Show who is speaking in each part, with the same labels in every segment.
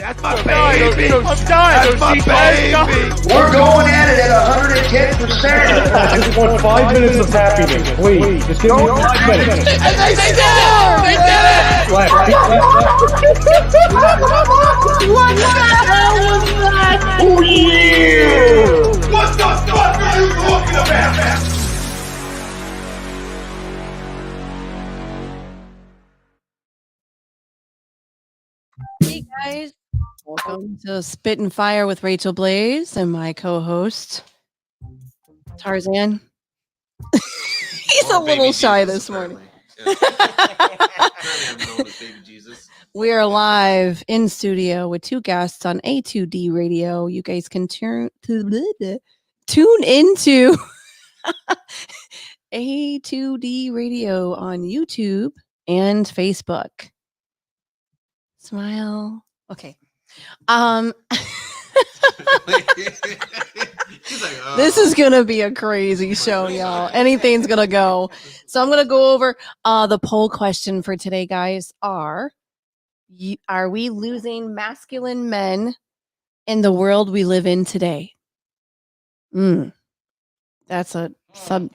Speaker 1: That's my baby. I'm dying.
Speaker 2: That's my baby.
Speaker 3: We're going at it at 110%.
Speaker 4: I just want 5 minutes of happiness, please. Just give me 5 minutes.
Speaker 1: And they did it! They did it!
Speaker 4: What
Speaker 3: the hell was that? Oh, yeah!
Speaker 2: What the fuck are you talking about?
Speaker 5: Hey guys, welcome to Spit and Fire with Racheal Blaze and my co-host Tarzan. He's a little shy this morning. We are live in studio with two guests on A2D Radio. You guys can tune into A2D Radio on YouTube and Facebook. Smile. Okay. This is gonna be a crazy show, y'all. Anything's gonna go. So I'm gonna go over the poll question for today, guys. Are we losing masculine men in the world we live in today? That's a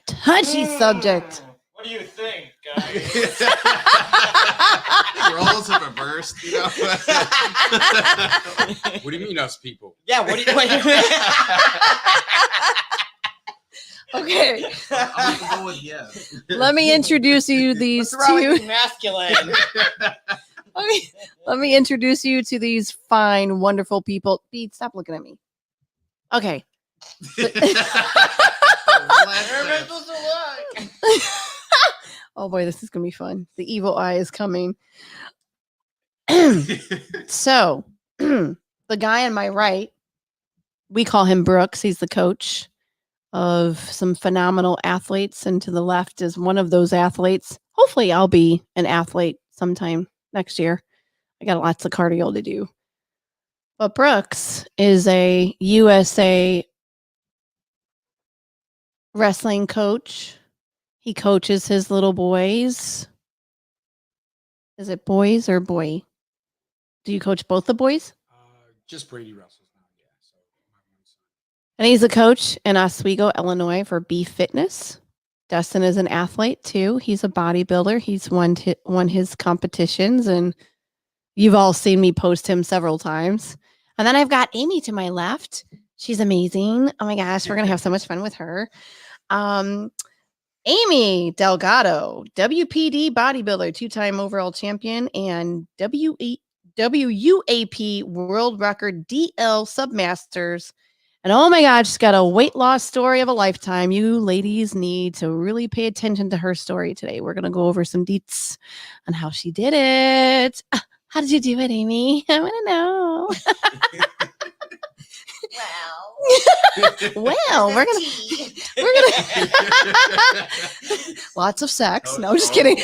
Speaker 5: touchy subject.
Speaker 6: What do you think, guys?
Speaker 1: Roles have reversed, you know.
Speaker 7: What do you mean, us people?
Speaker 6: Yeah, what do you
Speaker 5: Okay.
Speaker 1: I'm gonna go with yes.
Speaker 5: Let me introduce you to these two.
Speaker 6: Masculine.
Speaker 5: Let me introduce you to these fine, wonderful people. Pete, stop looking at me. Okay. Oh boy, this is gonna be fun. The evil eye is coming. So, the guy on my right, we call him Brooks. He's the coach of some phenomenal athletes, and to the left is one of those athletes. Hopefully, I'll be an athlete sometime next year. I got lots of cardio to do. But Brooks is a USA wrestling coach. He coaches his little boys. Is it boys or boy? Do you coach both the boys?
Speaker 7: Just Brady wrestles now, yeah. So
Speaker 5: and he's a coach in Oswego, Illinois for B Fitness. Dustin is an athlete too. He's a bodybuilder. He's won his competitions, and you've all seen me post him several times. And then I've got Amy to my left. She's amazing. Oh my gosh, we're gonna have so much fun with her. Amy Delgado, WPD bodybuilder, 2-time overall champion, and WUAP world record DL Submasters. And oh my God, she's got a weight loss story of a lifetime. You ladies need to really pay attention to her story today. We're going to go over some deets on how she did it. How did you do it, Amy? I want to know. Well, we're gonna lots of sex. No, just kidding.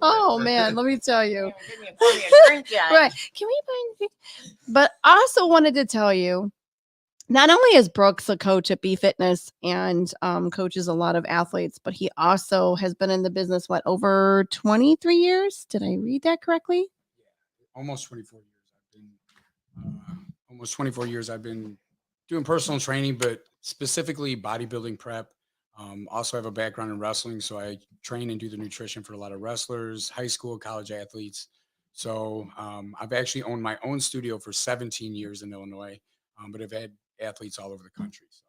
Speaker 5: Oh man, let me tell you. Right? Can we find? But I also wanted to tell you, not only is Brooks a coach at B Fitness and coaches a lot of athletes, but he also has been in the business over 23 years. Did I read that correctly?
Speaker 7: almost 24 years. Almost 24 years I've been doing personal training, but specifically bodybuilding prep. Also have a background in wrestling, so I train and do the nutrition for a lot of wrestlers, high school, college athletes. So I've actually owned my own studio for 17 years in Illinois, but I've had athletes all over the country. So.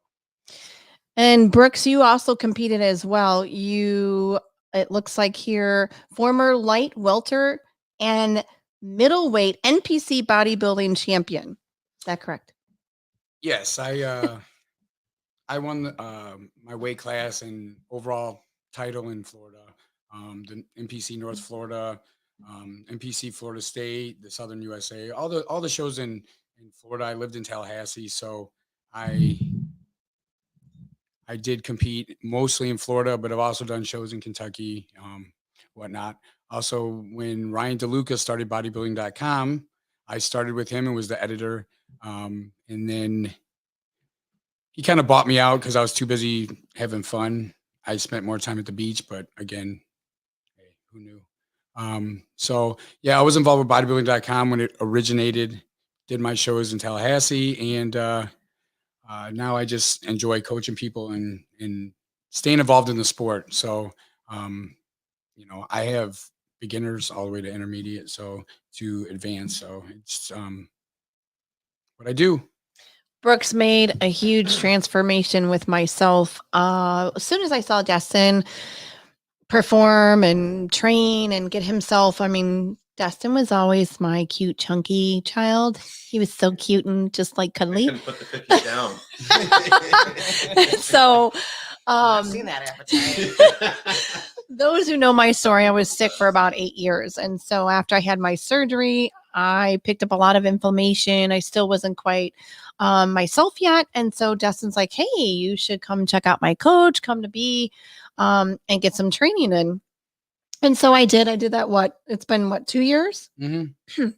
Speaker 5: And Brooks, you also competed as well. It looks like here, former light welter and middleweight NPC Bodybuilding Champion. Is that correct?
Speaker 7: Yes, I won my weight class and overall title in Florida, the NPC North Florida, NPC Florida State, the Southern USA, all the shows in Florida. I lived in Tallahassee, so I did compete mostly in Florida, but I've also done shows in Kentucky, whatnot. Also, when Ryan DeLuca started bodybuilding.com, I started with him and was the editor. And then he kind of bought me out because I was too busy having fun. I spent more time at the beach, but again, hey, who knew? So yeah, I was involved with bodybuilding.com when it originated, did my shows in Tallahassee, and now I just enjoy coaching people and staying involved in the sport. So, I have beginners all the way to intermediate, so to advanced. So it's what I do.
Speaker 5: Brooks made a huge transformation with myself. As soon as I saw Destin perform and train and get himself, Destin was always my cute, chunky child. He was so cute and just like cuddly.
Speaker 1: Couldn't put the cookies down.
Speaker 5: So,
Speaker 8: I've seen that appetite.
Speaker 5: those who know my story, I was sick for about 8 years. And so after I had my surgery, I picked up a lot of inflammation. I still wasn't quite myself yet. And so Destin's like, hey, you should come check out my coach, come to be and get some training in. And so I did. I did that. It's been 2 years?
Speaker 7: Mm-hmm.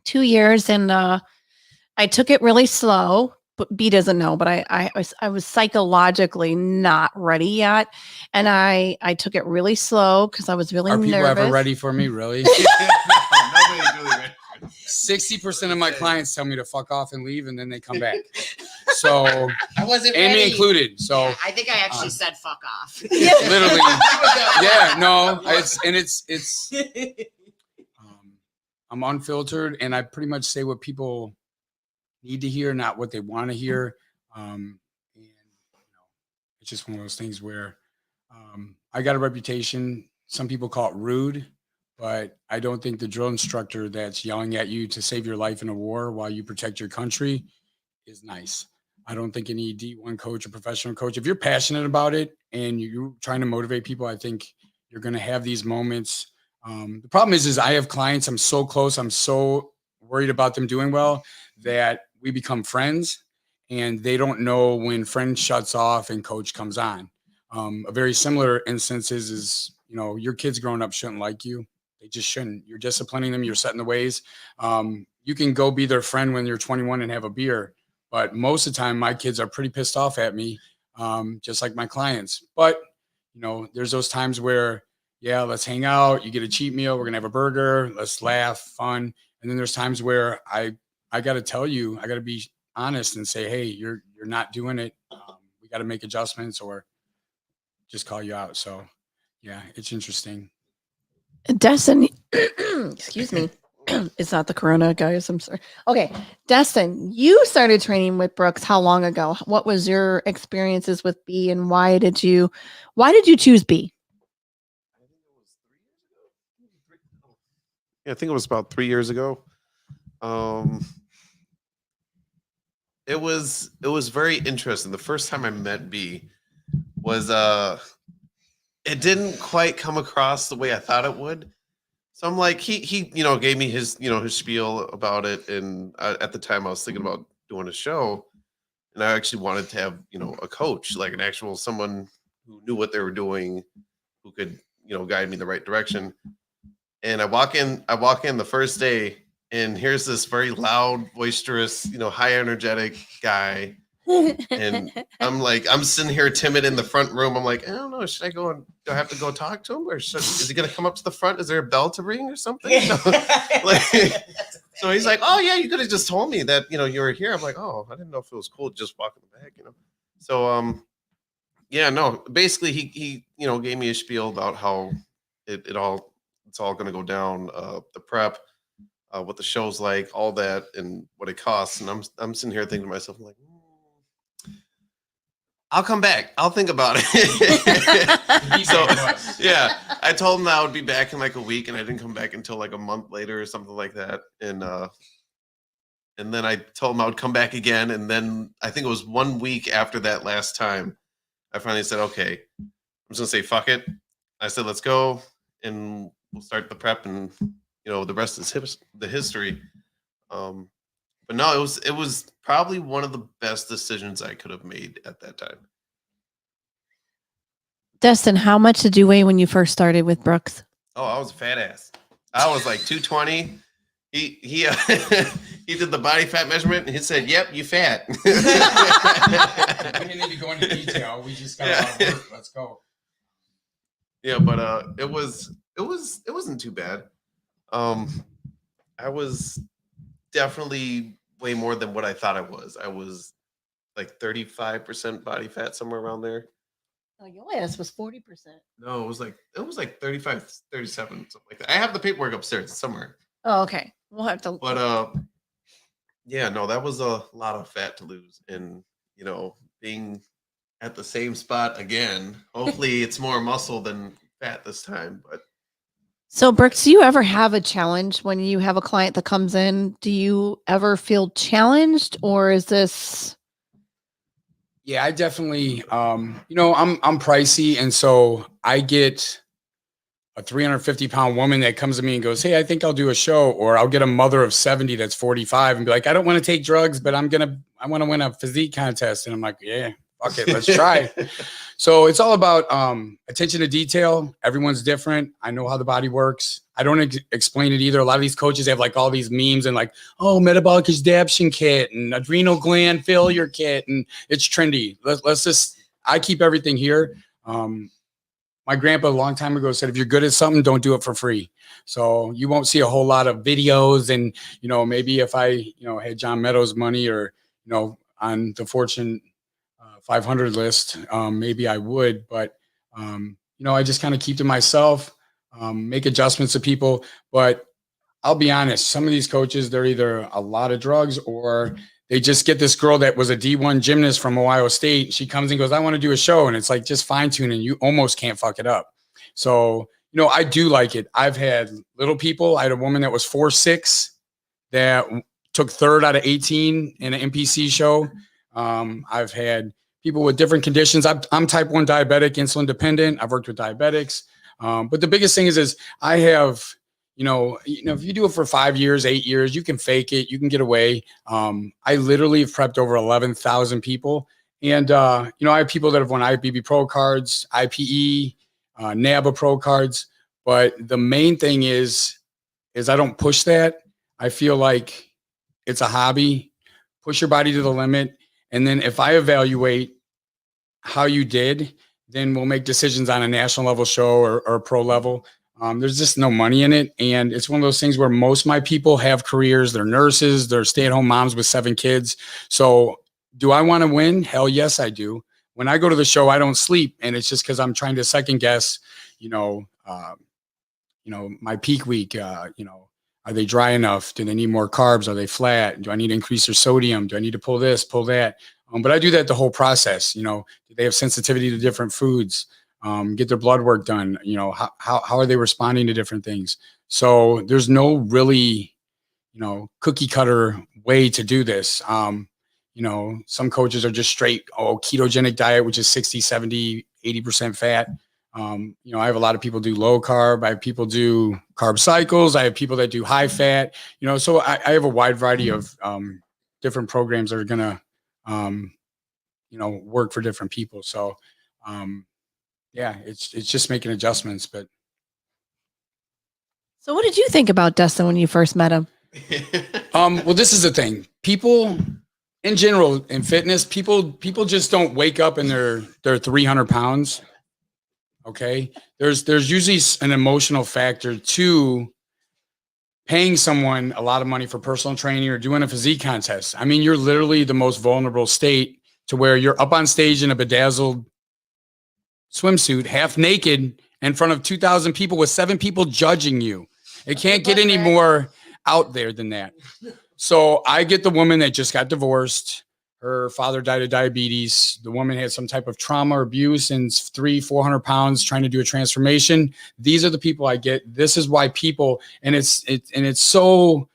Speaker 5: 2 years. And I took it really slow. But B doesn't know, but I was psychologically not ready yet. And I took it really slow because I was really
Speaker 7: Are people
Speaker 5: nervous.
Speaker 7: ever ready for me? Really?
Speaker 1: Nobody's really ready.
Speaker 7: 60% of my clients tell me to fuck off and leave, and then they come back. So,
Speaker 8: I wasn't
Speaker 7: and
Speaker 8: ready.
Speaker 7: me included. So,
Speaker 8: Yeah, I think I actually said fuck off.
Speaker 7: literally, yeah, no, it's. I'm unfiltered, and I pretty much say what people need to hear, not what they want to hear. And it's just one of those things where I got a reputation. Some people call it rude, but I don't think the drill instructor that's yelling at you to save your life in a war while you protect your country is nice. I don't think any D1 coach or professional coach, if you're passionate about it and you're trying to motivate people, I think you're going to have these moments. The problem is I have clients, I'm so close, I'm so worried about them doing well that we become friends, and they don't know when friend shuts off and coach comes on. A very similar instance is your kids growing up shouldn't like you. They just shouldn't. You're disciplining them. You're setting the ways. You can go be their friend when you're 21 and have a beer. But most of the time, my kids are pretty pissed off at me, just like my clients. But, there's those times where, yeah, let's hang out. You get a cheat meal. We're going to have a burger. Let's laugh, fun. And then there's times where I got to tell you, I got to be honest and say, hey, you're not doing it. We got to make adjustments or just call you out. So, yeah, it's interesting.
Speaker 5: Destin, excuse me. It's not the corona, guys. I'm sorry. Okay. Destin, you started training with Brooks how long ago? What was your experiences with B, and why did you choose B?
Speaker 9: Yeah, I think it was about 3 years ago. It was very interesting. The first time I met B was it didn't quite come across the way I thought it would. So I'm like, he gave me his his spiel about it, and at the time I was thinking about doing a show, and I actually wanted to have a coach, like an actual someone who knew what they were doing, who could guide me in the right direction. And I walk in the first day, and here's this very loud, boisterous, high energetic guy. And I'm sitting here timid in the front room. I'm like, I don't know. Should I go and do I have to go talk to him, or is he going to come up to the front? Is there a bell to ring or something? So he's like, oh yeah, you could have just told me that, you were here. I'm like, oh, I didn't know if it was cool to just walk in the back, So, yeah, no, basically he gave me a spiel about how it's all going to go down, the prep, what the show's like, all that, and what it costs. And I'm sitting here thinking to myself, I'm like, I'll come back. I'll think about it. So, yeah, I told him I would be back in like a week, and I didn't come back until like a month later or something like that. And then I told him I would come back again. And then I think it was 1 week after that last time, I finally said, okay, I'm just gonna say, fuck it. I said, let's go, and we'll start the prep, and the rest is the history. But no, it was probably one of the best decisions I could have made at that time.
Speaker 5: Destin, how much did you weigh when you first started with Brooks?
Speaker 9: Oh, I was a fat ass. I was like 220. He did the body fat measurement, and he said, "Yep, you fat."
Speaker 7: We didn't need to go into detail. We just got a lot of work. Let's go.
Speaker 9: Yeah, but it was it wasn't too bad. I was definitely way more than what I thought I was. I was like 35% body fat, somewhere around there.
Speaker 5: Oh, your ass was 40%.
Speaker 9: No, it was like 35, 37, something like that. I have the paperwork upstairs somewhere.
Speaker 5: Oh, okay. We'll have to.
Speaker 9: But yeah, no, that was a lot of fat to lose, and being at the same spot again. Hopefully, it's more muscle than fat this time. But
Speaker 5: So, Brooks, do you ever have a challenge when you have a client that comes in? Do you ever feel challenged, or is this?
Speaker 7: Yeah, I definitely, I'm pricey. And so I get a 350-pound woman that comes to me and goes, "Hey, I think I'll do a show." Or I'll get a mother of 70 that's 45 and be like, "I don't want to take drugs, but I want to win a physique contest." And I'm like, "Yeah, fuck it, let's try." So it's all about attention to detail. Everyone's different. I know how the body works. I don't explain it either. A lot of these coaches have like all these memes and like, "Oh, metabolic adaptation kit and adrenal gland failure kit," and it's trendy. Let's just, I keep everything here. My grandpa a long time ago said, if you're good at something, don't do it for free. So you won't see a whole lot of videos. And, maybe if I, had John Meadows money or, on the Fortune 500 list, maybe I would, but, I just kind of keep to myself, make adjustments to people. But I'll be honest, some of these coaches, they're either a lot of drugs or they just get this girl that was a D1 gymnast from Ohio State. She comes and goes, "I want to do a show." And it's like, just fine tuning. You almost can't fuck it up. So, I do like it. I've had little people. I had a woman that was 4'6" that took 3rd out of 18 in an NPC show. I've had people with different conditions. I'm type 1 diabetic, insulin dependent. I've worked with diabetics. But the biggest thing is I have, if you do it for 5 years, 8 years, you can fake it. You can get away. I literally have prepped over 11,000 people. And, I have people that have won IFBB Pro cards, IPE, NABA Pro cards. But the main thing is I don't push that. I feel like it's a hobby. Push your body to the limit. And then if I evaluate how you did, then we'll make decisions on a national level show or a pro level. There's just no money in it. And it's one of those things where most of my people have careers. They're nurses. They're stay-at-home moms with 7 kids. So do I want to win? Hell yes, I do. When I go to the show, I don't sleep. And it's just because I'm trying to second guess, my peak week, are they dry enough? Do they need more carbs? Are they flat? Do I need to increase their sodium? Do I need to pull this, pull that? But I do that the whole process. Do they have sensitivity to different foods? Get their blood work done. How are they responding to different things? So there's no really, cookie cutter way to do this. Some coaches are just straight, ketogenic diet, which is 60, 70, 80% fat. I have a lot of people do low carb. I have people do carb cycles. I have people that do high fat, so I have a wide variety of different programs that are going to, work for different people. So, yeah, it's just making adjustments. But
Speaker 5: So, what did you think about Dustin when you first met him?
Speaker 7: Well, this is the thing. People in general in fitness, people just don't wake up and they're 300 pounds. Okay. There's usually an emotional factor to paying someone a lot of money for personal training or doing a physique contest. I mean, you're literally the most vulnerable state to where you're up on stage in a bedazzled swimsuit, half naked in front of 2,000 people with 7 people judging you. It can't get any more out there than that. So I get the woman that just got divorced. Her father died of diabetes. The woman had some type of trauma or abuse and 300-400 pounds trying to do a transformation. These are the people I get. This is why people, and it's so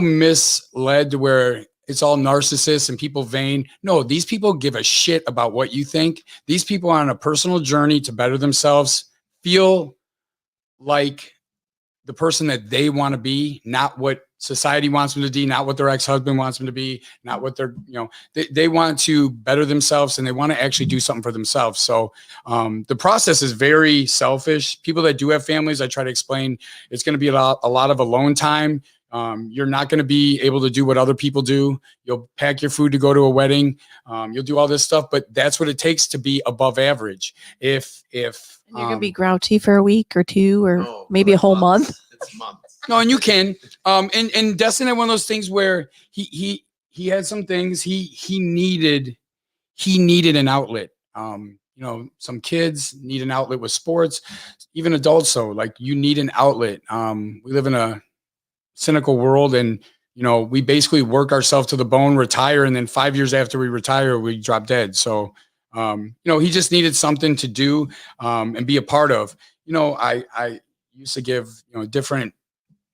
Speaker 7: misled to where it's all narcissists and people vain. No, these people give a shit about what you think. These people are on a personal journey to better themselves, feel like the person that they want to be, not what society wants them to be, not what their ex-husband wants them to be, not what they're, they want to better themselves and they want to actually do something for themselves. So the process is very selfish. People that do have families, I try to explain, it's going to be a lot of alone time. You're not going to be able to do what other people do. You'll pack your food to go to a wedding. You'll do all this stuff, but that's what it takes to be above average. If
Speaker 5: And you're gonna be grouchy for a week or two, or
Speaker 9: No,
Speaker 5: maybe a whole month.
Speaker 9: It's months.
Speaker 7: no, and you can. And Destin had one of those things where he had some things he needed an outlet. You know, some kids need an outlet with sports, even adults. So like you need an outlet. We live in a cynical world, and you know, we basically work ourselves to the bone, retire, and then 5 years after we retire, we drop dead. So you know, he just needed something to do and be a part of. You know, I used to give, you know, different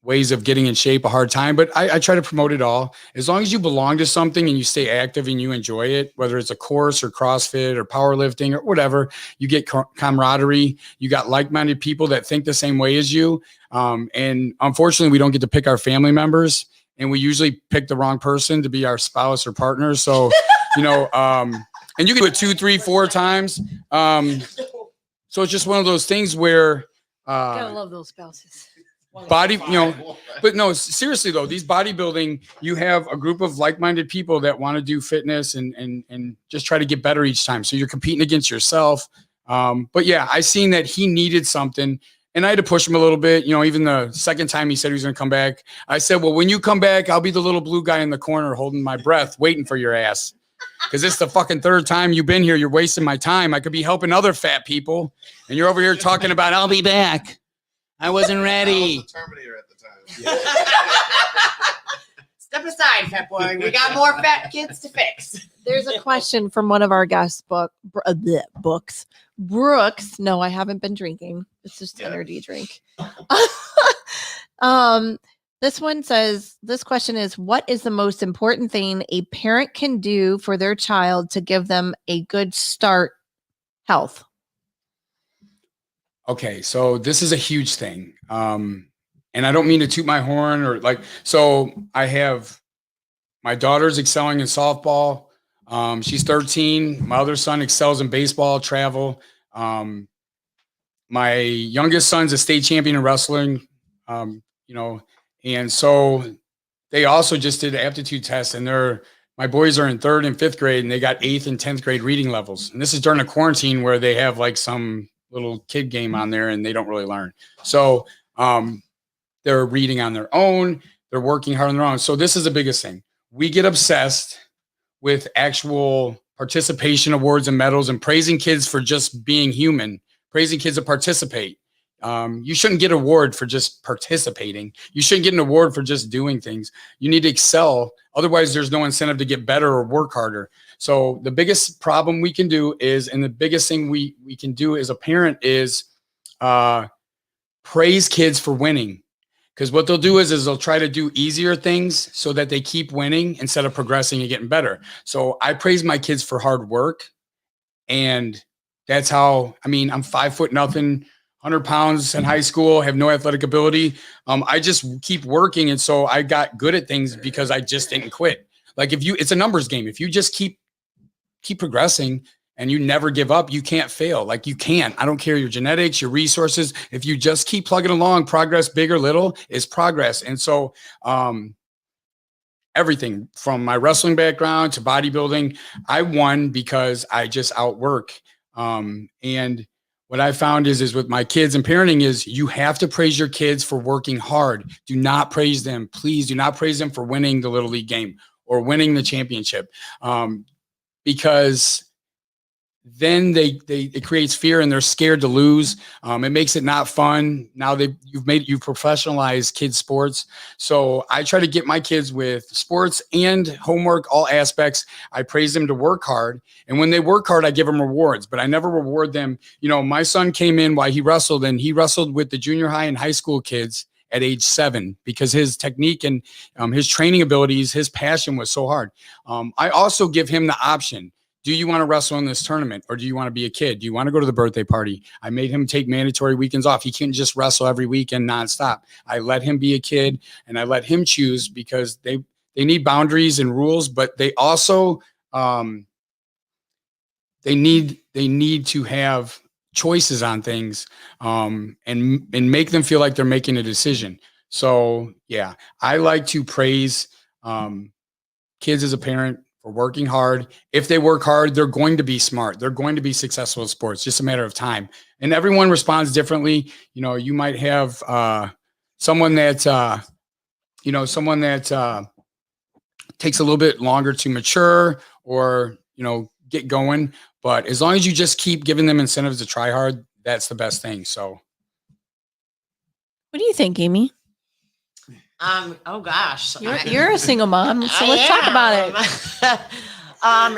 Speaker 7: ways of getting in shape a hard time, but I try to promote it all. As long as you belong to something and you stay active and you enjoy it, whether it's a course or CrossFit or powerlifting or whatever, you get camaraderie. You got like-minded people that think the same way as you. And unfortunately, we don't get to pick our family members, and we usually pick the wrong person to be our spouse or partner. So, you know, and you can do it 2, 3, 4 times. So it's just one of those things where
Speaker 5: Gotta love those spouses.
Speaker 7: body, you know, but no, seriously though, these bodybuilding, you have a group of like-minded people that want to do fitness and just try to get better each time. So you're competing against yourself. But yeah, I seen that he needed something, and I had to push him a little bit. You know, even the second time he said he was going to come back, I said, well, when you come back, I'll be the little blue guy in the corner holding my breath, waiting for your ass. Because it's the fucking 3rd time you've been here. You're wasting my time. I could be helping other fat people, and you're over here talking about, I'll be back. I wasn't ready.
Speaker 9: I was the Terminator at the time.
Speaker 8: Step aside, fat boy. We got more fat kids to fix.
Speaker 5: There's a question from one of our guest books. Brooks. No, I haven't been drinking. It's just energy drink. This one says, this question is, what is the most important thing a parent can do for their child to give them a good start health?
Speaker 7: Okay, so this is a huge thing. And I don't mean to toot my horn or like, so I have my daughter's excelling in softball. She's 13. My other son excels in baseball, travel. My youngest son's a state champion in wrestling, you know, and so they also just did aptitude tests, and my boys are in 3rd and 5th grade, and they got 8th and 10th grade reading levels. And this is during a quarantine where they have like some little kid game on there and they don't really learn. So they're reading on their own. They're working hard on their own. So this is the biggest thing. We get obsessed with actual participation awards and medals and praising kids for just being human, praising kids that participate. You shouldn't get an award for just participating. You shouldn't get an award for just doing things. You need to excel. Otherwise, there's no incentive to get better or work harder. So the biggest problem we can do is, and the biggest thing we can do as a parent is praise kids for winning. Because what they'll do is they'll try to do easier things so that they keep winning instead of progressing and getting better. So I praise my kids for hard work. And that's how, I mean, I'm 5'0", 100 pounds in high school, have no athletic ability. I just keep working. And so I got good at things because I just didn't quit. Like it's a numbers game. If you just keep progressing and you never give up, you can't fail. Like you can't. I don't care your genetics, your resources. If you just keep plugging along, progress, big or little, is progress. And so everything from my wrestling background to bodybuilding, I won because I just outwork. And what I found is with my kids and parenting is you have to praise your kids for working hard. Do not praise them. Please do not praise them for winning the Little League game or winning the championship. Because then it creates fear and they're scared to lose. It makes it not fun. Now you've professionalized kids sports. So I try to get my kids with sports and homework, all aspects. I praise them to work hard. And when they work hard, I give them rewards, but I never reward them. You know, my son came in while he wrestled, and he wrestled with the junior high and high school kids at age 7 because his technique and his training abilities, his passion was so hard. I also give him the option. Do you want to wrestle in this tournament, or do you want to be a kid? Do you want to go to the birthday party? I made him take mandatory weekends off. He can't just wrestle every weekend nonstop. I let him be a kid, and I let him choose because they need boundaries and rules, but they also they need to have choices on things and make them feel like they're making a decision. So yeah, I like to praise kids as a parent for working hard. If they work hard, they're going to be smart. They're going to be successful in sports. Just a matter of time. And everyone responds differently. You know, you might have someone that takes a little bit longer to mature or, get going. But as long as you just keep giving them incentives to try hard, that's the best thing. So
Speaker 5: What do you think, Amy?
Speaker 8: Oh gosh.
Speaker 5: You're a single mom, so let's talk about it.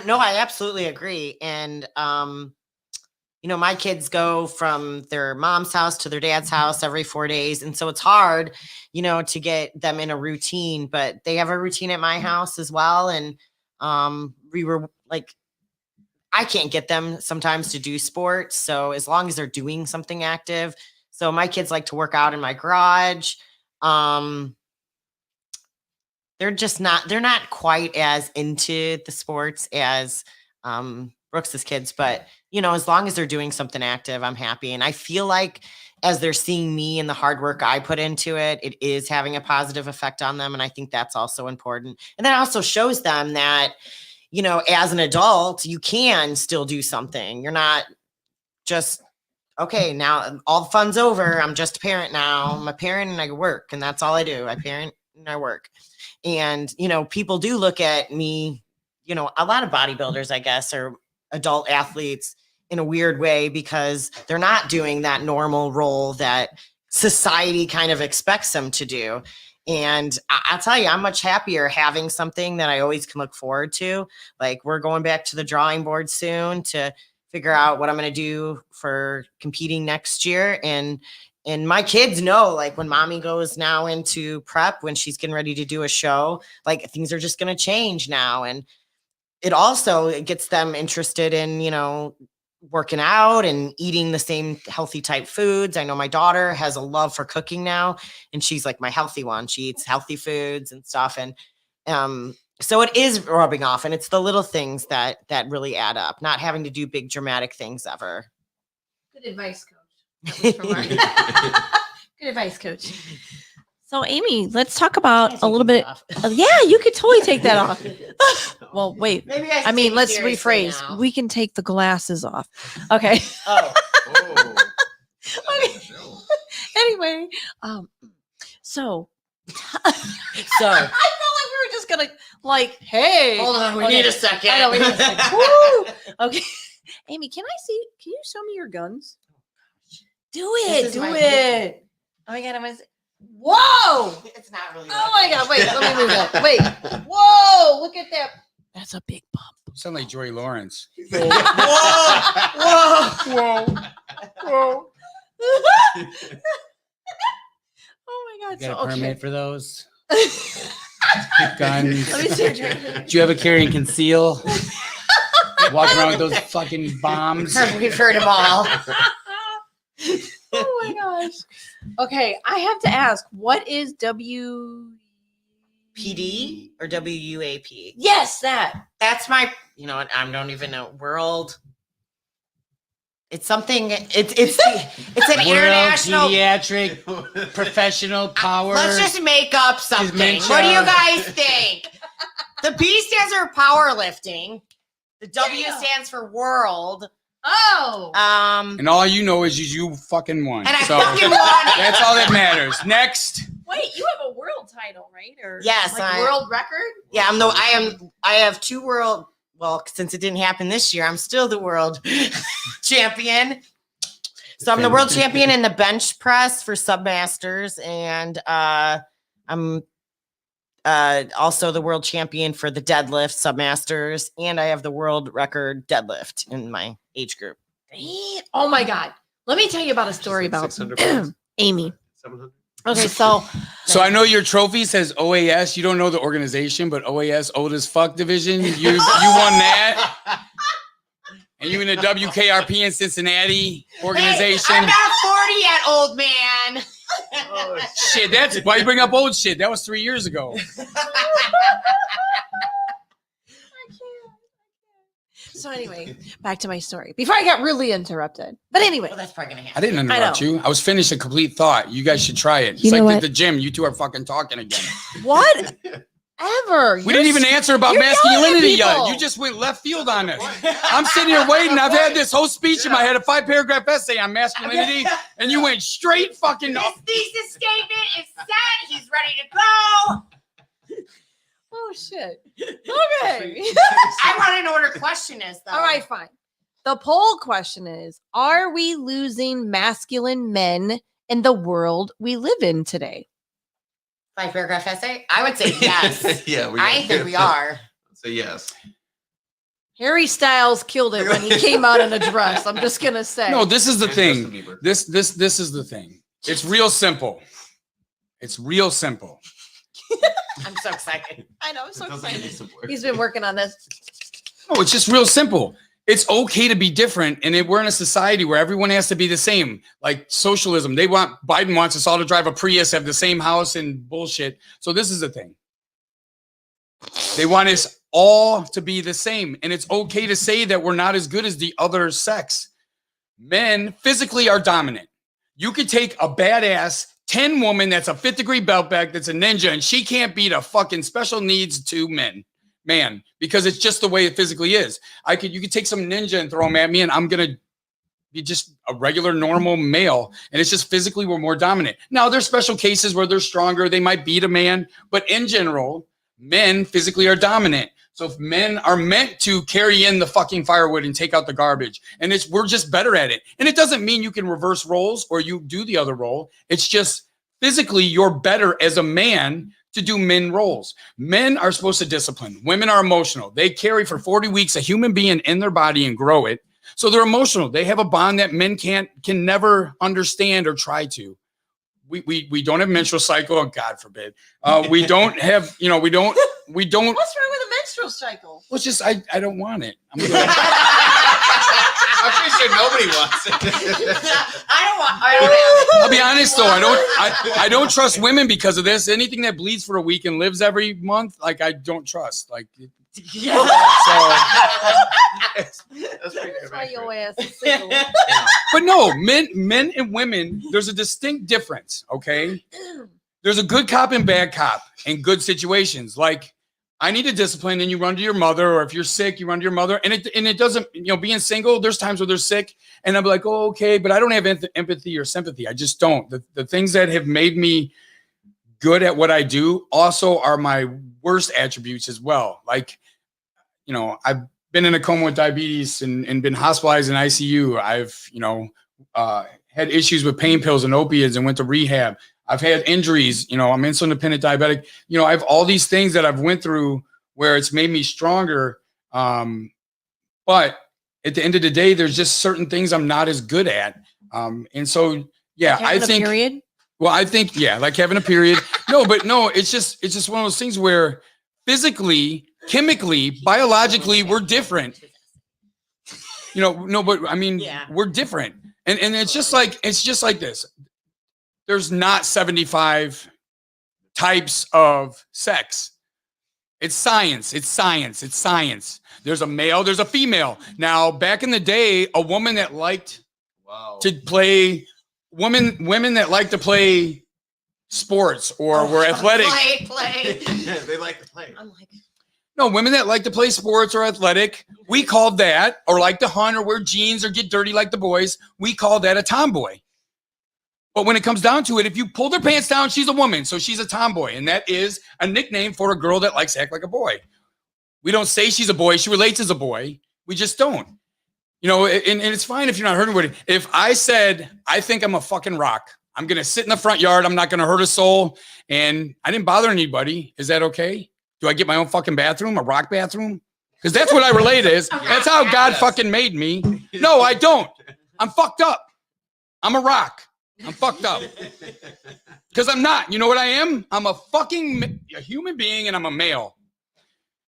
Speaker 8: No, I absolutely agree. And my kids go from their mom's house to their dad's house every 4 days. And so it's hard, to get them in a routine, but they have a routine at my house as well. And we were like, I can't get them sometimes to do sports. So as long as they're doing something active. So my kids like to work out in my garage. They're not quite as into the sports as Brooks's kids, but as long as they're doing something active, I'm happy. And I feel like as they're seeing me and the hard work I put into it, it is having a positive effect on them. And I think that's also important. And that also shows them that, as an adult, you can still do something. You're not just, okay, now all the fun's over. I'm just a parent now. I'm a parent and I work, and that's all I do. I parent and I work. And, people do look at me, a lot of bodybuilders, I guess, are adult athletes in a weird way because they're not doing that normal role that society kind of expects them to do. And I'll tell you, I'm much happier having something that I always can look forward to. Like, we're going back to the drawing board soon to figure out what I'm going to do for competing next year. And my kids know, like, when mommy goes now into prep, when she's getting ready to do a show, like, things are just going to change now. And it gets them interested in, working out and eating the same healthy type foods. I know my daughter has a love for cooking now, and she's like my healthy one. She eats healthy foods and stuff. And so it is rubbing off, and it's the little things that really add up, not having to do big dramatic things ever.
Speaker 5: Good advice, Coach. Good advice, Coach. So, Amy, let's talk about a little bit. Yeah, you could totally take that off. Well, wait.
Speaker 8: Maybe
Speaker 5: I mean, let's
Speaker 8: seriously
Speaker 5: rephrase.
Speaker 8: now.
Speaker 5: We can take the glasses off. Okay.
Speaker 8: Oh,
Speaker 5: Okay. Anyway, so
Speaker 8: so
Speaker 5: I felt like we were just gonna hey.
Speaker 8: hold on. We
Speaker 5: Okay.
Speaker 8: need a second.
Speaker 5: I know we need a second. Woo! Okay. Amy, can you show me your guns? Do
Speaker 8: This
Speaker 5: it.
Speaker 8: is
Speaker 5: Do
Speaker 8: my
Speaker 5: it. Oh my God. Whoa.
Speaker 8: It's not really.
Speaker 5: Oh my God. Wait, let me move that. Wait. Whoa. Look at that. That's a big bump.
Speaker 7: you sound like Joy Lawrence.
Speaker 8: Whoa.
Speaker 5: Oh my God.
Speaker 10: You got a permit for those?
Speaker 7: Guns.
Speaker 5: Let me see.
Speaker 7: Do you have a carry and conceal? Walk around with those fucking bombs.
Speaker 8: We've heard them all.
Speaker 5: Oh my gosh. Okay, I have to ask, what is WUAP?
Speaker 8: PD or WUAP?
Speaker 5: Yes, that.
Speaker 8: That's my. You know what? I don't even know. World. It's something. It's an
Speaker 10: World
Speaker 8: international.
Speaker 10: Pediatric Professional Power.
Speaker 8: Let's just make up something.
Speaker 10: Dementia.
Speaker 8: What do you guys think? The P stands for powerlifting. The W
Speaker 5: Damn.
Speaker 8: stands for world.
Speaker 5: Oh.
Speaker 7: And all you know is you fucking won.
Speaker 8: And I
Speaker 7: So
Speaker 8: fucking won it.
Speaker 7: that's all that matters. Next.
Speaker 5: Wait, you have a world title, right? Or
Speaker 8: Yes,
Speaker 5: world record?
Speaker 8: Yeah, I have two world. Well, since it didn't happen this year, I'm still the world champion. So I'm the world champion in the bench press for Submasters, and I'm also the world champion for the deadlift Submasters, and I have the world record deadlift in my age group.
Speaker 5: Oh my God. Let me tell you about a story about
Speaker 9: 600 pounds?
Speaker 5: Amy.
Speaker 9: 700.
Speaker 5: Okay, so
Speaker 7: So I know your trophy says OAS. You don't know the organization, but OAS, old as fuck division. You won that. And you in the WKRP in Cincinnati organization.
Speaker 8: Hey, I'm not 40 yet, old man.
Speaker 7: Shit, that's why you bring up old shit. That was 3 years ago.
Speaker 5: So anyway, back to my story before I got really interrupted. But anyway,
Speaker 8: Well, that's probably gonna
Speaker 7: I
Speaker 8: happen.
Speaker 7: didn't interrupt
Speaker 5: know.
Speaker 7: you. I was finished a complete thought. You guys should try it. It's
Speaker 5: You know
Speaker 7: like
Speaker 5: what?
Speaker 7: the gym. You two are fucking talking again.
Speaker 5: what? Ever?
Speaker 7: We didn't even answer about
Speaker 5: you're yelling at
Speaker 7: masculinity yet.
Speaker 5: people.
Speaker 7: You just went left field on it. I'm sitting here waiting. I've had this whole speech in my head, a 5-paragraph essay on masculinity, and you went straight fucking.
Speaker 8: His thesis statement is set. He's ready to go.
Speaker 5: Oh shit. Okay.
Speaker 8: I want to know what her question is, though.
Speaker 5: All right, fine. The poll question is: are we losing masculine men in the world we live in today?
Speaker 8: 5-paragraph essay? I would say yes.
Speaker 9: Yeah,
Speaker 8: I think we are.
Speaker 9: So yes.
Speaker 5: Harry Styles killed it when he came out in a dress. I'm just gonna say.
Speaker 7: No, this is the
Speaker 9: And
Speaker 7: thing.
Speaker 9: Justin Bieber.
Speaker 7: This is the thing. It's real simple. It's real simple.
Speaker 8: I'm so excited.
Speaker 5: I know. I'm so
Speaker 9: It doesn't need
Speaker 5: excited.
Speaker 9: support.
Speaker 5: He's been working on this.
Speaker 7: No, it's just real simple. It's okay to be different, and we're in a society where everyone has to be the same. Like socialism, Biden wants us all to drive a Prius, have the same house, and bullshit. So this is the thing. They want us all to be the same, and it's okay to say that we're not as good as the other sex. Men physically are dominant. You could take a badass 10 woman that's a 5th-degree belt bag, that's a ninja, and she can't beat a fucking special needs 2 man, because it's just the way it physically is. You could take some ninja and throw him at me, and I'm gonna be just a regular, normal male, and it's just physically we're more dominant. Now, there's special cases where they're stronger, they might beat a man, but in general, men physically are dominant. So if men are meant to carry in the fucking firewood and take out the garbage, and we're just better at it. And it doesn't mean you can reverse roles or you do the other role. It's just physically you're better as a man to do men roles. Men are supposed to discipline. Women are emotional. They carry for 40 weeks a human being in their body and grow it. So they're emotional. They have a bond that men can never understand or try to. We don't have menstrual cycle. Oh, God forbid. We don't have, we don't.
Speaker 5: What's wrong with a menstrual cycle?
Speaker 7: Well, it's just, I don't want it.
Speaker 9: I'm pretty sure nobody wants it.
Speaker 8: I don't have
Speaker 7: I'll be honest though, I don't trust women because of this. Anything that bleeds for a week and lives every month, like I don't trust. Like,
Speaker 8: it.
Speaker 9: That's pretty
Speaker 5: That's why
Speaker 9: good.
Speaker 5: your ass is single.
Speaker 7: but no, men and women, there's a distinct difference. Okay, there's a good cop and bad cop in good situations. Like, I need a discipline, and you run to your mother, or if you're sick, you run to your mother. And it doesn't, being single, there's times where they're sick, and I'm like, oh, okay, but I don't have empathy or sympathy. I just don't. The things that have made me good at what I do also are my worst attributes as well. Like, I've been in a coma with diabetes and been hospitalized in ICU. I've, had issues with pain pills and opiates and went to rehab. I've had injuries, I'm insulin dependent diabetic. I have all these things that I've went through where it's made me stronger. But at the end of the day, there's just certain things I'm not as good at. And so, yeah, I think,
Speaker 5: period.
Speaker 7: well, I think, yeah, like having a period. No, it's just one of those things where physically, chemically, biologically, we're different. No, but I mean, we're different. And it's just like this. There's not 75 types of sex. It's science. There's a male, there's a female. Now, back in the day, a woman that liked to play, women that like to play sports or were athletic.
Speaker 8: Play.
Speaker 9: Yeah, they like to play.
Speaker 8: I'm like,
Speaker 7: No, women that like to play sports or athletic, we called that, or like to hunt or wear jeans or get dirty like the boys, we call that a tomboy. But when it comes down to it, if you pull their pants down, she's a woman, so she's a tomboy. And that is a nickname for a girl that likes to act like a boy. We don't say she's a boy. She relates as a boy. We just don't. And it's fine if you're not hurting with it. If I said, I think I'm a fucking rock, I'm going to sit in the front yard, I'm not going to hurt a soul, and I didn't bother anybody, is that okay? Do I get my own fucking bathroom, a rock bathroom? Because that's what I relate as. That's how God fucking made me. No, I don't. I'm fucked up. I'm a rock. I'm fucked up. Because I'm not. You know what I am? I'm a human being, and I'm a male.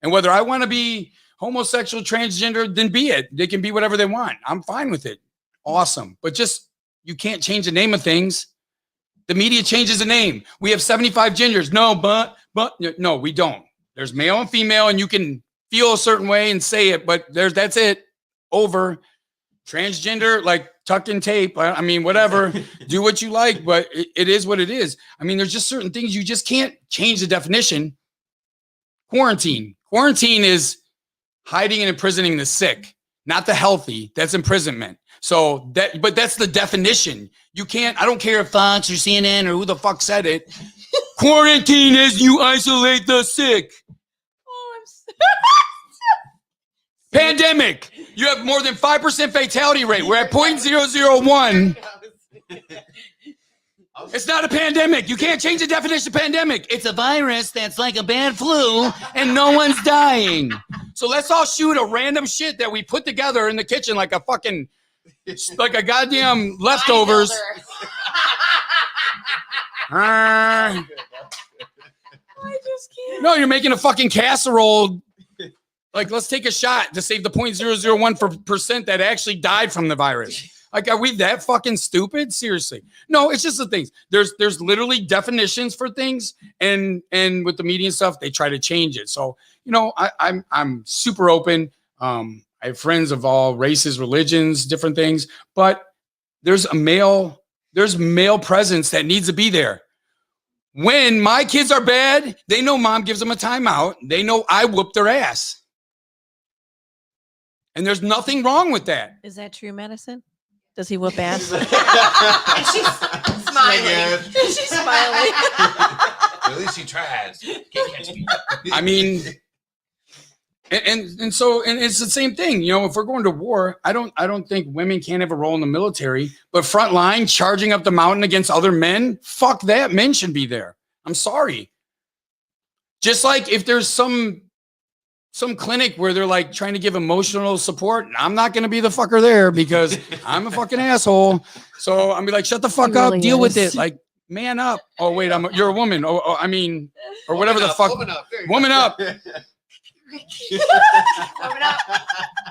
Speaker 7: And whether I want to be homosexual, transgender, then be it. They can be whatever they want. I'm fine with it. Awesome. But just, you can't change the name of things. The media changes the name. We have 75 genders. No, but no, we don't. There's male and female, and you can feel a certain way and say it, but that's it. Over. Transgender, like tuck and tape. I mean, whatever. Do what you like, but it is what it is. I mean, there's just certain things you just can't change the definition. Quarantine. Quarantine is hiding and imprisoning the sick, not the healthy. That's imprisonment. So but that's the definition. You can't, I don't care if Fox or CNN or who the fuck said it. Quarantine is you isolate the sick.
Speaker 5: Oh, I'm
Speaker 7: Pandemic. You have more than 5% fatality rate. We're at 0.001. It's not a pandemic. You can't change the definition of pandemic. It's a virus that's like a bad flu and no one's dying. So let's all shoot a random shit that we put together in the kitchen like a fucking, like a goddamn leftovers.
Speaker 5: I just can't.
Speaker 7: No, you're making a fucking casserole. Like, let's take a shot to save the 0.001% that actually died from the virus. Like, are we that fucking stupid? Seriously. No, it's just the things. There's literally definitions for things, and with the media and stuff, they try to change it. So, you know, I'm super open. I have friends of all races, religions, different things, but there's male presence that needs to be there. When my kids are bad, they know mom gives them a timeout. They know I whoop their ass. And there's nothing wrong with that.
Speaker 5: Is that true, Madison? Does he whoop ass?
Speaker 8: And she's smiling.
Speaker 5: She's smiling.
Speaker 1: At least he tries. Can't catch me.
Speaker 7: I mean, and so it's the same thing. You know, if we're going to war, I don't think women can't have a role in the military, but front line charging up the mountain against other men, fuck that. Men should be there. I'm sorry. Just like if there's some clinic where they're like trying to give emotional support, I'm not going to be the fucker there because I'm a fucking asshole. So I'm be like, shut the fuck up,
Speaker 5: really
Speaker 7: deal with
Speaker 5: is.
Speaker 7: it. Like, man up. Oh wait, you're a woman. Oh, I mean, or whatever the fuck.
Speaker 1: Woman up. There you
Speaker 7: Woman
Speaker 1: go.
Speaker 7: up.
Speaker 8: Woman up.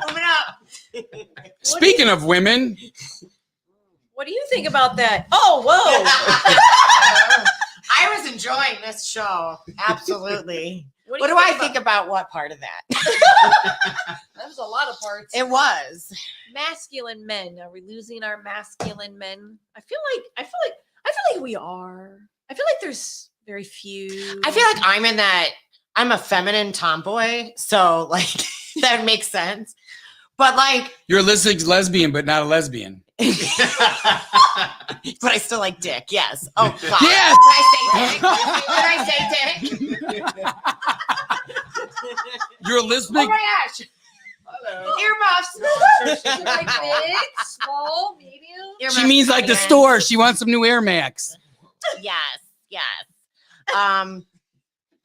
Speaker 8: Woman up.
Speaker 7: Speaking of women,
Speaker 5: What do you think about that? Oh, whoa.
Speaker 8: I was enjoying this show. Absolutely. What
Speaker 5: you
Speaker 8: do I think about what part of that?
Speaker 5: That was a lot of parts.
Speaker 8: It was.
Speaker 5: Masculine men. Are we losing our masculine men? I feel like we are. I feel like there's very few.
Speaker 8: I feel like I'm a feminine tomboy, so like that makes sense. But like
Speaker 7: you're a lesbian, but not a lesbian.
Speaker 8: but I still like dick. Yes. Oh God.
Speaker 7: Yes.
Speaker 8: Did I say dick?
Speaker 7: You're a
Speaker 8: Oh
Speaker 7: lesbian.
Speaker 8: my gosh. Earmuffs.
Speaker 5: like big, small, medium.
Speaker 7: She means like the store. She wants some new Air Max.
Speaker 8: Yes.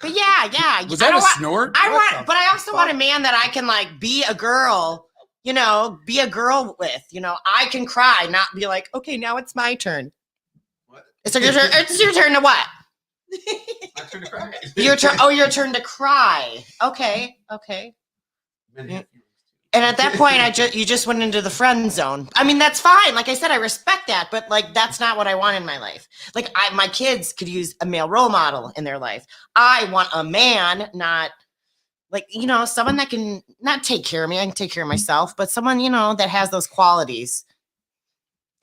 Speaker 8: But yeah.
Speaker 7: Was that a snort?
Speaker 8: But I also want a man that I can like be a girl. You know, be a girl with. You know, I can cry, not be like, okay, now it's my turn.
Speaker 1: What?
Speaker 8: It's your turn. It's your turn to what?
Speaker 1: My turn to cry.
Speaker 8: Your turn. Oh, your turn to cry. Okay. And at that point, you just went into the friend zone. I mean, that's fine. Like I said, I respect that, but like that's not what I want in my life. Like my kids could use a male role model in their life. I want a man, not like, you know, someone that can not take care of me. I can take care of myself, but someone, you know, that has those qualities.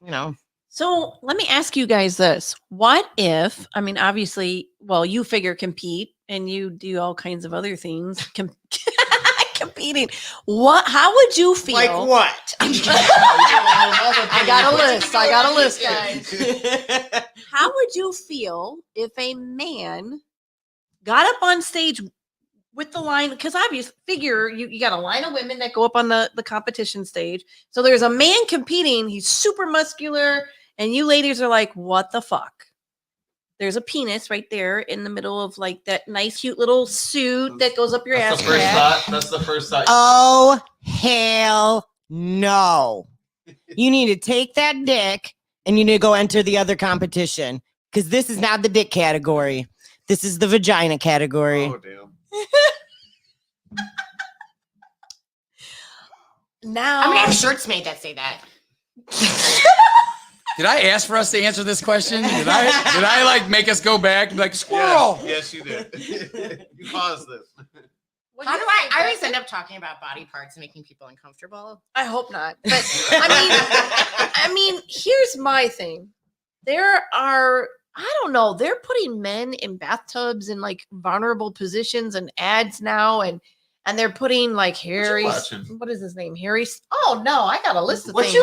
Speaker 8: You know.
Speaker 5: So let me ask you guys this. What if, I mean, obviously, well, you figure compete and you do all kinds of other things. Competing. How would you feel?
Speaker 8: Like what?
Speaker 5: I got a list, guys. How would you feel if a man got up on stage with the line? Because obviously, figure you got a line of women that go up on the competition stage. So there's a man competing. He's super muscular. And you ladies are like, what the fuck? There's a penis right there in the middle of like that nice, cute little suit that goes up your ass.
Speaker 9: That's the first thought.
Speaker 8: Oh, hell no. You need to take that dick and you need to go enter the other competition because this is not the dick category. This is the vagina category.
Speaker 9: Oh, damn.
Speaker 5: Now,
Speaker 8: I'm going to have shirts made that say that.
Speaker 7: Did I ask for us to answer this question? Did I like make us go back and be like squirrel?
Speaker 9: Yes, you did. You paused this.
Speaker 8: How do I always end up talking about body parts and making people uncomfortable.
Speaker 5: I hope not. But I mean, here's my thing. There are, I don't know, they're putting men in bathtubs in like vulnerable positions and ads now, and they're putting like Harry.
Speaker 1: watching?
Speaker 5: What is his name? Harry. Oh no, I got a list of
Speaker 1: What
Speaker 5: things.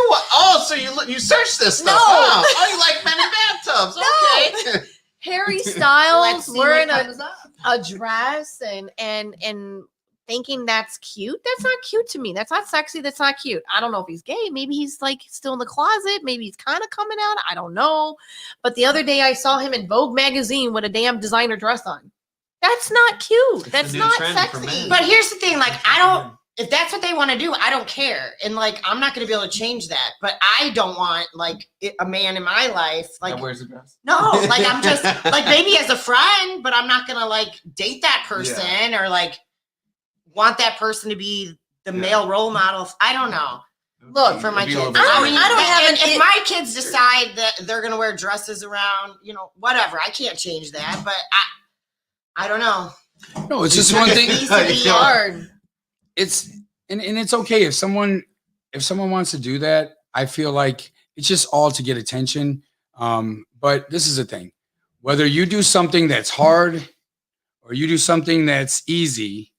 Speaker 1: so you searched this stuff?
Speaker 5: No.
Speaker 1: Wow. Oh, you like men in bathtubs?
Speaker 5: No.
Speaker 1: Okay.
Speaker 5: Harry
Speaker 8: Let's
Speaker 5: Styles
Speaker 8: see
Speaker 5: wearing
Speaker 8: what comes up.
Speaker 5: a dress and thinking that's cute. That's not cute to me. That's not sexy. That's not cute. I don't know if he's gay. Maybe he's like still in the closet. Maybe he's kind of coming out. I don't know. But the other day I saw him in Vogue magazine with a damn designer dress on. That's not cute. That's
Speaker 1: new
Speaker 5: not
Speaker 1: trend for
Speaker 5: sexy.
Speaker 1: men.
Speaker 8: But here's the thing, like, I don't, if that's what they want to do, I don't care. And like, I'm not going to be able to change that. But I don't want like a man in my life. Like,
Speaker 1: Where's the dress?
Speaker 8: no, like I'm just like maybe as a friend, but I'm not going to like date that person or like want that person to be the male role model. I don't know.
Speaker 5: Look,
Speaker 8: For my
Speaker 1: It'd be
Speaker 8: kids.
Speaker 1: over-
Speaker 5: I don't have
Speaker 8: and
Speaker 5: an-
Speaker 8: if my kids decide that they're going to wear dresses around, you know, whatever, I can't change that. But I don't know.
Speaker 7: No, it's just one thing.
Speaker 8: It needs to be
Speaker 5: hard.
Speaker 7: It's and it's okay if someone wants to do that. I feel like it's just all to get attention. But this is the thing: whether you do something that's hard or you do something that's easy,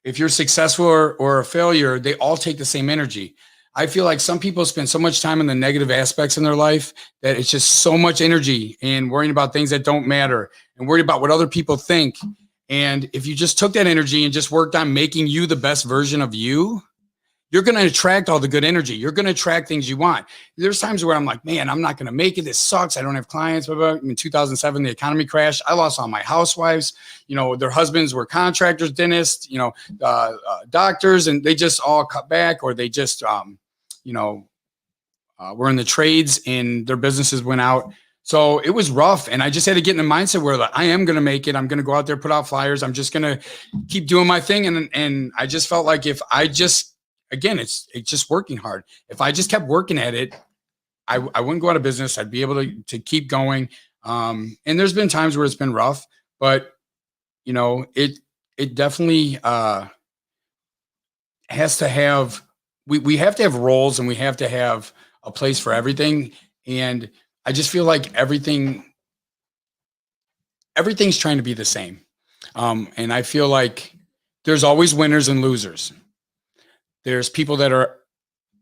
Speaker 7: if you're successful or a failure, they all take the same energy. I feel like some people spend so much time on the negative aspects in their life that it's just so much energy in worrying about things that don't matter and worried about what other people think. And if you just took that energy and just worked on making you the best version of you, you're going to attract all the good energy. You're going to attract things you want. There's times where I'm like, man, I'm not going to make it. This sucks. I don't have clients. Blah, blah. In 2007, the economy crashed. I lost all my housewives. You know, their husbands were contractors, dentists, you know, doctors, and they just all cut back, or they just, were in the trades and their businesses went out. So it was rough. And I just had to get in the mindset where like, I am going to make it. I'm going to go out there, put out flyers. I'm just going to keep doing my thing. And I just felt like if I just, again, it's just working hard. If I just kept working at it, I wouldn't go out of business. I'd be able to keep going. And there's been times where it's been rough, but you know, it definitely has to have, we have to have roles and we have to have a place for everything. And I just feel like everything's trying to be the same. And I feel like there's always winners and losers. There's people that are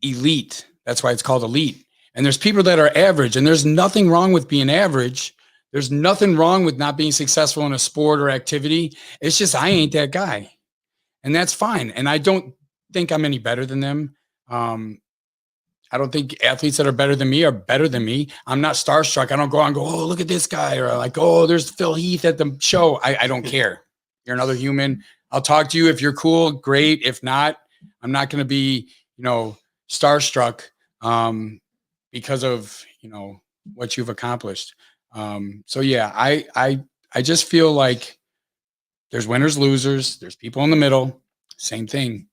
Speaker 7: elite. That's why it's called elite. And there's people that are average, and there's nothing wrong with being average. There's nothing wrong with not being successful in a sport or activity. It's just, I ain't that guy. And that's fine. And I don't think I'm any better than them. I don't think athletes that are better than me are better than me. I'm not starstruck. I don't go out and go, oh, look at this guy. Or like, oh, there's Phil Heath at the show. I don't care. You're another human. I'll talk to you. If you're cool, great. If not, I'm not going to be, starstruck because of, what you've accomplished. So yeah, I just feel like there's winners, losers. There's people in the middle. Same thing.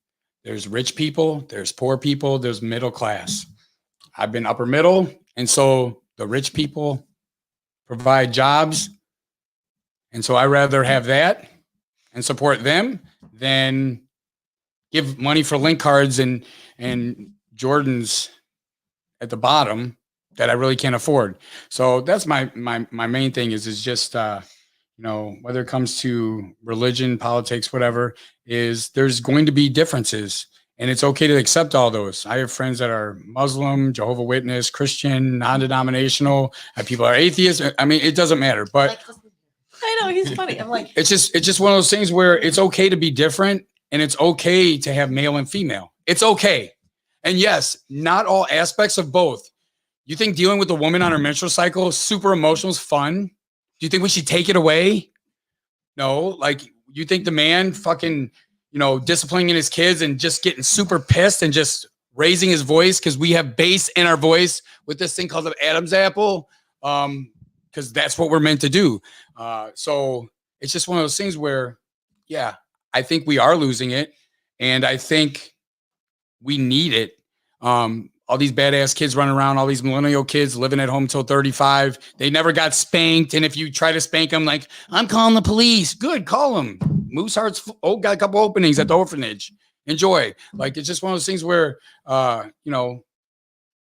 Speaker 7: There's rich people, there's poor people, there's middle class. I've been upper middle. And so the rich people provide jobs. And so I rather have that and support them than give money for link cards and Jordans at the bottom that I really can't afford. So that's my main thing is just, whether it comes to religion, politics, whatever, is there's going to be differences, and it's okay to accept all those. I have friends that are Muslim, Jehovah's Witness, Christian, non-denominational. I have people that are atheists. I mean, it doesn't matter, but
Speaker 5: I know, he's funny. I'm like,
Speaker 7: it's just one of those things where it's okay to be different, and it's okay to have male and female. It's okay. And yes, not all aspects of both. You think dealing with a woman on her menstrual cycle, super emotional, is fun? Do you think we should take it away? No. Like, you think the man fucking, disciplining his kids and just getting super pissed and just raising his voice because we have bass in our voice with this thing called the Adam's apple, because that's what we're meant to do. So it's just one of those things where, yeah, I think we are losing it, and I think we need it. All these badass kids running around, all these millennial kids living at home till 35. They never got spanked. And if you try to spank them, like, I'm calling the police. Good, call them. Moose Heart's got a couple openings at the orphanage. Enjoy. Like, it's just one of those things where, you know,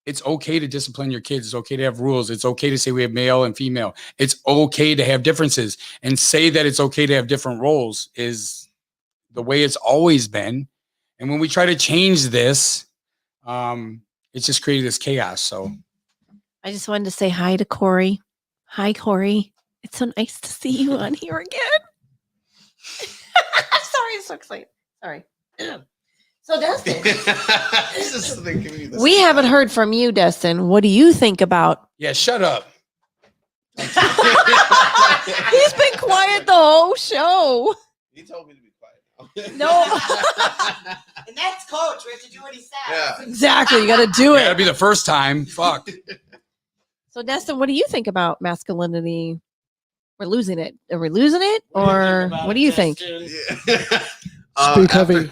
Speaker 7: it's okay to discipline your kids. It's okay to have rules. It's okay to say we have male and female. It's okay to have differences, and say that it's okay to have different roles is the way it's always been. And when we try to change this, it's just created this chaos. So
Speaker 5: I just wanted to say hi to Corey. Hi, Corey. It's so nice to see you on here again. Sorry, I'm so excited. Sorry. So, Dustin, we haven't heard from you, Dustin. What do you think about?
Speaker 7: yeah, shut up.
Speaker 5: He's been quiet the whole show.
Speaker 9: He told me to be quiet.
Speaker 5: No,
Speaker 8: And that's coach. We have to do what he says.
Speaker 9: Yeah.
Speaker 5: exactly. You got to do
Speaker 7: That'll
Speaker 5: it.
Speaker 7: be the first time. Fuck.
Speaker 5: So, Dustin, what do you think about masculinity? We're losing it. Are we losing it, or what do you think?
Speaker 4: Speak heavy.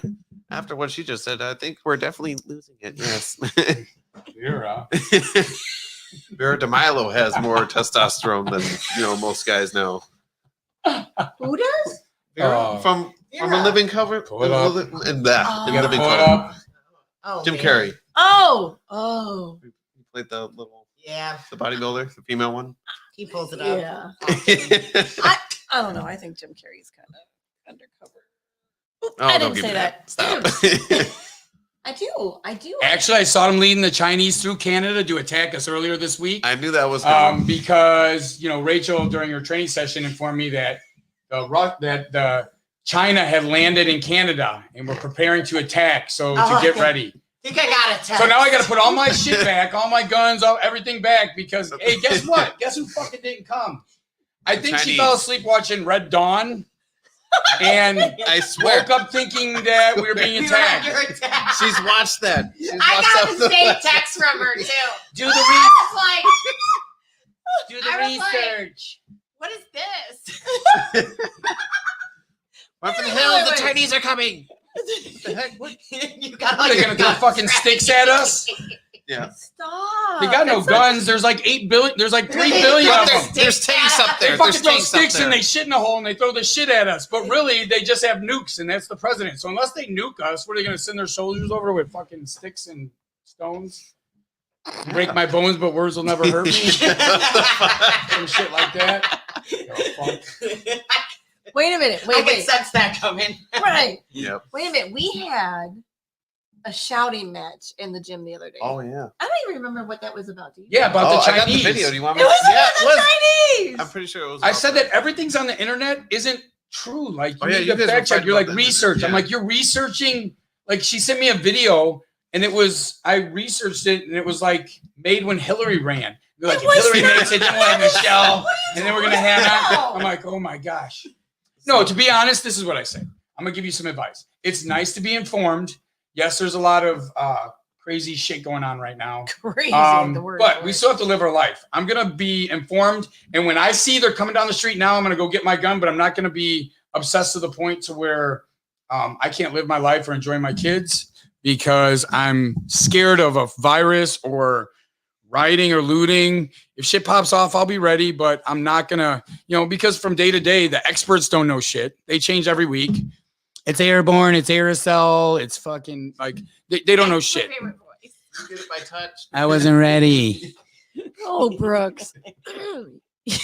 Speaker 9: After what she just said, I think we're definitely losing it. Yes.
Speaker 7: Vera.
Speaker 9: Vera DeMilo has more testosterone than most guys know.
Speaker 5: Who does?
Speaker 9: Vera from a living cover
Speaker 7: Pull it up.
Speaker 9: and that
Speaker 5: Oh.
Speaker 9: the
Speaker 7: You gotta
Speaker 9: living
Speaker 7: pull it
Speaker 9: cover.
Speaker 7: up.
Speaker 8: Oh,
Speaker 9: Jim
Speaker 8: man.
Speaker 9: Carrey.
Speaker 5: Oh.
Speaker 9: He played the little
Speaker 8: Yeah,
Speaker 9: the bodybuilder, the female one.
Speaker 8: he pulls it up.
Speaker 5: Yeah.
Speaker 9: Oh,
Speaker 5: I don't know. I think Jim Carrey's kind of undercover. Oop, I
Speaker 9: don't
Speaker 5: didn't
Speaker 9: give
Speaker 5: say
Speaker 9: me
Speaker 5: that.
Speaker 9: Stop.
Speaker 5: I do.
Speaker 7: Actually, I saw him leading the Chinese through Canada to attack us earlier this week.
Speaker 9: I knew that was coming.
Speaker 7: Because Racheal during her training session informed me that the China had landed in Canada and were preparing to attack. So to get ready.
Speaker 8: I think I got it.
Speaker 7: So now I got to put all my shit back, all my guns, everything back because hey, guess what? Guess who fucking didn't come? I think she
Speaker 9: Chinese.
Speaker 7: fell asleep watching Red Dawn. And
Speaker 9: I swear.
Speaker 7: woke up thinking that we were being attacked.
Speaker 9: She's watched that. She's
Speaker 8: I
Speaker 9: watched
Speaker 8: got
Speaker 9: that
Speaker 8: the
Speaker 9: on
Speaker 8: same
Speaker 9: website.
Speaker 8: text from her too.
Speaker 7: Do the
Speaker 8: I was like,
Speaker 7: do
Speaker 8: I was like,
Speaker 7: research.
Speaker 8: what is this?
Speaker 9: What the
Speaker 8: Wait,
Speaker 9: hell?
Speaker 8: wait,
Speaker 9: The
Speaker 8: wait.
Speaker 9: Chinese are coming. What the heck? What?
Speaker 8: You got
Speaker 7: What, are they gonna throw fucking sticks at us?
Speaker 9: Yeah.
Speaker 5: Stop.
Speaker 7: They got no guns. There's like 8 billion. There's like 3 billion of them.
Speaker 9: There's tanks up there.
Speaker 7: They fucking
Speaker 9: There's
Speaker 7: throw
Speaker 9: tanks up
Speaker 7: sticks
Speaker 9: there.
Speaker 7: and they shit in a hole and they throw the shit at us. But really, they just have nukes and that's the president. So unless they nuke us, what are they going to send their soldiers over with fucking sticks and stones? Break my bones, but words will never hurt me. Some shit like that.
Speaker 5: Wait a minute.
Speaker 8: I
Speaker 5: Wait.
Speaker 8: can sense that coming.
Speaker 5: Right.
Speaker 9: Yep.
Speaker 5: Wait a minute. We had a shouting match in the gym the other day.
Speaker 9: Oh yeah.
Speaker 5: I don't even remember what that was about. Do you?
Speaker 7: Yeah, about the
Speaker 9: I got
Speaker 7: Chinese.
Speaker 9: the video. Do you want
Speaker 5: It
Speaker 9: me?
Speaker 5: was
Speaker 9: Yeah,
Speaker 5: about
Speaker 9: it
Speaker 5: the
Speaker 9: was.
Speaker 5: Chinese.
Speaker 9: I'm pretty sure it was.
Speaker 7: I
Speaker 9: about
Speaker 7: said that everything's on the internet isn't true. Like, you
Speaker 9: Oh, yeah,
Speaker 7: need
Speaker 9: you
Speaker 7: to
Speaker 9: guys were
Speaker 7: fact check.
Speaker 9: fighting
Speaker 7: You're like
Speaker 9: about that.
Speaker 7: research. I'm
Speaker 9: Yeah.
Speaker 7: like, you're researching. Like, she sent me a video and it was, I researched it and it was like made when Hillary ran. They're like,
Speaker 5: It
Speaker 7: if
Speaker 5: was
Speaker 7: Hillary
Speaker 5: not.
Speaker 7: makes it, then we'll have Michelle. And then we're going to have
Speaker 5: No.
Speaker 7: I'm like, oh my gosh. No, to be honest, this is what I say. I'm going to give you some advice. It's nice to be informed. Yes, there's a lot of crazy shit going on right now.
Speaker 5: Crazy. The word.
Speaker 7: But we still have to live our life. I'm going to be informed. And when I see they're coming down the street now, I'm going to go get my gun, but I'm not going to be obsessed to the point to where I can't live my life or enjoy my kids because I'm scared of a virus or rioting or looting. If shit pops off, I'll be ready, but I'm not going to, because from day to day, the experts don't know shit. They change every week. It's airborne. It's aerosol. It's fucking like, they don't know shit.
Speaker 9: You did it by touch.
Speaker 7: I wasn't ready.
Speaker 5: Oh, Brooks.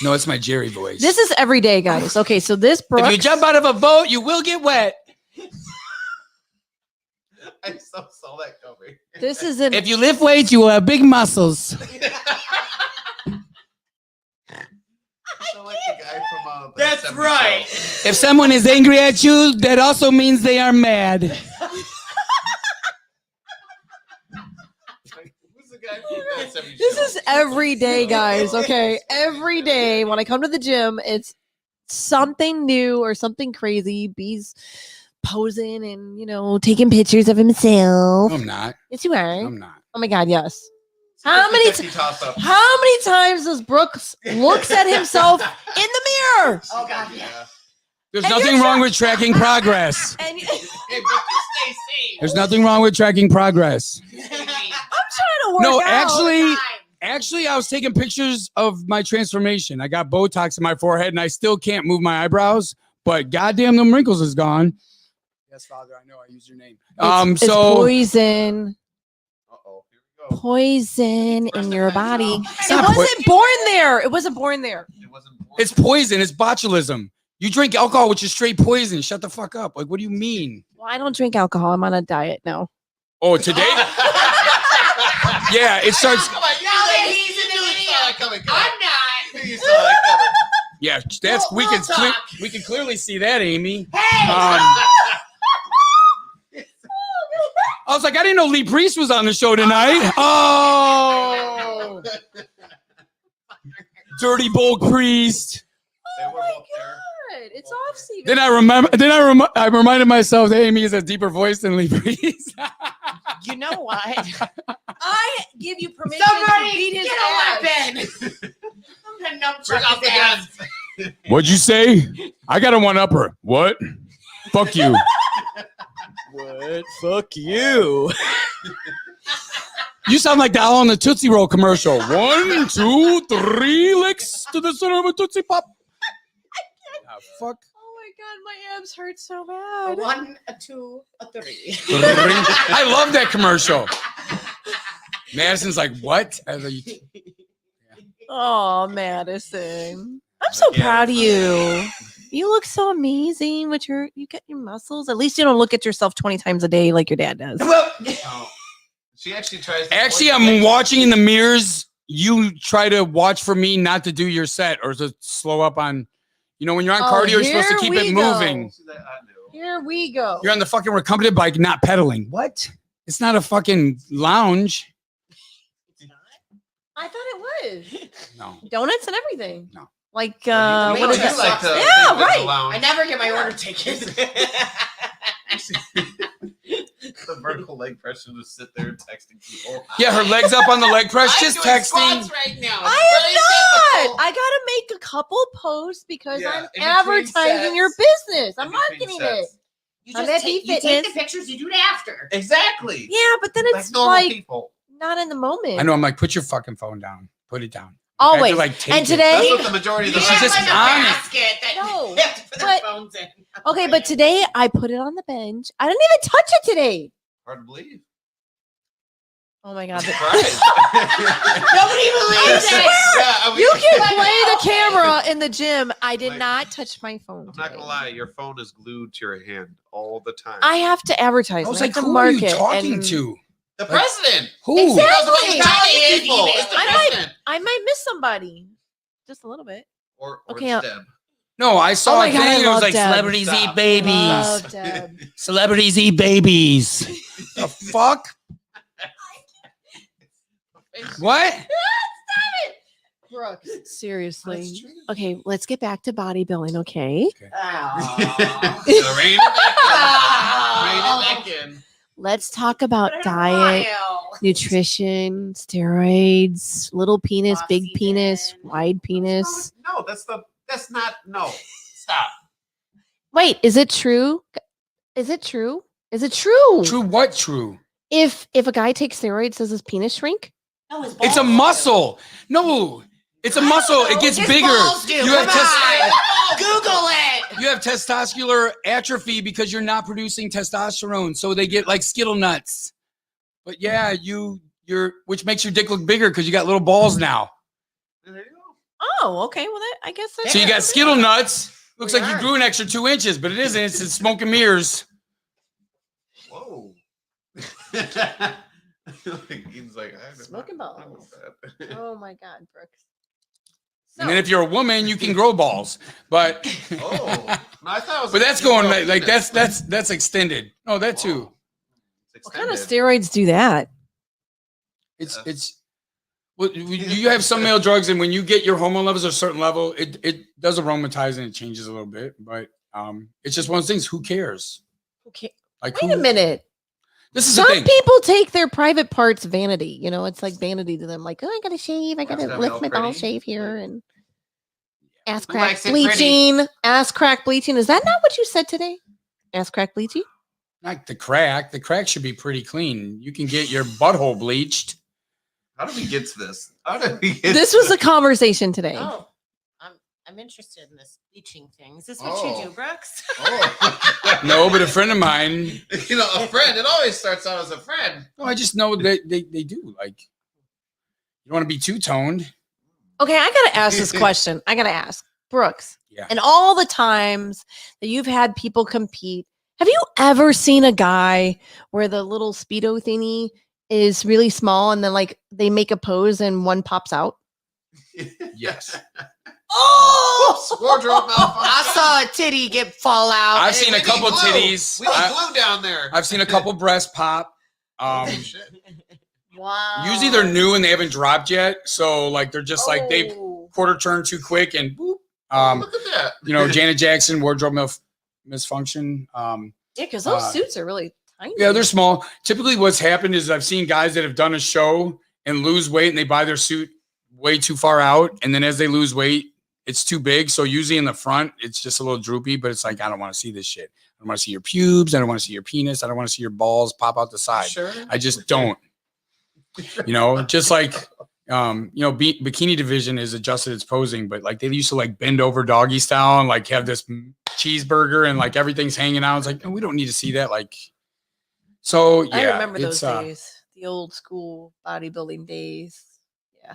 Speaker 7: No, it's my Jerry voice.
Speaker 5: This is every day, guys. Okay, so this Brooks.
Speaker 7: If you jump out of a boat, you will get wet.
Speaker 9: I saw that coming.
Speaker 5: This is an.
Speaker 10: If you lift weights, you will have big muscles.
Speaker 9: So like the guy from the
Speaker 8: That's
Speaker 9: 70s
Speaker 8: right.
Speaker 9: show.
Speaker 10: If someone is angry at you, that also means they are mad.
Speaker 9: Who's the guy from that 70s
Speaker 5: This
Speaker 9: show?
Speaker 5: is every day, guys. Okay, every day when I come to the gym, it's something new or something crazy. B's posing and taking pictures of himself.
Speaker 7: I'm not.
Speaker 5: Yes, you are.
Speaker 7: I'm not.
Speaker 5: Oh my God, yes. How many?
Speaker 9: 50 toss-up.
Speaker 5: How many times does Brooks looks at himself in the mirror?
Speaker 8: Oh God, yeah.
Speaker 7: There's
Speaker 5: And
Speaker 7: nothing
Speaker 5: you're
Speaker 7: wrong with tracking progress.
Speaker 5: And
Speaker 9: Hey, but you stay safe.
Speaker 7: There's nothing wrong with tracking progress.
Speaker 5: I'm trying to work
Speaker 7: No,
Speaker 5: out.
Speaker 7: actually, I was taking pictures of my transformation. I got Botox in my forehead and I still can't move my eyebrows,
Speaker 10: but goddamn, them wrinkles is gone. Yes, Father, I know I used your name.
Speaker 5: It's
Speaker 10: So
Speaker 5: poison.
Speaker 9: Uh-oh. Here we go.
Speaker 5: Poison in your body. It
Speaker 10: not
Speaker 5: wasn't born there. It wasn't born there.
Speaker 9: It wasn't
Speaker 10: it's poison. It's botulism. You drink alcohol, which is straight poison. Shut the fuck up. Like, what do you mean?
Speaker 5: Well, I don't drink alcohol. I'm on a diet now.
Speaker 10: Oh, today? Yeah, it starts.
Speaker 9: Come on,
Speaker 8: he's in the video. I'm not.
Speaker 9: You saw that coming.
Speaker 10: Yeah, that's
Speaker 8: We'll
Speaker 10: we can clearly see that, Amy.
Speaker 8: Hey!
Speaker 10: I was like, I didn't know Lee Priest was on the show tonight. Oh, Dirty Bull Priest.
Speaker 9: They were both there.
Speaker 5: Good. It's off season.
Speaker 10: Then I reminded myself that Amy has a deeper voice than Lee Priest.
Speaker 8: You know what?
Speaker 5: I give you permission
Speaker 8: Somebody
Speaker 5: to beat his
Speaker 8: get
Speaker 5: ass.
Speaker 8: a weapon. I'm gonna
Speaker 9: Bring out the guns.
Speaker 10: What'd you say? I got a one-upper. What? Fuck you.
Speaker 6: What? Fuck you.
Speaker 10: You sound like the owl on the Tootsie Roll commercial. 1, 2, 3 licks to the center of a Tootsie Pop. Ah, fuck.
Speaker 5: Oh my god, my abs hurt so bad.
Speaker 8: 1, a 2, a 3.
Speaker 10: I love that commercial. Madison's like, what? I was like,
Speaker 5: Oh, Madison. I'm so proud of you. You look so amazing with you get your muscles. At least you don't look at yourself 20 times a day like your dad does.
Speaker 9: Well, she actually tries.
Speaker 10: actually, I'm watching in the mirrors. You try to watch for me not to do your set or to slow up on, when you're on cardio, you're supposed to keep it moving.
Speaker 5: Here we go.
Speaker 10: You're on the fucking recumbent bike, not pedaling. What? It's not a fucking lounge.
Speaker 5: I thought it was.
Speaker 10: No.
Speaker 5: Donuts and everything.
Speaker 10: No.
Speaker 5: Like,
Speaker 9: Well,
Speaker 5: what is
Speaker 9: you
Speaker 5: that?
Speaker 9: like to
Speaker 5: Yeah,
Speaker 9: think it's a
Speaker 5: right.
Speaker 9: lounge.
Speaker 8: I never get my order taken.
Speaker 9: The vertical leg press to sit there texting people.
Speaker 10: Yeah, her legs up on the leg press, just
Speaker 8: doing
Speaker 10: texting.
Speaker 8: squats right now.
Speaker 5: I am not. I gotta make a couple posts because
Speaker 9: Yeah,
Speaker 5: I'm
Speaker 9: in between
Speaker 5: advertising
Speaker 9: sets.
Speaker 5: your business. I'm
Speaker 9: In between
Speaker 5: marketing it.
Speaker 9: sets.
Speaker 8: You
Speaker 5: I'm
Speaker 8: just
Speaker 5: at
Speaker 8: take,
Speaker 5: B
Speaker 8: you take
Speaker 5: Fitness.
Speaker 8: the pictures, you do it after.
Speaker 9: Exactly.
Speaker 5: Yeah, but then
Speaker 9: Like
Speaker 5: it's
Speaker 9: normal
Speaker 5: like
Speaker 9: people.
Speaker 5: not in the moment.
Speaker 10: I know. I'm like, put your fucking phone down. Put it down.
Speaker 5: Always.
Speaker 10: You have to, like, take
Speaker 5: And
Speaker 10: it.
Speaker 5: today,
Speaker 9: That's what the majority of the
Speaker 8: You
Speaker 10: She's
Speaker 8: have
Speaker 10: just
Speaker 8: like a
Speaker 10: on it.
Speaker 8: basket that
Speaker 5: No,
Speaker 8: you have to put their
Speaker 5: but-
Speaker 8: phones in.
Speaker 5: okay, but today I put it on the bench. I didn't even touch it today.
Speaker 9: Hard to believe.
Speaker 5: Oh my god!
Speaker 9: Surprised.
Speaker 8: Nobody believes it.
Speaker 9: Yeah,
Speaker 5: You can play the camera in the gym. I did
Speaker 9: Like-
Speaker 5: not touch my phone.
Speaker 9: I'm not
Speaker 5: today.
Speaker 9: gonna lie, your phone is glued to your hand all the time.
Speaker 5: I have to advertise.
Speaker 10: I was
Speaker 5: I
Speaker 10: like,
Speaker 5: have to
Speaker 10: who are you
Speaker 5: market,
Speaker 10: talking
Speaker 5: and
Speaker 10: to?
Speaker 9: the president.
Speaker 10: Who?
Speaker 9: He knows what
Speaker 5: Exactly.
Speaker 9: you're telling people. It's the
Speaker 5: I might-
Speaker 9: president.
Speaker 5: I might miss somebody, just a little bit.
Speaker 9: Or
Speaker 5: Okay,
Speaker 9: it's Deb.
Speaker 10: No, I saw
Speaker 5: Oh my
Speaker 10: a
Speaker 5: God, I
Speaker 10: thing. It was
Speaker 5: love
Speaker 10: like
Speaker 5: Deb.
Speaker 10: celebrities eat
Speaker 9: Stop.
Speaker 10: babies.
Speaker 5: Love Deb.
Speaker 10: Celebrities eat babies. The fuck? What?
Speaker 5: Brooks, seriously.
Speaker 9: That's true.
Speaker 5: Okay, let's get back to bodybuilding. Okay,
Speaker 8: Oh.
Speaker 9: Rein it back in.
Speaker 5: let's talk about diet, nutrition, steroids, little penis, big penis, wide penis.
Speaker 9: No, that's not. Stop.
Speaker 5: Wait, is it true? Is it true? Is it true?
Speaker 10: True what? True.
Speaker 5: If a guy takes steroids, does his penis shrink?
Speaker 8: No, his
Speaker 10: It's a
Speaker 8: balls
Speaker 10: muscle. No, it's a muscle. It gets
Speaker 8: His
Speaker 10: bigger.
Speaker 8: balls do.
Speaker 10: You have
Speaker 8: Come on. Google it.
Speaker 10: You have testosterone atrophy because you're not producing testosterone, so they get like Skittle nuts. But yeah, you're which makes your dick look bigger because you got little balls now.
Speaker 9: There you go.
Speaker 5: Oh, okay. Well, I guess that's
Speaker 10: So you got Skittle nuts. Looks
Speaker 8: We
Speaker 10: like you
Speaker 8: are.
Speaker 10: grew an extra 2 inches, but it isn't. It's in smoke and mirrors.
Speaker 9: Whoa. He's like, I don't
Speaker 5: Smoking
Speaker 9: know
Speaker 5: balls.
Speaker 9: that.
Speaker 5: Oh my God, Brooks.
Speaker 10: And then if you're a woman, you can grow balls. But
Speaker 9: Oh, no, I thought it was
Speaker 10: but that's going like
Speaker 9: penis.
Speaker 10: that's extended. Oh, that too.
Speaker 9: Whoa. It's
Speaker 5: What kind of
Speaker 9: extended.
Speaker 5: steroids do that?
Speaker 10: It's well, you have some male drugs, and when you get your hormone levels at a certain level, it does aromatize and it changes a little bit. But it's just one of those things. Who cares?
Speaker 5: Okay.
Speaker 10: Like,
Speaker 5: Wait a minute.
Speaker 10: This is the
Speaker 5: Some
Speaker 10: thing.
Speaker 5: people take their private parts vanity. You know, it's like vanity to them. Like, oh, I gotta shave. I
Speaker 9: Well,
Speaker 5: gotta
Speaker 9: that's
Speaker 5: lift
Speaker 9: not
Speaker 5: my
Speaker 9: pretty.
Speaker 5: ball shave here and ass
Speaker 8: Who
Speaker 5: crack
Speaker 8: likes it pretty?
Speaker 5: bleaching. Ass crack bleaching. Is that not what you said today? Ass crack bleaching.
Speaker 10: Not the crack. The crack should be pretty clean. You can get your butthole bleached.
Speaker 9: How did we get to this? How did we get
Speaker 5: This
Speaker 9: to
Speaker 5: was a conversation today.
Speaker 8: Oh, I'm interested in this bleaching thing. Is this what you do, Brooks?
Speaker 1: Oh.
Speaker 10: No, but a friend of mine.
Speaker 1: You know, a friend. It always starts out as a friend.
Speaker 10: No, I just know they do. Like, you don't want to be two-toned.
Speaker 5: Okay, I gotta ask this question. I gotta ask Brooks.
Speaker 10: Yeah.
Speaker 5: And all the times that you've had people compete, have you ever seen a guy where the little Speedo thingy is really small and then like they make a pose and one pops out?
Speaker 10: Yes.
Speaker 5: Oh,
Speaker 1: Wardrobe malfunction.
Speaker 8: I saw a titty fall out.
Speaker 10: I've seen a
Speaker 1: we need
Speaker 10: couple
Speaker 1: glue.
Speaker 10: titties.
Speaker 1: We need glue down there.
Speaker 10: I've seen a couple breasts pop.
Speaker 1: Oh, shit.
Speaker 5: wow.
Speaker 10: Usually they're new and they haven't dropped yet, so like they're just like they
Speaker 5: Oh.
Speaker 10: quarter turn too quick and boop.
Speaker 1: Look at that.
Speaker 10: You know, Janet Jackson wardrobe misfunction.
Speaker 5: Yeah, because those
Speaker 10: uh,
Speaker 5: suits are really tiny.
Speaker 10: Yeah, they're small. Typically, what's happened is I've seen guys that have done a show and lose weight, and they buy their suit way too far out, and then as they lose weight, it's too big. So usually in the front, it's just a little droopy, but it's like, I don't want to see this shit. I don't want to see your pubes. I don't want to see your penis. I don't want to see your balls pop out the side.
Speaker 1: Sure.
Speaker 10: I just don't. You know, just like, you know, bikini division is adjusted its posing, but like they used to like bend over doggy style and like have this cheeseburger and like everything's hanging out. It's like, no, we don't need to see that. Like, so yeah.
Speaker 5: I remember those
Speaker 10: it's,
Speaker 5: days, the old school bodybuilding days. Yeah,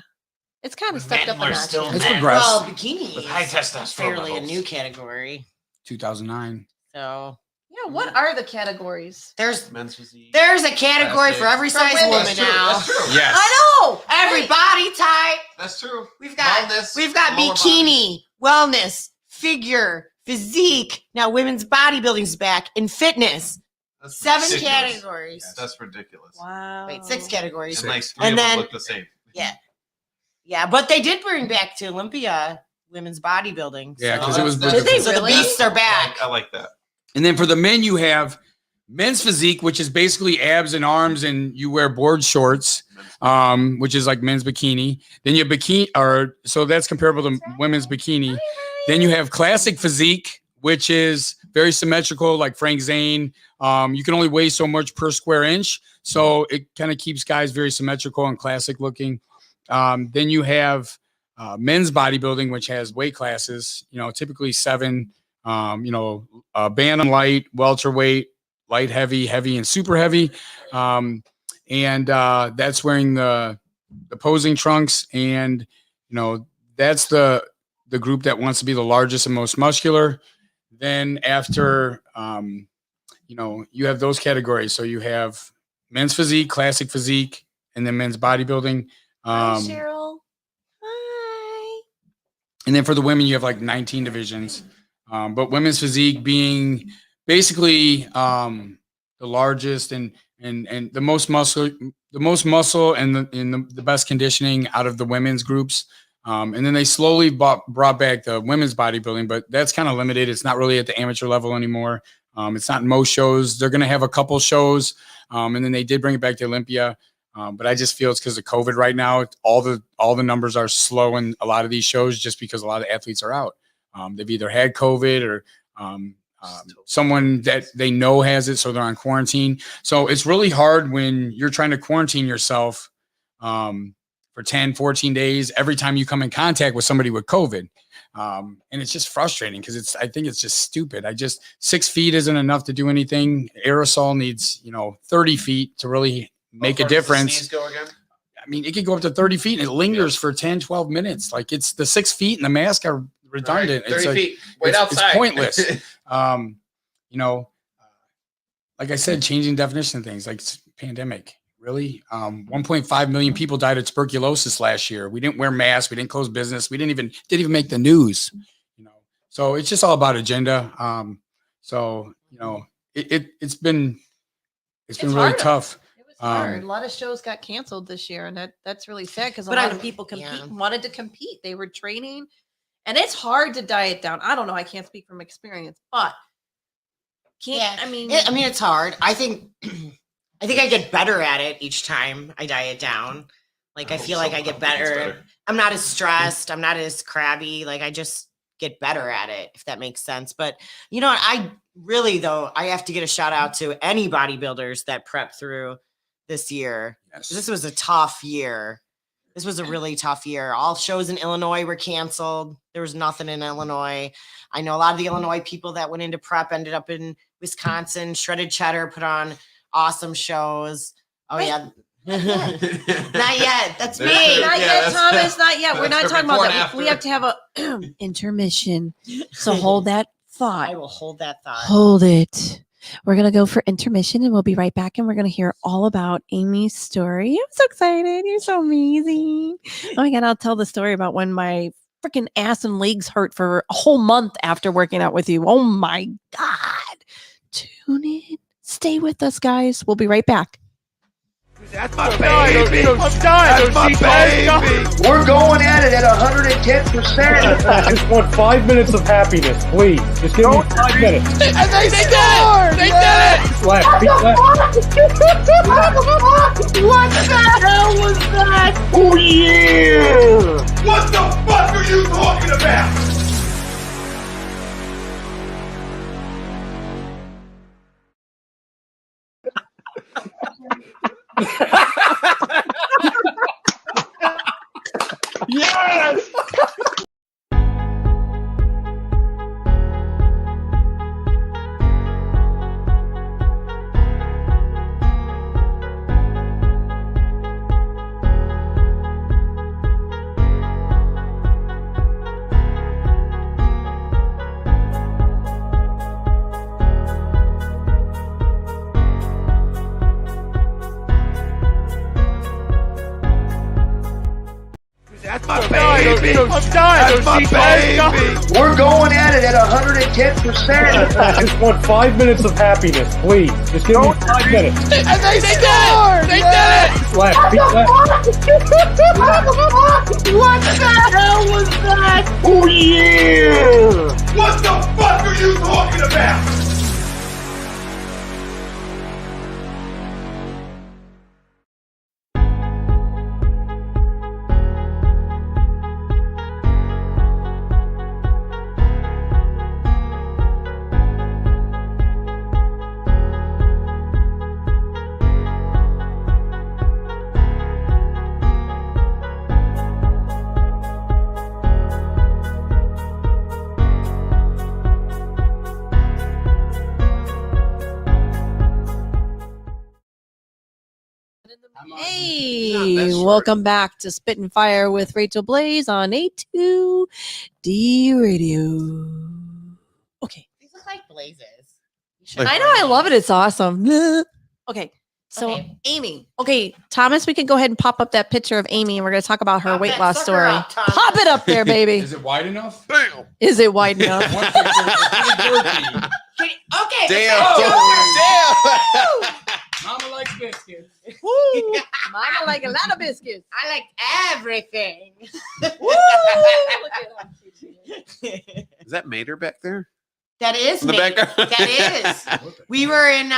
Speaker 5: it's kind of stepped
Speaker 1: Men
Speaker 5: up
Speaker 1: were
Speaker 5: a notch.
Speaker 1: still
Speaker 10: It's
Speaker 1: men.
Speaker 10: progressed.
Speaker 8: Well, bikini
Speaker 1: With high
Speaker 8: is
Speaker 1: testosterone
Speaker 8: fairly a
Speaker 1: levels.
Speaker 8: new category.
Speaker 10: 2009.
Speaker 8: So
Speaker 5: Yeah, what are the categories?
Speaker 8: there's
Speaker 9: Men's physique.
Speaker 8: there's a category for
Speaker 1: Classic.
Speaker 8: every
Speaker 5: For
Speaker 8: size
Speaker 5: women.
Speaker 8: woman
Speaker 1: That's true.
Speaker 8: now.
Speaker 1: That's true.
Speaker 10: Yes.
Speaker 5: I know.
Speaker 8: Every body type.
Speaker 1: That's true.
Speaker 8: We've got
Speaker 1: Wellness, lower
Speaker 8: bikini, wellness, figure, physique. Now women's bodybuilding's back and fitness.
Speaker 9: That's
Speaker 8: 7
Speaker 9: ridiculous.
Speaker 8: categories.
Speaker 9: That's ridiculous.
Speaker 5: Wow.
Speaker 8: Wait, 6 categories.
Speaker 9: And like 3
Speaker 8: And
Speaker 9: of them
Speaker 8: then-
Speaker 9: look the same.
Speaker 8: Yeah, but they did bring back to Olympia women's bodybuilding.
Speaker 10: Yeah,
Speaker 8: so-
Speaker 10: because it was.
Speaker 5: Did they
Speaker 8: So the
Speaker 5: really?
Speaker 8: beasts are back.
Speaker 9: I like that.
Speaker 10: And then for the men, you have men's physique, which is basically abs and arms, and you wear board shorts, which is like men's bikini. Then you have bikini, or so that's comparable to women's bikini. Then you have classic physique, which is very symmetrical, like Frank Zane. You can only weigh so much per square inch, so it kind of keeps guys very symmetrical and classic looking. Then you have men's bodybuilding, which has weight classes. You know, typically 7. You know, bantam light, welterweight, light heavy, heavy, and super heavy. And that's wearing the posing trunks. And, you know, that's the group that wants to be the largest and most muscular. Then after, you know, you have those categories. So you have men's physique, classic physique, and then men's bodybuilding.
Speaker 5: Hi, Cheryl. Hi.
Speaker 10: And then for the women, you have like 19 divisions. But women's physique being basically the largest and the most muscle and the best conditioning out of the women's groups. And then they slowly brought back the women's bodybuilding, but that's kind of limited. It's not really at the amateur level anymore. It's not in most shows. They're going to have a couple shows. And then they did bring it back to Olympia. But I just feel it's because of COVID right now. All the numbers are slow in a lot of these shows just because a lot of athletes are out. They've either had COVID or someone that they know has it, so they're on quarantine. So it's really hard when you're trying to quarantine yourself for 10, 14 days every time you come in contact with somebody with COVID. And it's just frustrating because I think it's just stupid. 6 feet isn't enough to do anything. Aerosol needs, 30 feet to really make a difference.
Speaker 9: Go again?
Speaker 10: I mean, it could go up to 30 feet and it lingers for 10, 12 minutes. Like it's the 6 feet and the mask are redundant.
Speaker 1: Right, 30
Speaker 10: It's like,
Speaker 1: feet. Wait
Speaker 10: it's
Speaker 1: outside.
Speaker 10: pointless. Like I said, changing definition of things like it's pandemic. Really? 1.5 million people died of tuberculosis last year. We didn't wear masks. We didn't close business. We didn't even make the news. So it's just all about agenda. It's been really
Speaker 5: hard.
Speaker 10: tough.
Speaker 5: It was hard. A lot of shows got canceled this year, and that's really sad because a
Speaker 8: But
Speaker 5: lot
Speaker 8: I-
Speaker 5: of people
Speaker 8: yeah.
Speaker 5: wanted to compete. They were training, and it's hard to diet down. I don't know. I can't speak from experience, but I mean,
Speaker 8: it's hard. I think I get better at it each time I diet down. Like I feel like I get better. I'm not as stressed. I'm not as crabby. Like I just get better at it, if that makes sense. But I really, though, I have to get a shout out to any bodybuilders that prepped through this year.
Speaker 10: Yes.
Speaker 8: This was a tough year. this was a really tough year. All shows in Illinois were canceled. There was nothing in Illinois. I know a lot of the Illinois people that went into prep ended up in Wisconsin. Shredded Cheddar put on awesome shows. Oh, yeah. Not yet. That's me.
Speaker 5: Not yet, Thomas. Not yet. We're not
Speaker 1: That's
Speaker 5: talking
Speaker 1: before
Speaker 5: about
Speaker 1: and
Speaker 5: that. We
Speaker 1: after.
Speaker 5: have to have a intermission. So hold that thought.
Speaker 8: I will hold that thought.
Speaker 5: Hold it. We're going to go for intermission and we'll be right back and we're going to hear all about Amy's story. I'm so excited. You're so amazing. Oh my God. I'll tell the story about when my freaking ass and legs hurt for a whole month after working out with you. Oh my God. Tune in. Stay with us, guys. We'll be right back.
Speaker 2: That's my baby. That's my baby.
Speaker 3: We're going at it at 110%.
Speaker 4: I just want 5 minutes of happiness, please. Just give me 5 minutes.
Speaker 2: And they scored. They did it.
Speaker 4: Left, feet left.
Speaker 3: What the hell was that? Oh yeah!
Speaker 2: What the fuck are you talking about?
Speaker 4: Yes!
Speaker 2: That's my baby. That's my baby.
Speaker 3: We're going at it at 110%.
Speaker 4: I just want 5 minutes of happiness, please. Just give me 5 minutes.
Speaker 2: And they scored. They did it.
Speaker 4: Left, feet left.
Speaker 3: What the hell was that? Oh yeah!
Speaker 2: What the fuck are you talking about?
Speaker 5: Hey, welcome back to Spit and Fire with Racheal Blaze on A2D Radio. Okay.
Speaker 8: These look like blazes.
Speaker 5: I know, I love it. It's awesome. Okay. So,
Speaker 8: Okay.
Speaker 5: Amy. Okay, Thomas, we can go ahead and pop up that picture of Amy and we're going to talk about her
Speaker 8: Pop
Speaker 5: weight
Speaker 8: that
Speaker 5: loss
Speaker 8: sucker
Speaker 5: story.
Speaker 8: up, Thomas.
Speaker 5: Pop it up there, baby.
Speaker 10: Is it wide enough?
Speaker 9: Damn.
Speaker 5: Is it wide enough?
Speaker 10: One picture, it's really girthy.
Speaker 8: Okay.
Speaker 9: Damn.
Speaker 8: Oh.
Speaker 9: Damn.
Speaker 10: Mama likes biscuits.
Speaker 5: Woo! Mama like a lot of biscuits.
Speaker 8: I like everything.
Speaker 5: Woo! Look at how cute she is.
Speaker 9: Is that Mater back there?
Speaker 8: That is
Speaker 9: In the
Speaker 8: me.
Speaker 9: background?
Speaker 8: That is. We were in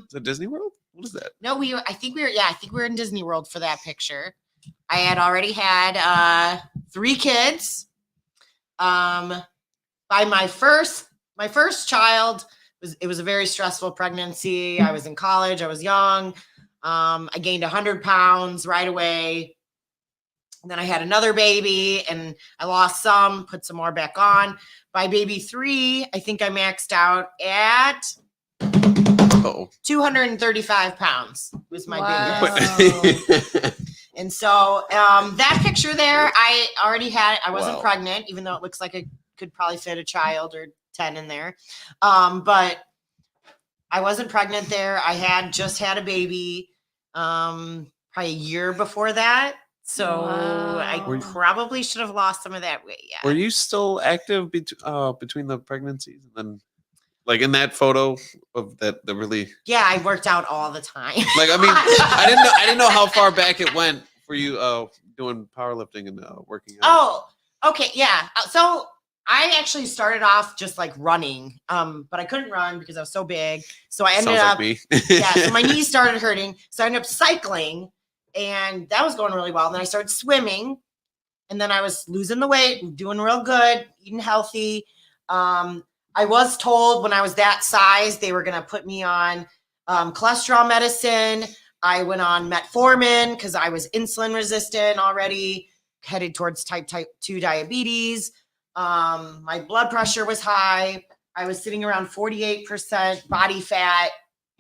Speaker 9: Is it Disney World? What is that?
Speaker 8: no, I think we were in Disney World for that picture. I had already had 3 kids. By my first child, it was a very stressful pregnancy. I was in college, I was young. I gained 100 pounds right away. And then I had another baby and I lost some, put some more back on. By baby 3, I think I maxed out at
Speaker 9: Oh.
Speaker 8: 235 pounds was my
Speaker 5: Wow.
Speaker 8: biggest. And so that picture there, I already had, I wasn't
Speaker 9: Wow.
Speaker 8: pregnant, even though it looks like it could probably fit a child or 10 in there. But I wasn't pregnant there. I had just had a baby probably a year before that. So I
Speaker 5: Wow.
Speaker 8: probably should have lost some of that weight. Yeah.
Speaker 9: Were you still active between the pregnancies and then, like in that photo of that, the really,
Speaker 8: Yeah, I worked out all the time.
Speaker 9: like, I mean, I didn't know how far back it went for you doing powerlifting and working out.
Speaker 8: Oh, okay. Yeah. So I actually started off just like running, but I couldn't run because I was so big. So I ended
Speaker 9: Sounds
Speaker 8: up,
Speaker 9: like me.
Speaker 8: yeah, so my knees started hurting. So I ended up cycling and that was going really well. And then I started swimming and then I was losing the weight, doing real good, eating healthy. I was told when I was that size, they were going to put me on cholesterol medicine, I went on metformin because I was insulin resistant already, headed towards type 2 diabetes. My blood pressure was high. I was sitting around 48% body fat.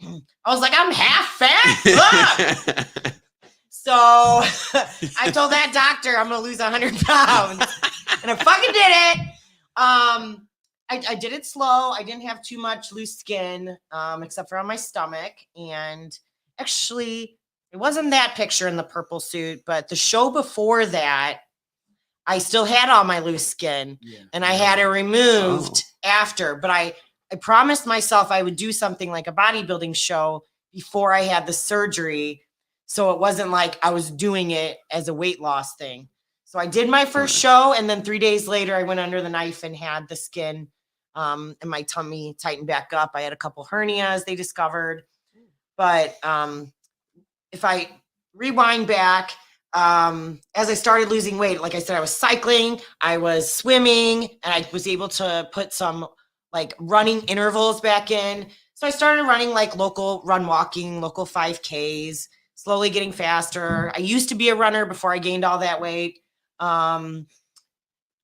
Speaker 8: I was like, I'm half fat. Look! So I told that doctor I'm going to lose 100 pounds. And I fucking did it. I did it slow. I didn't have too much loose skin, except for on my stomach. And actually, it wasn't that picture in the purple suit, but the show before that, I still had all my loose skin, and I had it removed after. But I promised myself I would do something like a bodybuilding show before I had the surgery, so it wasn't like I was doing it as a weight loss thing. So I did my first show, and then 3 days later, I went under the knife and had the skin and my tummy tightened back up. I had a couple hernias they discovered. But if I rewind back, as I started losing weight, like I said, I was cycling, I was swimming, and I was able to put some like running intervals back in. So I started running like local 5Ks, slowly getting faster. I used to be a runner before I gained all that weight.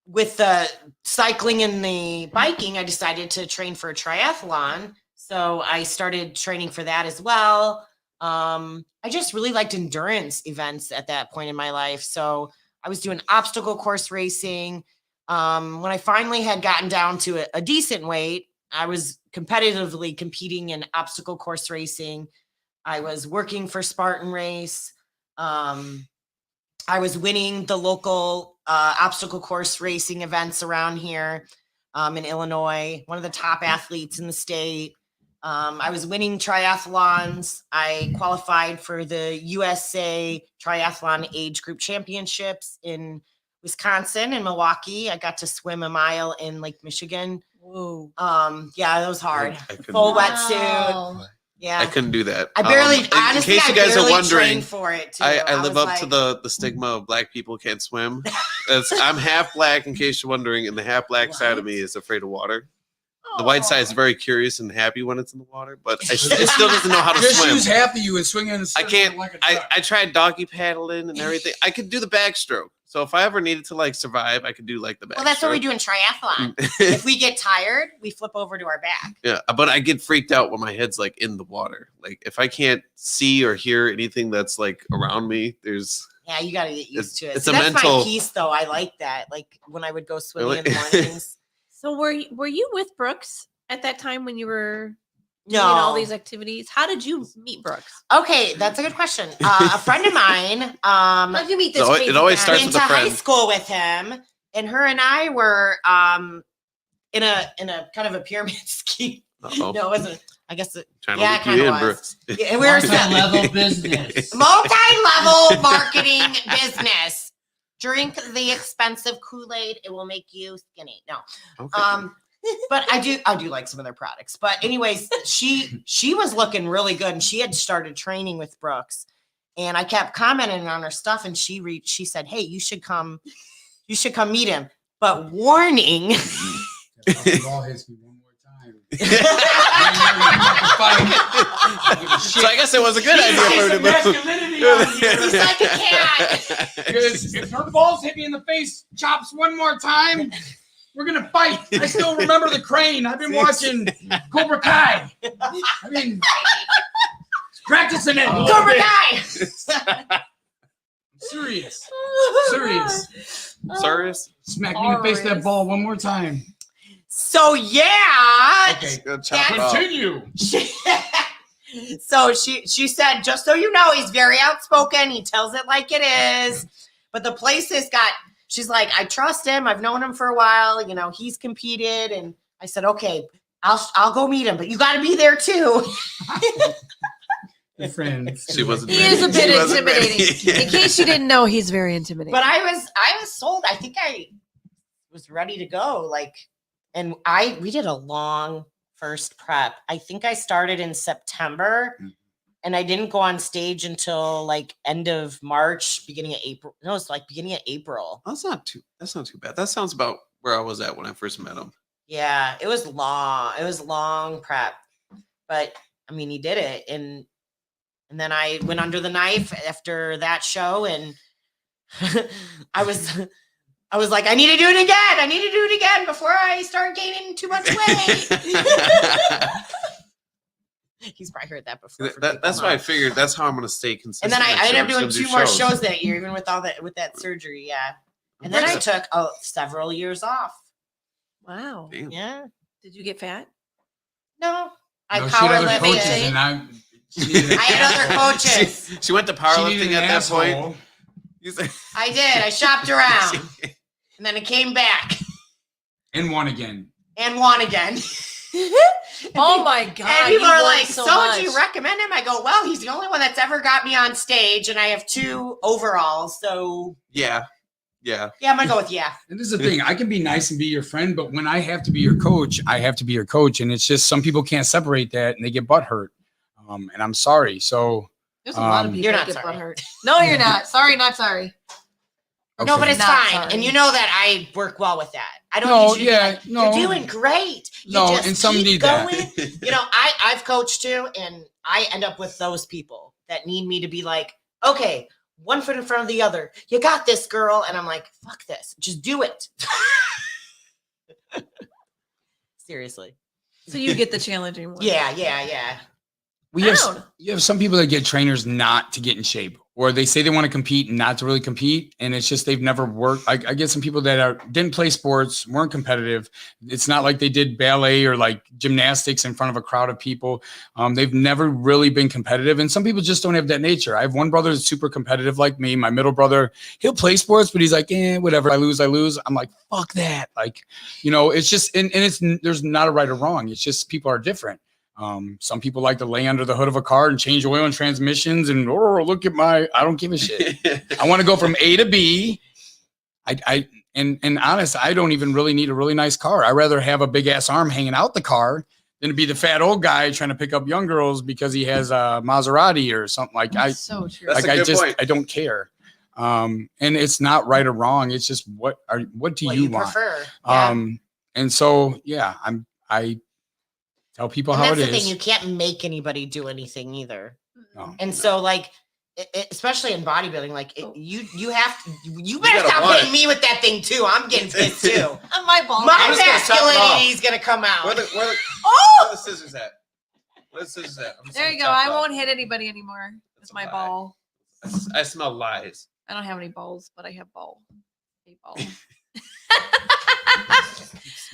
Speaker 8: With the cycling and the biking, I decided to train for a triathlon. So I started training for that as well. I just really liked endurance events at that point in my life. So I was doing obstacle course racing. When I finally had gotten down to a decent weight, I was competitively competing in obstacle course racing. I was working for Spartan Race. I was winning the local obstacle course racing events around here in Illinois, one of the top athletes in the state. I was winning triathlons. I qualified for the USA Triathlon Age Group Championships in Wisconsin and Milwaukee. I got to swim a mile in Lake Michigan.
Speaker 5: Whoa.
Speaker 8: Yeah, that was hard.
Speaker 9: I couldn't
Speaker 8: Full
Speaker 9: do that.
Speaker 8: wetsuit. Yeah.
Speaker 9: I couldn't do that.
Speaker 8: I barely, honestly,
Speaker 9: in case you guys are wondering,
Speaker 8: for it too.
Speaker 9: I live
Speaker 8: was
Speaker 9: up to
Speaker 8: like,
Speaker 9: the stigma of black people can't swim. I'm half black, in case you're wondering, and the half black side of me is afraid of water. The white side is very curious and happy when it's in the water, but it still doesn't know how to
Speaker 10: Just
Speaker 9: swim.
Speaker 10: use half of you and swing in the
Speaker 9: I can't.
Speaker 10: like a duck.
Speaker 9: I tried doggy paddling and everything. I could do the backstroke. So if I ever needed to like survive, I could do like the backstroke.
Speaker 8: well, that's what we do in triathlon. If we get tired, we flip over to our back.
Speaker 9: Yeah, but I get freaked out when my head's like in the water. Like if I can't see or hear anything that's like around me, there's.
Speaker 8: Yeah, you got to get used to it.
Speaker 9: It's
Speaker 8: So
Speaker 9: a
Speaker 8: that's
Speaker 9: mental.
Speaker 8: my piece, though. I like that. Like when I would go swimming
Speaker 9: Really?
Speaker 8: in the mornings.
Speaker 5: So were you with Brooks at that time when you were doing
Speaker 8: No.
Speaker 5: all these activities? How did you meet Brooks?
Speaker 8: Okay, that's a good question. A friend of mine,
Speaker 5: How did you meet this?
Speaker 9: So it
Speaker 5: crazy
Speaker 9: always
Speaker 5: guy?
Speaker 9: starts
Speaker 8: went
Speaker 9: with
Speaker 8: to
Speaker 9: a friend.
Speaker 8: high school with him, and her and I were in a kind of a pyramid scheme.
Speaker 9: Uh-oh.
Speaker 8: No, it wasn't. I guess it.
Speaker 9: Trying
Speaker 8: Yeah, it
Speaker 9: to loop you
Speaker 8: kinda
Speaker 9: in,
Speaker 8: was.
Speaker 9: Brooks.
Speaker 8: Yeah, we were
Speaker 6: Multi-level business.
Speaker 8: multi-level marketing business. Drink the expensive Kool-Aid; it will make you skinny. No,
Speaker 9: Okay.
Speaker 8: but I do like some of their products. But anyways, she was looking really good, and she had started training with Brooks, and I kept commenting on her stuff, and she said, "Hey, you should come meet him." But warning.
Speaker 10: Ball hits me one more time.
Speaker 9: So I guess it was a good idea for her to move.
Speaker 8: He's like a cat.
Speaker 10: Because if her balls hit me in the face, chops one more time, we're gonna fight. I still remember the crane. I've been watching Cobra Kai. I mean, practicing it.
Speaker 8: Cobra Kai.
Speaker 10: Serious.
Speaker 5: Oh,
Speaker 10: Serious.
Speaker 9: Serious?
Speaker 10: Smack me in the face with that ball one more time.
Speaker 8: So yeah.
Speaker 10: Okay.
Speaker 9: Good chop it off.
Speaker 10: Continue.
Speaker 8: So she said, just so you know, he's very outspoken. He tells it like it is. But the place has got, she's like, I trust him. I've known him for a while. You know, he's competed. And I said, okay, I'll go meet him, but you got to be there too.
Speaker 10: Good friend.
Speaker 9: She wasn't.
Speaker 5: He is a
Speaker 9: ready.
Speaker 5: bit
Speaker 9: She wasn't
Speaker 5: intimidating.
Speaker 9: ready.
Speaker 5: In case you didn't know, he's very intimidating.
Speaker 8: But I was sold. I think I was ready to go. Like, and we did a long first prep. I think I started in September and I didn't go on stage until like end of March, beginning of April. No, it's like beginning of April.
Speaker 9: That's not too bad. That sounds about where I was at when I first met him.
Speaker 8: Yeah, it was long. It was long prep. But I mean, he did it. And And then I went under the knife after that show, and I was like, I need to do it again. I need to do it again before I start gaining too much weight. He's probably heard that before.
Speaker 9: That's why I figured that's how I'm going to stay consistent.
Speaker 8: And then I ended up doing 2 more shows that year, even with that surgery. Yeah. And then I took several years off.
Speaker 5: Wow.
Speaker 9: Damn.
Speaker 8: Yeah.
Speaker 5: Did you get fat?
Speaker 8: No. I
Speaker 10: No, she had other
Speaker 8: power
Speaker 10: coaches,
Speaker 8: lifted.
Speaker 10: and
Speaker 8: I had other coaches.
Speaker 9: She went to powerlifting at that point.
Speaker 8: I did. I shopped around. And then it came back.
Speaker 10: And won again.
Speaker 8: And won again.
Speaker 5: Oh my God.
Speaker 8: And people
Speaker 5: you
Speaker 8: are
Speaker 5: won
Speaker 8: like, so do you recommend him? I go, well, he's the only one that's ever got me on stage, and I have 2 overalls. So
Speaker 9: Yeah,
Speaker 8: I'm going to go with yeah.
Speaker 10: And this is the thing. I can be nice and be your friend, but when I have to be your coach, I have to be your coach. And it's just some people can't separate that, and they get butt hurt. And I'm sorry. So
Speaker 5: There's a lot of people
Speaker 8: You're
Speaker 5: that
Speaker 8: not
Speaker 5: get
Speaker 8: sorry.
Speaker 5: butthurt. No, you're not. Sorry, not sorry.
Speaker 8: No,
Speaker 10: okay.
Speaker 8: but it's
Speaker 5: Not
Speaker 8: fine.
Speaker 5: sorry.
Speaker 8: And you know that I work well with that. I don't
Speaker 10: No,
Speaker 8: usually be
Speaker 10: yeah,
Speaker 8: like,
Speaker 10: no.
Speaker 8: you're doing great. You
Speaker 10: No,
Speaker 8: just
Speaker 10: and some
Speaker 8: keep
Speaker 10: need that.
Speaker 8: going. You know, I've coached too, and I end up with those people that need me to be like, okay, 1 foot in front of the other. You got this, girl. And I'm like, fuck this. Just do it. Seriously.
Speaker 5: So you get the challenging one.
Speaker 8: Yeah.
Speaker 10: you have some people that get trainers not to get in shape, or they say they want to compete and not to really compete. And it's just, they've never worked. I get some people that didn't play sports, weren't competitive. It's not like they did ballet or like gymnastics in front of a crowd of people. They've never really been competitive. And some people just don't have that nature. I have one brother that's super competitive like me. My middle brother, he'll play sports, but he's like, whatever. I lose. I'm like, fuck that. Like, it's just, and there's not a right or wrong. It's just, people are different. Some people like to lay under the hood of a car and change oil and transmissions and look at I don't give a shit. I want to go from A to B. And honest, I don't even really need a really nice car. I'd rather have a big ass arm hanging out the car than to be the fat old guy trying to pick up young girls because he has a Maserati or something like
Speaker 5: That's so true.
Speaker 9: That's a good point.
Speaker 10: I don't care. And it's not right or wrong. It's just what do you want?
Speaker 8: Prefer. Yeah.
Speaker 10: And so, I tell people
Speaker 8: And
Speaker 10: how
Speaker 8: that's
Speaker 10: it
Speaker 8: the
Speaker 10: is.
Speaker 8: thing. You can't make anybody do anything either.
Speaker 10: No.
Speaker 8: And so, like, especially in bodybuilding, like, you better
Speaker 9: gotta
Speaker 8: stop
Speaker 9: want
Speaker 8: hitting me with that thing too. I'm getting pissed too.
Speaker 5: My ball.
Speaker 8: My
Speaker 9: just gonna chop it off.
Speaker 8: masculinity is gonna come out.
Speaker 9: Where the scissors at? Where the scissors at? I'm just
Speaker 5: There
Speaker 9: gonna
Speaker 5: you go.
Speaker 9: chop
Speaker 5: I
Speaker 9: it off.
Speaker 5: won't hit anybody anymore. That's my
Speaker 9: lie.
Speaker 5: ball.
Speaker 9: I smell lies.
Speaker 5: I don't have any balls, but I have ball. A ball.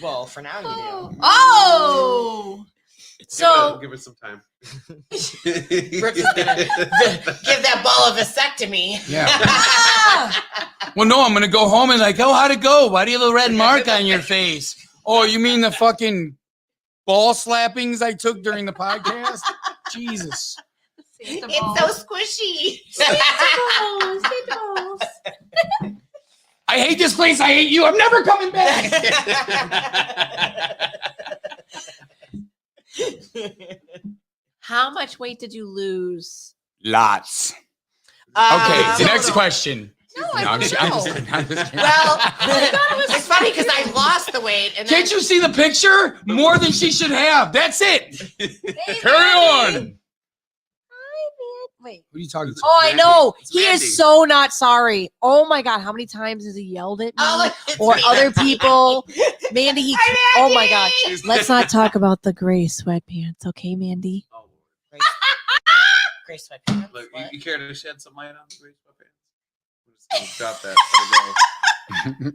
Speaker 8: Well, for now you do.
Speaker 5: Oh. So
Speaker 9: give it some time.
Speaker 8: Brooks is gonna give that ball a vasectomy.
Speaker 10: Yeah. Well, no, I'm going to go home and like, how'd it go? Why do you have a red mark on your face? Oh, you mean the fucking ball slappings I took during the podcast? Jesus.
Speaker 8: It's so squishy.
Speaker 10: I hate this place. I hate you. I'm never coming back.
Speaker 5: How much weight did you lose?
Speaker 10: Lots. Okay, the next
Speaker 8: no.
Speaker 10: question.
Speaker 5: No,
Speaker 10: I'm just kidding.
Speaker 8: Well, it's funny because I lost the weight. And
Speaker 10: Can't you see the picture? More than she should have. That's it. Carry on.
Speaker 5: Wait.
Speaker 10: What are you talking about?
Speaker 5: Oh, I know.
Speaker 9: It's
Speaker 5: He
Speaker 9: Mandy.
Speaker 5: is so not sorry. Oh my God. How many times has he yelled at me
Speaker 8: Oh, it's
Speaker 5: or
Speaker 8: me.
Speaker 5: other people? Mandy,
Speaker 8: Hi,
Speaker 5: oh my
Speaker 8: Mandy.
Speaker 5: God. Let's not talk about the gray sweatpants. Okay, Mandy?
Speaker 9: Oh,
Speaker 8: Gray sweatpants.
Speaker 9: look,
Speaker 8: What?
Speaker 9: you care to shed some light on the gray sweatpants? I'm just gonna drop that. Let it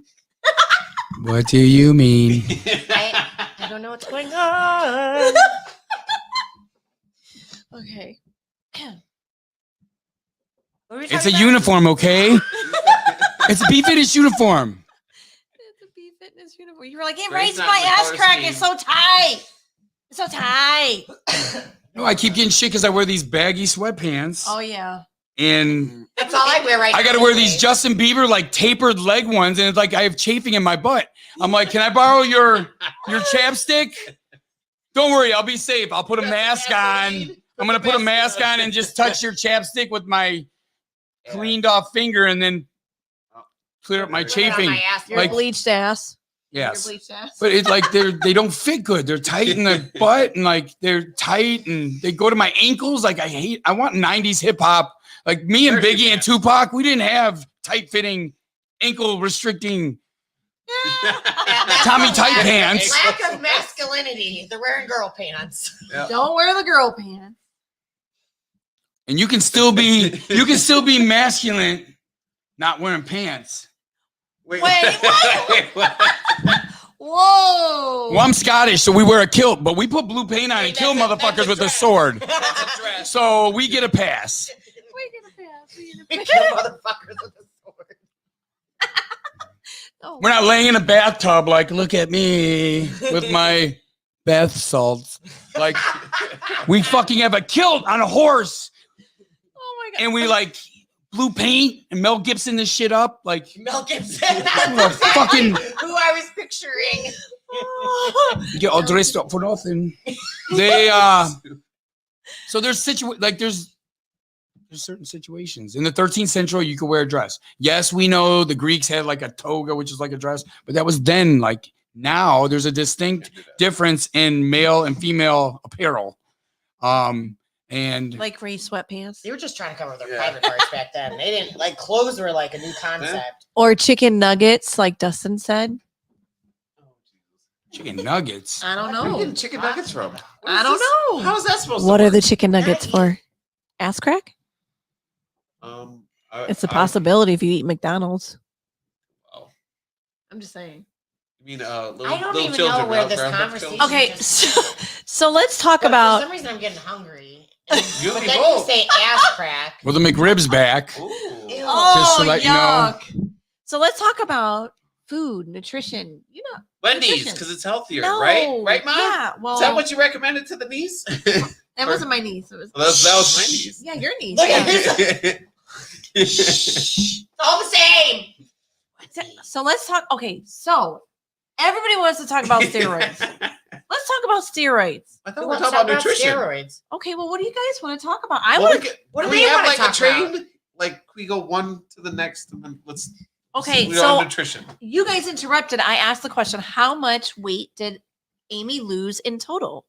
Speaker 10: What do you mean?
Speaker 9: go.
Speaker 8: I don't know what's going on.
Speaker 5: Okay.
Speaker 8: What were we
Speaker 10: It's a
Speaker 8: talking about?
Speaker 10: uniform, okay? It's a B-Fitness uniform.
Speaker 5: It's a B fitness uniform. You were like, it
Speaker 9: Gray's
Speaker 5: raised
Speaker 9: not
Speaker 5: my
Speaker 9: in the
Speaker 5: ass
Speaker 9: color
Speaker 5: crack.
Speaker 9: scheme.
Speaker 5: It's so tight. It's so tight.
Speaker 10: No, I keep getting shit because I wear these baggy sweatpants.
Speaker 5: Oh, yeah.
Speaker 10: And
Speaker 8: That's all I wear right now.
Speaker 10: I got to wear these
Speaker 8: anyway.
Speaker 10: Justin Bieber like tapered leg ones, and it's like I have chafing in my butt. I'm like, can I borrow your chapstick? Don't worry, I'll be safe. I'll put a mask on. I'm gonna put a mask on and just touch your chapstick with my cleaned off finger, and then clear up my
Speaker 8: Put it on
Speaker 10: chafing.
Speaker 8: my ass.
Speaker 5: Your
Speaker 10: Like-
Speaker 5: bleached ass.
Speaker 10: Yes.
Speaker 5: bleached ass.
Speaker 10: But it's like they don't fit good. They're tight in the butt and like they're tight and they go to my ankles. Like I want 90s hip hop. Like me and Biggie and Tupac, we didn't have tight fitting, ankle restricting Tommy tight pants.
Speaker 8: Lack of masculinity. They're wearing girl pants.
Speaker 5: Don't wear the girl pants.
Speaker 10: And you can still be masculine, not wearing pants.
Speaker 8: Wait, what? Whoa.
Speaker 10: Well, I'm Scottish, so we wear a kilt, but we put blue paint on and kill motherfuckers with a sword. So we get a pass.
Speaker 8: We kill motherfuckers with a sword.
Speaker 10: We're not laying in a bathtub like, look at me with my bath salts. Like, we fucking have a kilt on a horse.
Speaker 5: Oh my god.
Speaker 10: And we like blue paint and Mel Gibson this shit up. Like,
Speaker 8: Mel Gibson.
Speaker 10: fucking
Speaker 8: who I was picturing.
Speaker 10: You get all dressed up for nothing. They so there's certain situations. In the 13th century, you could wear a dress. Yes, we know the Greeks had like a toga, which is like a dress, but that was then. Like now, there's a distinct difference in male and female apparel. And
Speaker 5: like gray sweatpants.
Speaker 8: They were just trying to cover their private parts back then. They didn't like clothes were like a new concept.
Speaker 5: Or chicken nuggets, like Dustin said.
Speaker 10: chicken nuggets.
Speaker 5: I don't
Speaker 1: Where are you
Speaker 5: know.
Speaker 1: getting chicken nuggets from?
Speaker 5: I don't know.
Speaker 1: How is that supposed
Speaker 5: What
Speaker 1: to
Speaker 5: are
Speaker 1: work?
Speaker 5: the chicken nuggets for? Ass crack? It's a possibility if you eat McDonald's.
Speaker 1: Oh.
Speaker 5: I'm just saying.
Speaker 1: I mean,
Speaker 8: I don't
Speaker 1: little
Speaker 8: even
Speaker 1: children,
Speaker 8: know where
Speaker 1: Ralph
Speaker 8: this
Speaker 1: Ralph
Speaker 8: conversation.
Speaker 5: Okay, so let's talk
Speaker 8: For
Speaker 5: about.
Speaker 8: some reason, I'm getting hungry.
Speaker 1: You
Speaker 8: But
Speaker 1: and
Speaker 8: then
Speaker 1: me
Speaker 8: you
Speaker 1: both.
Speaker 8: say ass crack.
Speaker 10: Well, the McRib's back.
Speaker 1: Ooh.
Speaker 8: Ew.
Speaker 10: Just to let you know.
Speaker 5: So let's talk about food, nutrition. You know,
Speaker 1: Wendy's,
Speaker 5: nutrition.
Speaker 1: because it's healthier,
Speaker 5: No.
Speaker 1: right? Right, Mom?
Speaker 5: Yeah. Well,
Speaker 1: Is that what you recommended to the niece?
Speaker 5: that wasn't my niece. It was.
Speaker 1: Well, that was my niece.
Speaker 5: Yeah, your niece.
Speaker 8: Look at
Speaker 5: Yeah.
Speaker 8: this. All the same.
Speaker 5: So let's talk. Okay, so everybody wants to talk about steroids. Let's talk about steroids.
Speaker 1: I thought we were
Speaker 8: Let's
Speaker 1: talking
Speaker 8: talk
Speaker 1: about nutrition.
Speaker 8: steroids.
Speaker 5: Okay, well, what do you guys want to talk about? I
Speaker 1: Well,
Speaker 5: want to.
Speaker 8: What do
Speaker 1: we
Speaker 8: they
Speaker 1: have
Speaker 8: wanna
Speaker 1: like
Speaker 8: talk
Speaker 1: a train? Like we go one to the next, and then let's.
Speaker 5: Okay,
Speaker 1: we
Speaker 5: so
Speaker 1: on nutrition.
Speaker 5: you guys interrupted. I asked the question: how much weight did Amy lose in total?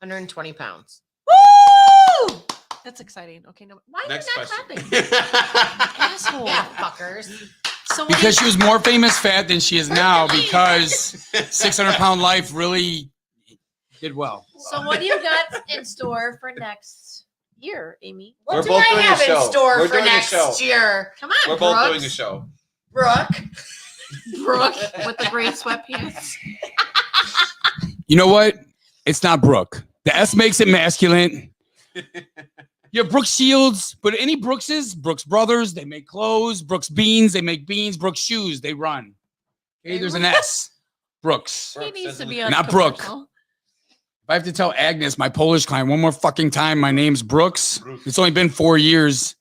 Speaker 8: 120 pounds.
Speaker 5: Woo! That's exciting. Okay, no, why are
Speaker 1: Next
Speaker 5: you not
Speaker 1: question.
Speaker 5: clapping? Asshole.
Speaker 8: Yeah, fuckers.
Speaker 5: So what
Speaker 10: Because
Speaker 5: do
Speaker 10: she was more famous fat than she is now because 600-pound life really did well.
Speaker 5: so what do you got in store for next year, Amy?
Speaker 8: What
Speaker 1: We're
Speaker 8: do
Speaker 1: both
Speaker 8: I
Speaker 1: doing a
Speaker 8: have in
Speaker 1: show.
Speaker 8: store
Speaker 1: We're
Speaker 8: for
Speaker 1: doing a
Speaker 8: next
Speaker 1: show.
Speaker 8: year?
Speaker 5: Come on,
Speaker 1: We're both
Speaker 5: Brooks.
Speaker 1: doing a show.
Speaker 8: Brooke.
Speaker 5: Brooke with the gray sweatpants.
Speaker 10: You know what? It's not Brooke. The S makes it masculine. You have Brooks Shields, but any Brookses, Brooks Brothers, they make clothes. Brooks Beans, they make beans. Brooks Shoes, they run. Okay, there's an S. Brooks.
Speaker 5: He needs
Speaker 1: says
Speaker 5: to
Speaker 1: in
Speaker 5: be
Speaker 1: the-
Speaker 5: on
Speaker 10: Not Brooke.
Speaker 5: commercial.
Speaker 10: If I have to tell Agnes, my Polish client, one more fucking time, my name's Brooks. It's only been 4 years.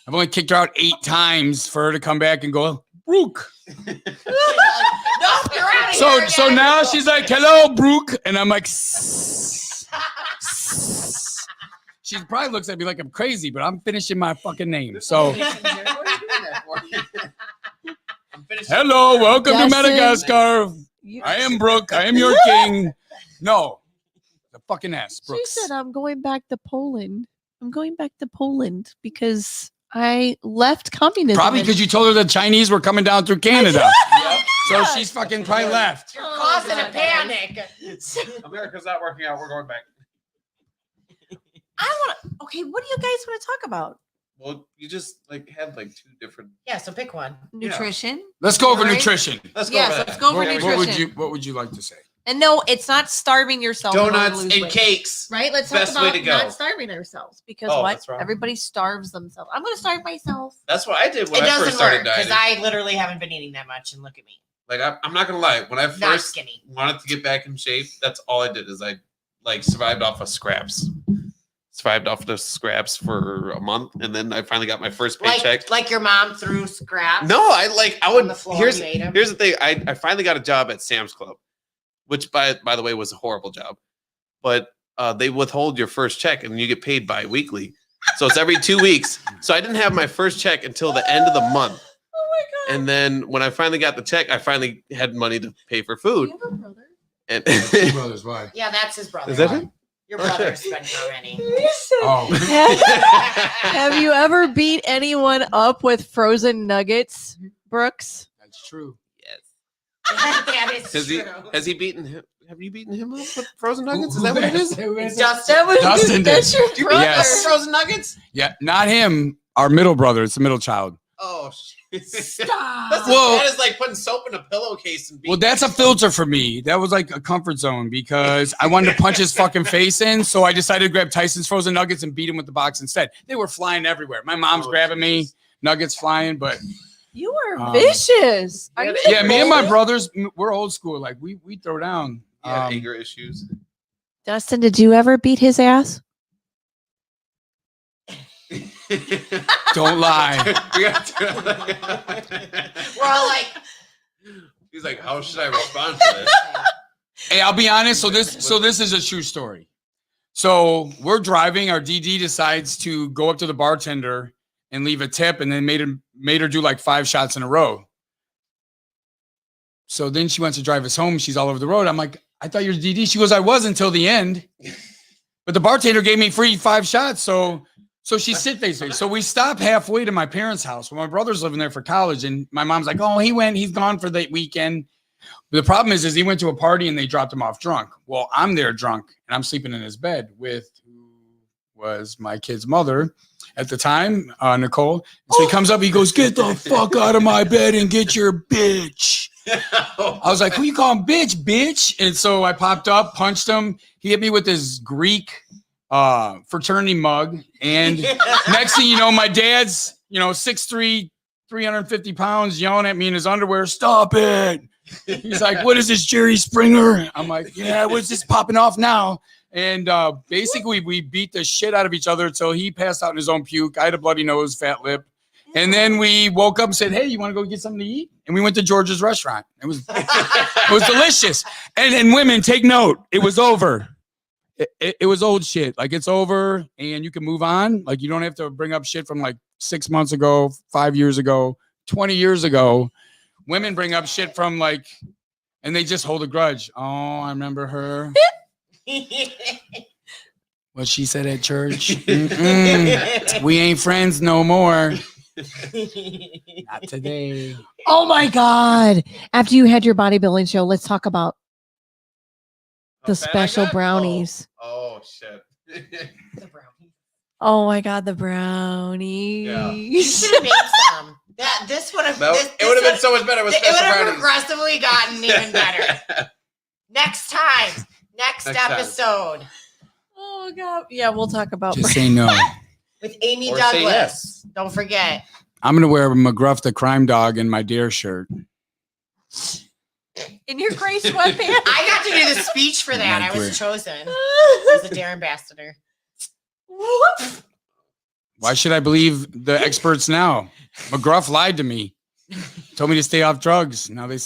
Speaker 10: I've only kicked her out 8 times for her to come back and go, Brooke.
Speaker 8: No, you're out of here.
Speaker 10: So now she's like, hello, Brooke. And I'm like, she probably looks at me like I'm crazy, but I'm finishing my fucking name. So,
Speaker 1: What are you doing that for? I'm finishing.
Speaker 10: hello, welcome to
Speaker 5: Justin.
Speaker 10: Madagascar.
Speaker 5: You-
Speaker 10: I am Brooke. I am your king. No, the fucking ass,
Speaker 5: She
Speaker 10: Brooks.
Speaker 5: said, I'm going back to Poland. I'm going back to Poland because I left communism.
Speaker 10: Probably
Speaker 5: and-
Speaker 10: because you told her the Chinese were coming down through Canada.
Speaker 1: Yep.
Speaker 10: So she's fucking probably left.
Speaker 8: You're
Speaker 5: Oh,
Speaker 8: causing a
Speaker 5: God.
Speaker 8: panic.
Speaker 1: America's not working out. We're going back.
Speaker 5: I want to. Okay, what do you guys want to talk about?
Speaker 1: Well, you just like had like 2 different.
Speaker 8: Yeah, so pick one.
Speaker 5: Nutrition.
Speaker 10: Let's go over
Speaker 5: Right.
Speaker 10: nutrition.
Speaker 1: Let's go.
Speaker 5: Yes,
Speaker 1: over
Speaker 5: let's
Speaker 1: that.
Speaker 5: go over
Speaker 10: What
Speaker 5: nutrition.
Speaker 10: what would you like to say?
Speaker 5: And no, it's not starving yourself. in order to
Speaker 1: Donuts
Speaker 5: lose
Speaker 1: and
Speaker 5: weight.
Speaker 1: cakes.
Speaker 5: Right? Let's
Speaker 1: Best
Speaker 5: talk
Speaker 1: way
Speaker 5: about
Speaker 1: to go.
Speaker 5: not starving ourselves because
Speaker 1: Oh,
Speaker 5: what?
Speaker 1: that's wrong.
Speaker 5: Everybody starves themselves. I'm going to starve myself.
Speaker 1: That's what I did
Speaker 8: It
Speaker 1: when I first
Speaker 8: doesn't
Speaker 1: started
Speaker 8: work because
Speaker 1: dieting.
Speaker 8: I literally haven't been eating that much, and look at me,
Speaker 1: Like I'm not gonna lie. When I
Speaker 8: not
Speaker 1: first
Speaker 8: skinny.
Speaker 1: wanted to get back in shape, that's all I did is I like survived off of scraps. Survived off the scraps for a month, and then I finally got my first paycheck.
Speaker 8: Like your mom threw scraps.
Speaker 1: No, I
Speaker 8: on
Speaker 1: would.
Speaker 8: the floor.
Speaker 1: Here's
Speaker 8: You ate 'em.
Speaker 1: here's the thing. I finally got a job at Sam's Club, which by the way was a horrible job, but they withhold your first check and you get paid bi-weekly, so it's every 2 weeks. So I didn't have my first check until the end of the month.
Speaker 5: Oh my
Speaker 1: And then when I finally got the check, I finally had money to pay for food.
Speaker 5: Do you have a brother?
Speaker 1: And
Speaker 10: Two brothers, why?
Speaker 8: Yeah, that's his brother.
Speaker 1: is that him?
Speaker 8: Your
Speaker 1: Oh,
Speaker 8: brother's
Speaker 1: shit.
Speaker 8: been already.
Speaker 10: Oh,
Speaker 5: Have you ever beat anyone up with frozen nuggets, Brooks?
Speaker 10: that's true.
Speaker 1: Yes.
Speaker 8: That is
Speaker 1: Has he?
Speaker 8: true.
Speaker 1: Has he beaten him? Have you beaten him up with frozen nuggets? Is that what it is?
Speaker 8: Justin.
Speaker 5: That was
Speaker 10: Dustin
Speaker 5: that's
Speaker 10: did.
Speaker 5: your brother.
Speaker 10: Yes.
Speaker 1: Frozen nuggets?
Speaker 10: Yeah, not him. Our middle brother. It's the middle child.
Speaker 1: Oh shit!
Speaker 8: Stop.
Speaker 1: That's
Speaker 10: Well-
Speaker 1: that is like putting soap in a pillowcase and.
Speaker 10: Well, that's a filter for me. That was like a comfort zone because I wanted to punch his fucking face in. So I decided to grab Tyson's frozen nuggets and beat him with the box instead. They were flying everywhere. My mom's
Speaker 1: Oh,
Speaker 10: grabbing me,
Speaker 1: jeez.
Speaker 10: nuggets flying. But
Speaker 5: You are
Speaker 10: Um,
Speaker 5: vicious. Are you
Speaker 10: yeah, me and my brothers, we're old school. Like we throw down.
Speaker 1: Yeah, anger issues.
Speaker 5: Dustin, did you ever beat his ass?
Speaker 10: Don't lie.
Speaker 8: We're all like,
Speaker 1: He's like, how should I respond to this?
Speaker 10: Hey, I'll be honest. So this is a true story. So we're driving. Our DD decides to go up to the bartender and leave a tip, and then made her do like 5 shots in a row. So then she wants to drive us home. She's all over the road. I'm like, I thought you were DD. She goes, I was until the end. But the bartender gave me free 5 shots. So she sit there. So we stop halfway to my parents' house. Well, my brother's living there for college. And my mom's like, oh, he's gone for the weekend. But the problem is he went to a party and they dropped him off drunk. Well, I'm there drunk and I'm sleeping in his bed with who was my kid's mother at the time, Nicole. So he comes up, he goes, get the fuck out of my bed and get your bitch. I was like, who you calling bitch? And so I popped up, punched him. He hit me with his Greek fraternity mug. And next thing you know, my dad's, 6'3", 350 pounds, yelling at me in his underwear, stop it. He's like, what is this, Jerry Springer? I'm like, yeah, what's this popping off now? And basically, we beat the shit out of each other until he passed out in his own puke. I had a bloody nose, fat lip. And then we woke up and said, hey, you want to go get something to eat? And we went to George's restaurant. It was delicious. And women, take note. It was over. It was old shit. Like, it's over and you can move on. Like, you don't have to bring up shit from like 6 months ago, 5 years ago, 20 years ago. Women bring up shit from like, and they just hold a grudge. Oh, I remember her. What she said at church. We ain't friends no more. Not today.
Speaker 5: Oh my God. After you had your bodybuilding show, let's talk about the special brownies.
Speaker 1: Oh shit.
Speaker 8: the brownie.
Speaker 5: Oh my God, the brownies.
Speaker 8: You should have made some. This would have.
Speaker 1: It would have been so much better with
Speaker 8: It would
Speaker 1: special
Speaker 8: have
Speaker 1: brownies.
Speaker 8: progressively gotten even better. Next time. Next
Speaker 1: Next time.
Speaker 8: episode.
Speaker 5: Oh God. Yeah, we'll talk about
Speaker 10: Just say no.
Speaker 8: With Amy
Speaker 1: Or say
Speaker 8: Douglas.
Speaker 1: yes.
Speaker 8: Don't forget.
Speaker 10: I'm gonna wear McGruff the crime dog in my Dare shirt.
Speaker 5: in your gray sweatpants.
Speaker 8: I got to do the speech for that. I was
Speaker 10: Great.
Speaker 8: chosen as a Dare ambassador.
Speaker 10: Why should I believe the experts now? McGruff lied to me. Told me to stay off drugs. Now they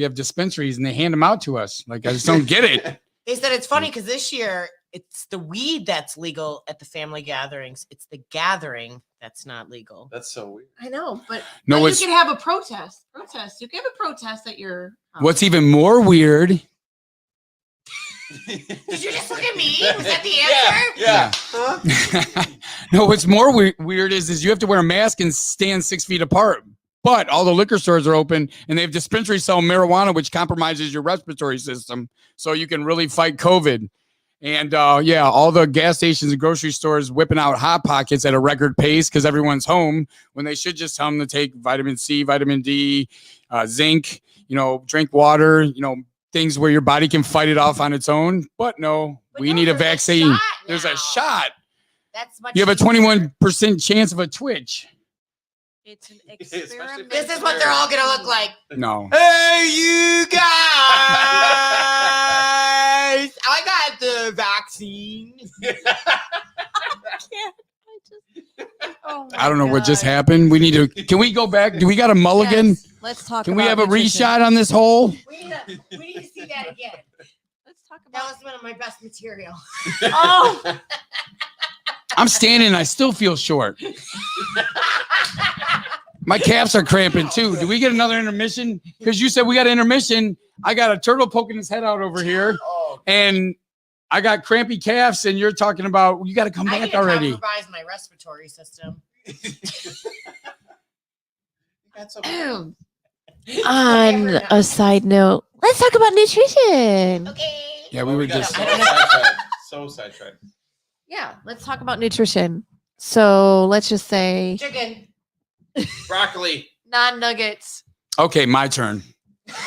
Speaker 10: have dispensaries and they hand them out to us. Like, I just don't get it.
Speaker 8: They said it's funny because this year it's the weed that's legal at the family gatherings. It's the gathering that's not legal.
Speaker 1: That's so weird.
Speaker 5: I know, but
Speaker 10: No,
Speaker 5: you
Speaker 10: it's
Speaker 5: can have a protest. You can have a protest at your house.
Speaker 10: what's even more weird.
Speaker 8: Did you just look at me? Was that the answer?
Speaker 1: Yeah.
Speaker 10: No, what's more weird is you have to wear a mask and stand 6 feet apart. But all the liquor stores are open and they have dispensaries selling marijuana, which compromises your respiratory system. So you can really fight COVID. And all the gas stations and grocery stores whipping out Hot Pockets at a record pace because everyone's home when they should just tell them to take vitamin C, vitamin D, zinc, drink water, things where your body can fight it off on its own. But no, we need a vaccine. There's a shot.
Speaker 8: That's much
Speaker 10: You have a 21% chance of a twitch.
Speaker 5: It's an
Speaker 1: Especially
Speaker 5: experiment.
Speaker 8: This is what they're all gonna look like.
Speaker 10: No.
Speaker 8: Hey, you guys! I got the vaccine.
Speaker 5: Oh my
Speaker 10: I don't know what just
Speaker 5: God.
Speaker 10: happened. We need to. Can we go back? Do we got a mulligan?
Speaker 5: Yes, let's talk.
Speaker 10: Can we
Speaker 5: about
Speaker 10: have a
Speaker 5: nutrition.
Speaker 10: reshot on this hole?
Speaker 8: We need to see that again.
Speaker 5: Let's talk
Speaker 8: That
Speaker 5: about.
Speaker 8: was one of my best material.
Speaker 5: Oh,
Speaker 10: I'm standing. I still feel short. My calves are cramping too. Do we get another intermission? Because you said we got an intermission. I got a turtle poking his head out over here, and I got crampy calves, and you're talking about you got to come back already.
Speaker 8: Compromise my respiratory system.
Speaker 5: On a side note, let's talk about nutrition.
Speaker 8: Okay.
Speaker 10: Yeah, we were
Speaker 1: got
Speaker 10: just.
Speaker 1: so sidetracked.
Speaker 5: Yeah, let's talk about nutrition. So let's just say
Speaker 8: Chicken.
Speaker 1: Broccoli.
Speaker 5: non-nuggets.
Speaker 10: Okay, my turn.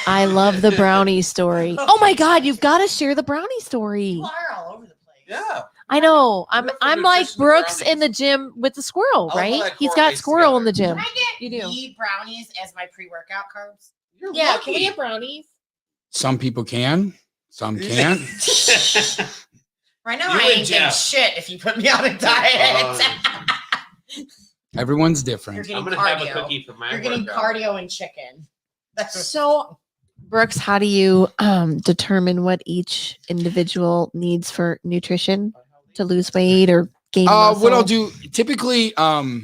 Speaker 5: I love the brownie story. Oh my God, you've got to share the brownie story.
Speaker 8: You are all over the place.
Speaker 1: Yeah.
Speaker 5: I know. I'm
Speaker 1: Good for
Speaker 5: like
Speaker 1: nutrition
Speaker 5: Brooks
Speaker 1: brownies.
Speaker 5: in the gym with the squirrel,
Speaker 1: I love how
Speaker 5: right?
Speaker 1: that
Speaker 5: He's got
Speaker 1: correlates
Speaker 5: squirrel in the
Speaker 1: together.
Speaker 5: gym.
Speaker 8: Can I
Speaker 5: You
Speaker 8: get
Speaker 5: do.
Speaker 8: meat brownies as my pre-workout carbs?
Speaker 1: You're
Speaker 5: Yeah,
Speaker 1: lucky.
Speaker 5: can we get brownies?
Speaker 10: Some people can, some can't.
Speaker 8: Right now,
Speaker 1: You
Speaker 8: I
Speaker 1: and
Speaker 8: ain't getting
Speaker 1: Jeff.
Speaker 8: shit if you put me on a diet.
Speaker 10: Everyone's
Speaker 8: You're
Speaker 10: different.
Speaker 8: getting
Speaker 1: I'm gonna have a
Speaker 8: cardio.
Speaker 1: cookie for my
Speaker 8: You're getting
Speaker 1: workout.
Speaker 8: cardio and chicken. That's
Speaker 5: So, Brooks, how do you determine what each individual needs for nutrition to lose weight or gain muscle?
Speaker 10: What I'll do typically, I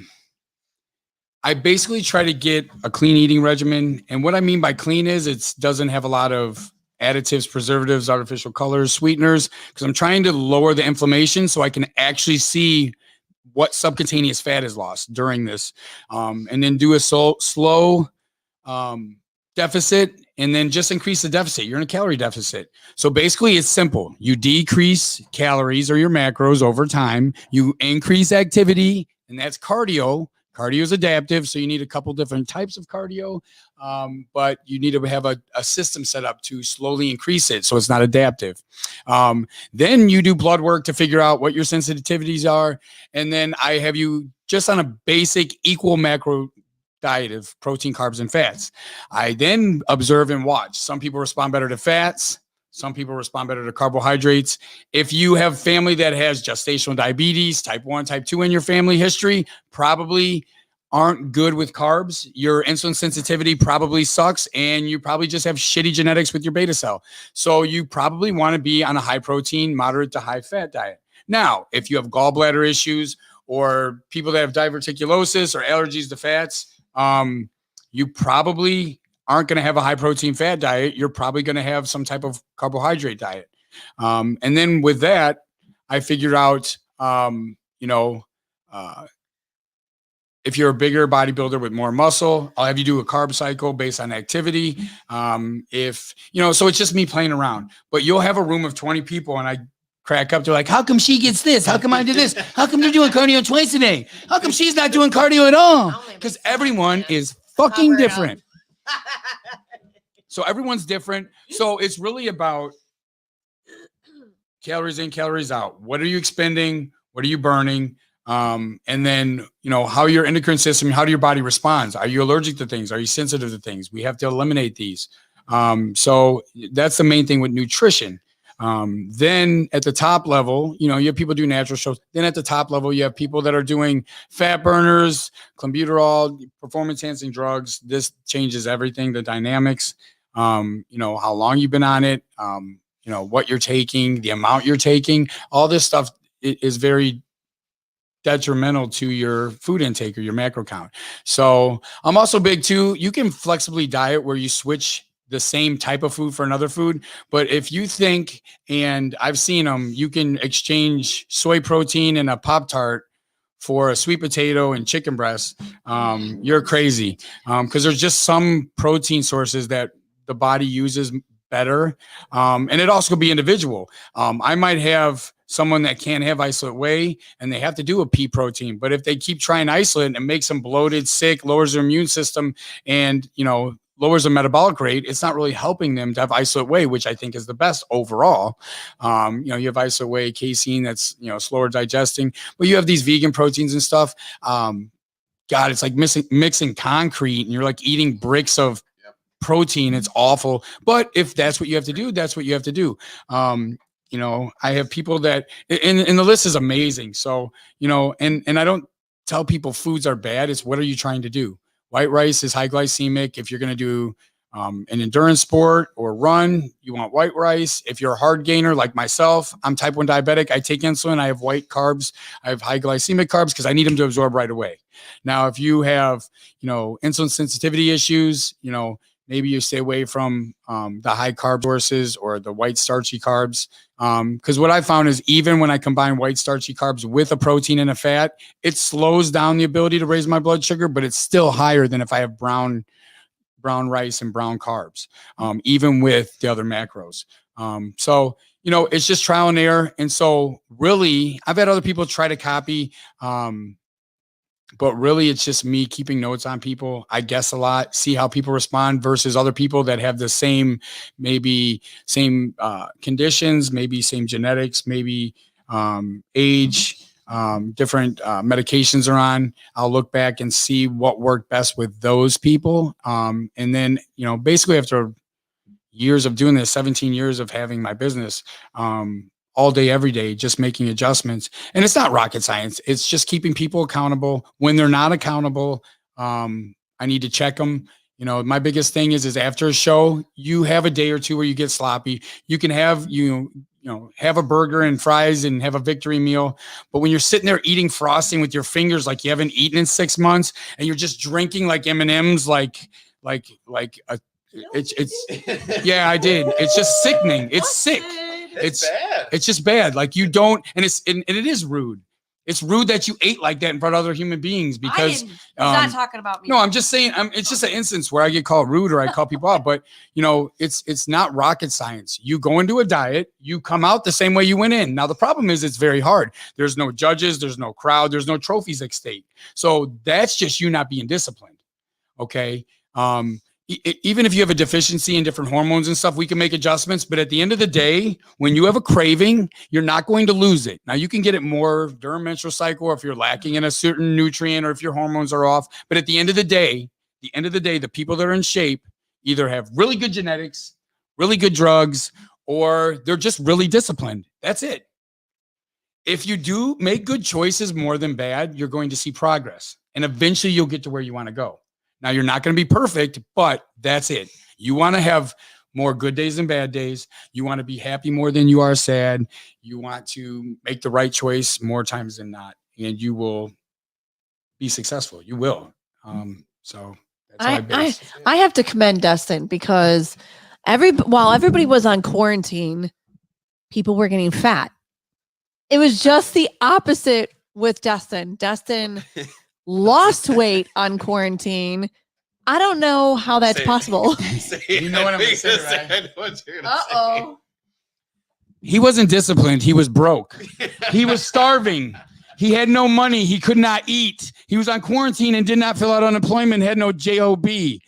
Speaker 10: basically try to get a clean eating regimen. And what I mean by clean is it doesn't have a lot of additives, preservatives, artificial colors, sweeteners, because I'm trying to lower the inflammation so I can actually see what subcutaneous fat is lost during this. And then do a slow deficit and then just increase the deficit. You're in a calorie deficit. So basically it's simple. You decrease calories or your macros over time. You increase activity, and that's cardio. Cardio is adaptive, so you need a couple different types of cardio, but you need to have a system set up to slowly increase it so it's not adaptive. Then you do blood work to figure out what your sensitivities are, and then I have you just on a basic equal macro diet of protein, carbs, and fats. I then observe and watch. Some people respond better to fats. Some people respond better to carbohydrates. If you have family that has gestational diabetes, type 1, type 2 in your family history, probably aren't good with carbs. Your insulin sensitivity probably sucks, and you probably just have shitty genetics with your beta cell. So you probably want to be on a high protein, moderate to high fat diet. Now, if you have gallbladder issues or people that have diverticulosis or allergies to fats, you probably aren't going to have a high protein fat diet. You're probably going to have some type of carbohydrate diet. And then with that, I figured out, if you're a bigger bodybuilder with more muscle, I'll have you do a carb cycle based on activity. So it's just me playing around, but you'll have a room of 20 people and I crack up. They're like, how come she gets this? How come I do this? How come they're doing cardio twice a day? How come she's not doing cardio at all? Because everyone is fucking different. So everyone's different. So it's really about calories in, calories out. What are you expending? What are you burning? And then, how your endocrine system, how do your body responds? Are you allergic to things? Are you sensitive to things? We have to eliminate these. So that's the main thing with nutrition. Then at the top level, you have people do natural shows. Then at the top level, you have people that are doing fat burners, clenbuterol, performance enhancing drugs. This changes everything, the dynamics, how long you've been on it, what you're taking, the amount you're taking, all this stuff is very detrimental to your food intake or your macro count. So I'm also big too. You can flexibly diet where you switch the same type of food for another food. But if you think, and I've seen them, you can exchange soy protein and a Pop-Tart for a sweet potato and chicken breast. You're crazy. Because there's just some protein sources that the body uses better. And it also could be individual. I might have someone that can't have isolate whey and they have to do a pea protein. But if they keep trying isolate and it makes them bloated, sick, lowers their immune system, and, lowers the metabolic rate, it's not really helping them to have isolate whey, which I think is the best overall. You have isolate whey, casein that's, slower digesting, but you have these vegan proteins and stuff. God, it's like mixing concrete and you're like eating bricks of protein. It's awful. But if that's what you have to do, that's what you have to do. I have people that, and the list is amazing. So, and I don't tell people foods are bad. It's what are you trying to do? White rice is high glycemic. If you're going to do an endurance sport or run, you want white rice. If you're a hard gainer like myself, I'm type 1 diabetic. I take insulin. I have white carbs. I have high glycemic carbs because I need them to absorb right away. Now, if you have, insulin sensitivity issues, maybe you stay away from the high carb sources or the white starchy carbs. Because what I found is even when I combine white starchy carbs with a protein and a fat, it slows down the ability to raise my blood sugar, but it's still higher than if I have brown rice and brown carbs, even with the other macros. So, it's just trial and error. And so really, I've had other people try to copy, but really it's just me keeping notes on people. I guess a lot, see how people respond versus other people that have the same conditions, maybe same genetics, maybe age, different medications are on. I'll look back and see what worked best with those people. And then, basically after years of doing this, 17 years of having my business, all day, every day, just making adjustments. And it's not rocket science. It's just keeping people accountable. When they're not accountable, I need to check them. My biggest thing is after a show, you have a day or two where you get sloppy. You can have, have a burger and fries and have a victory meal. But when you're sitting there eating frosting with your fingers, like you haven't eaten in 6 months, and you're just drinking like M&Ms, yeah, I did. It's just sickening. It's sick. It's bad. It's just bad. Like you don't, and it is rude. It's rude that you ate like that in front of other human beings because
Speaker 11: he's not talking about me.
Speaker 10: No, I'm just saying, it's just an instance where I get called rude or I call people out, but it's not rocket science. You go into a diet, you come out the same way you went in. Now, the problem is it's very hard. There's no judges, there's no crowd, there's no trophies at stake. So that's just you not being disciplined. Okay. Even if you have a deficiency in different hormones and stuff, we can make adjustments. But at the end of the day, when you have a craving, you're not going to lose it. Now, you can get it more during menstrual cycle, or if you're lacking in a certain nutrient, or if your hormones are off. But at the end of the day, the people that are in shape either have really good genetics, really good drugs, or they're just really disciplined. That's it. If you do make good choices more than bad, you're going to see progress. And eventually you'll get to where you want to go. Now, you're not going to be perfect, but that's it. You want to have more good days than bad days. You want to be happy more than you are sad. You want to make the right choice more times than not, and you will be successful. You will. So that's
Speaker 5: I have to commend Dustin because while everybody was on quarantine, people were getting fat. It was just the opposite with Dustin. Dustin lost weight on quarantine. I don't know how that's possible.
Speaker 10: You know what I'm going to say, right?
Speaker 9: I know what you're gonna
Speaker 5: Uh-oh.
Speaker 10: He wasn't disciplined. He was broke. He was starving. He had no money. He could not eat. He was on quarantine and did not fill out unemployment, had no JOB. He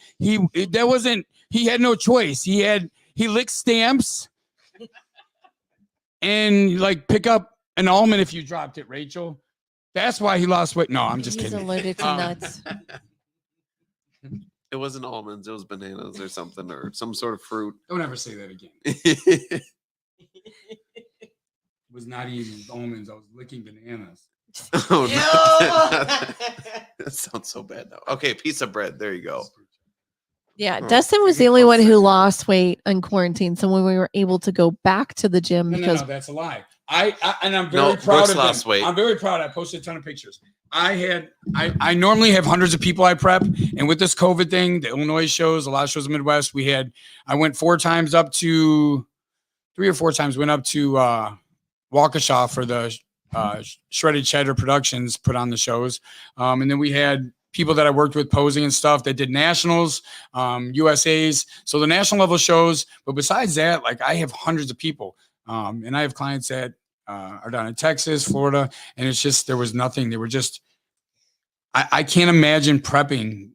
Speaker 10: had no choice. He licked stamps and pick up an almond if you dropped it, Racheal. That's why he lost weight. No, I'm just
Speaker 5: He's
Speaker 10: kidding.
Speaker 5: allergic to nuts.
Speaker 9: It wasn't almonds. It was bananas or something, or some sort of fruit.
Speaker 10: Don't ever say that again. It was not eating almonds. I was licking bananas.
Speaker 9: Oh, no. That sounds so bad though. Okay, piece of bread. There you go.
Speaker 5: Yeah, Dustin was the only one who lost weight on quarantine. So when we were able to go back to the gym, because
Speaker 10: no, that's a lie. I'm very proud of
Speaker 9: lost weight.
Speaker 10: I'm very proud. I posted a ton of pictures. I normally have hundreds of people I prep, and with this COVID thing, the Illinois shows, a lot of shows in the Midwest, I went 3 or 4 times, went up to Waukesha for the Shredded Cheddar Productions put on the shows. And then we had people that I worked with posing and stuff that did nationals, USAs. So the national level shows. But besides that, I have hundreds of people. And I have clients that are down in Texas, Florida, and it's just, there was nothing. They were just, I can't imagine prepping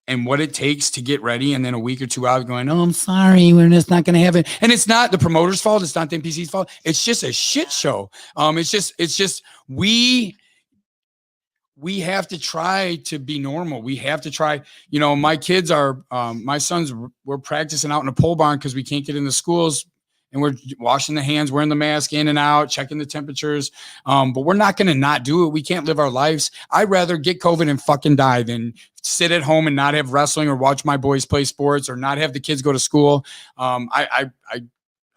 Speaker 10: and what it takes to get ready. And then a week or 2 out going, oh, I'm sorry, we're just not going to have it. And it's not the promoter's fault. It's not the NPC's fault. It's just a shit show. It's just, we have to try to be normal. We have to try, my kids are, my sons were practicing out in a pole barn because we can't get in the schools and we're washing the hands, wearing the mask in and out, checking the temperatures. But we're not going to not do it. We can't live our lives. I'd rather get COVID and fucking die than sit at home and not have wrestling or watch my boys play sports or not have the kids go to school.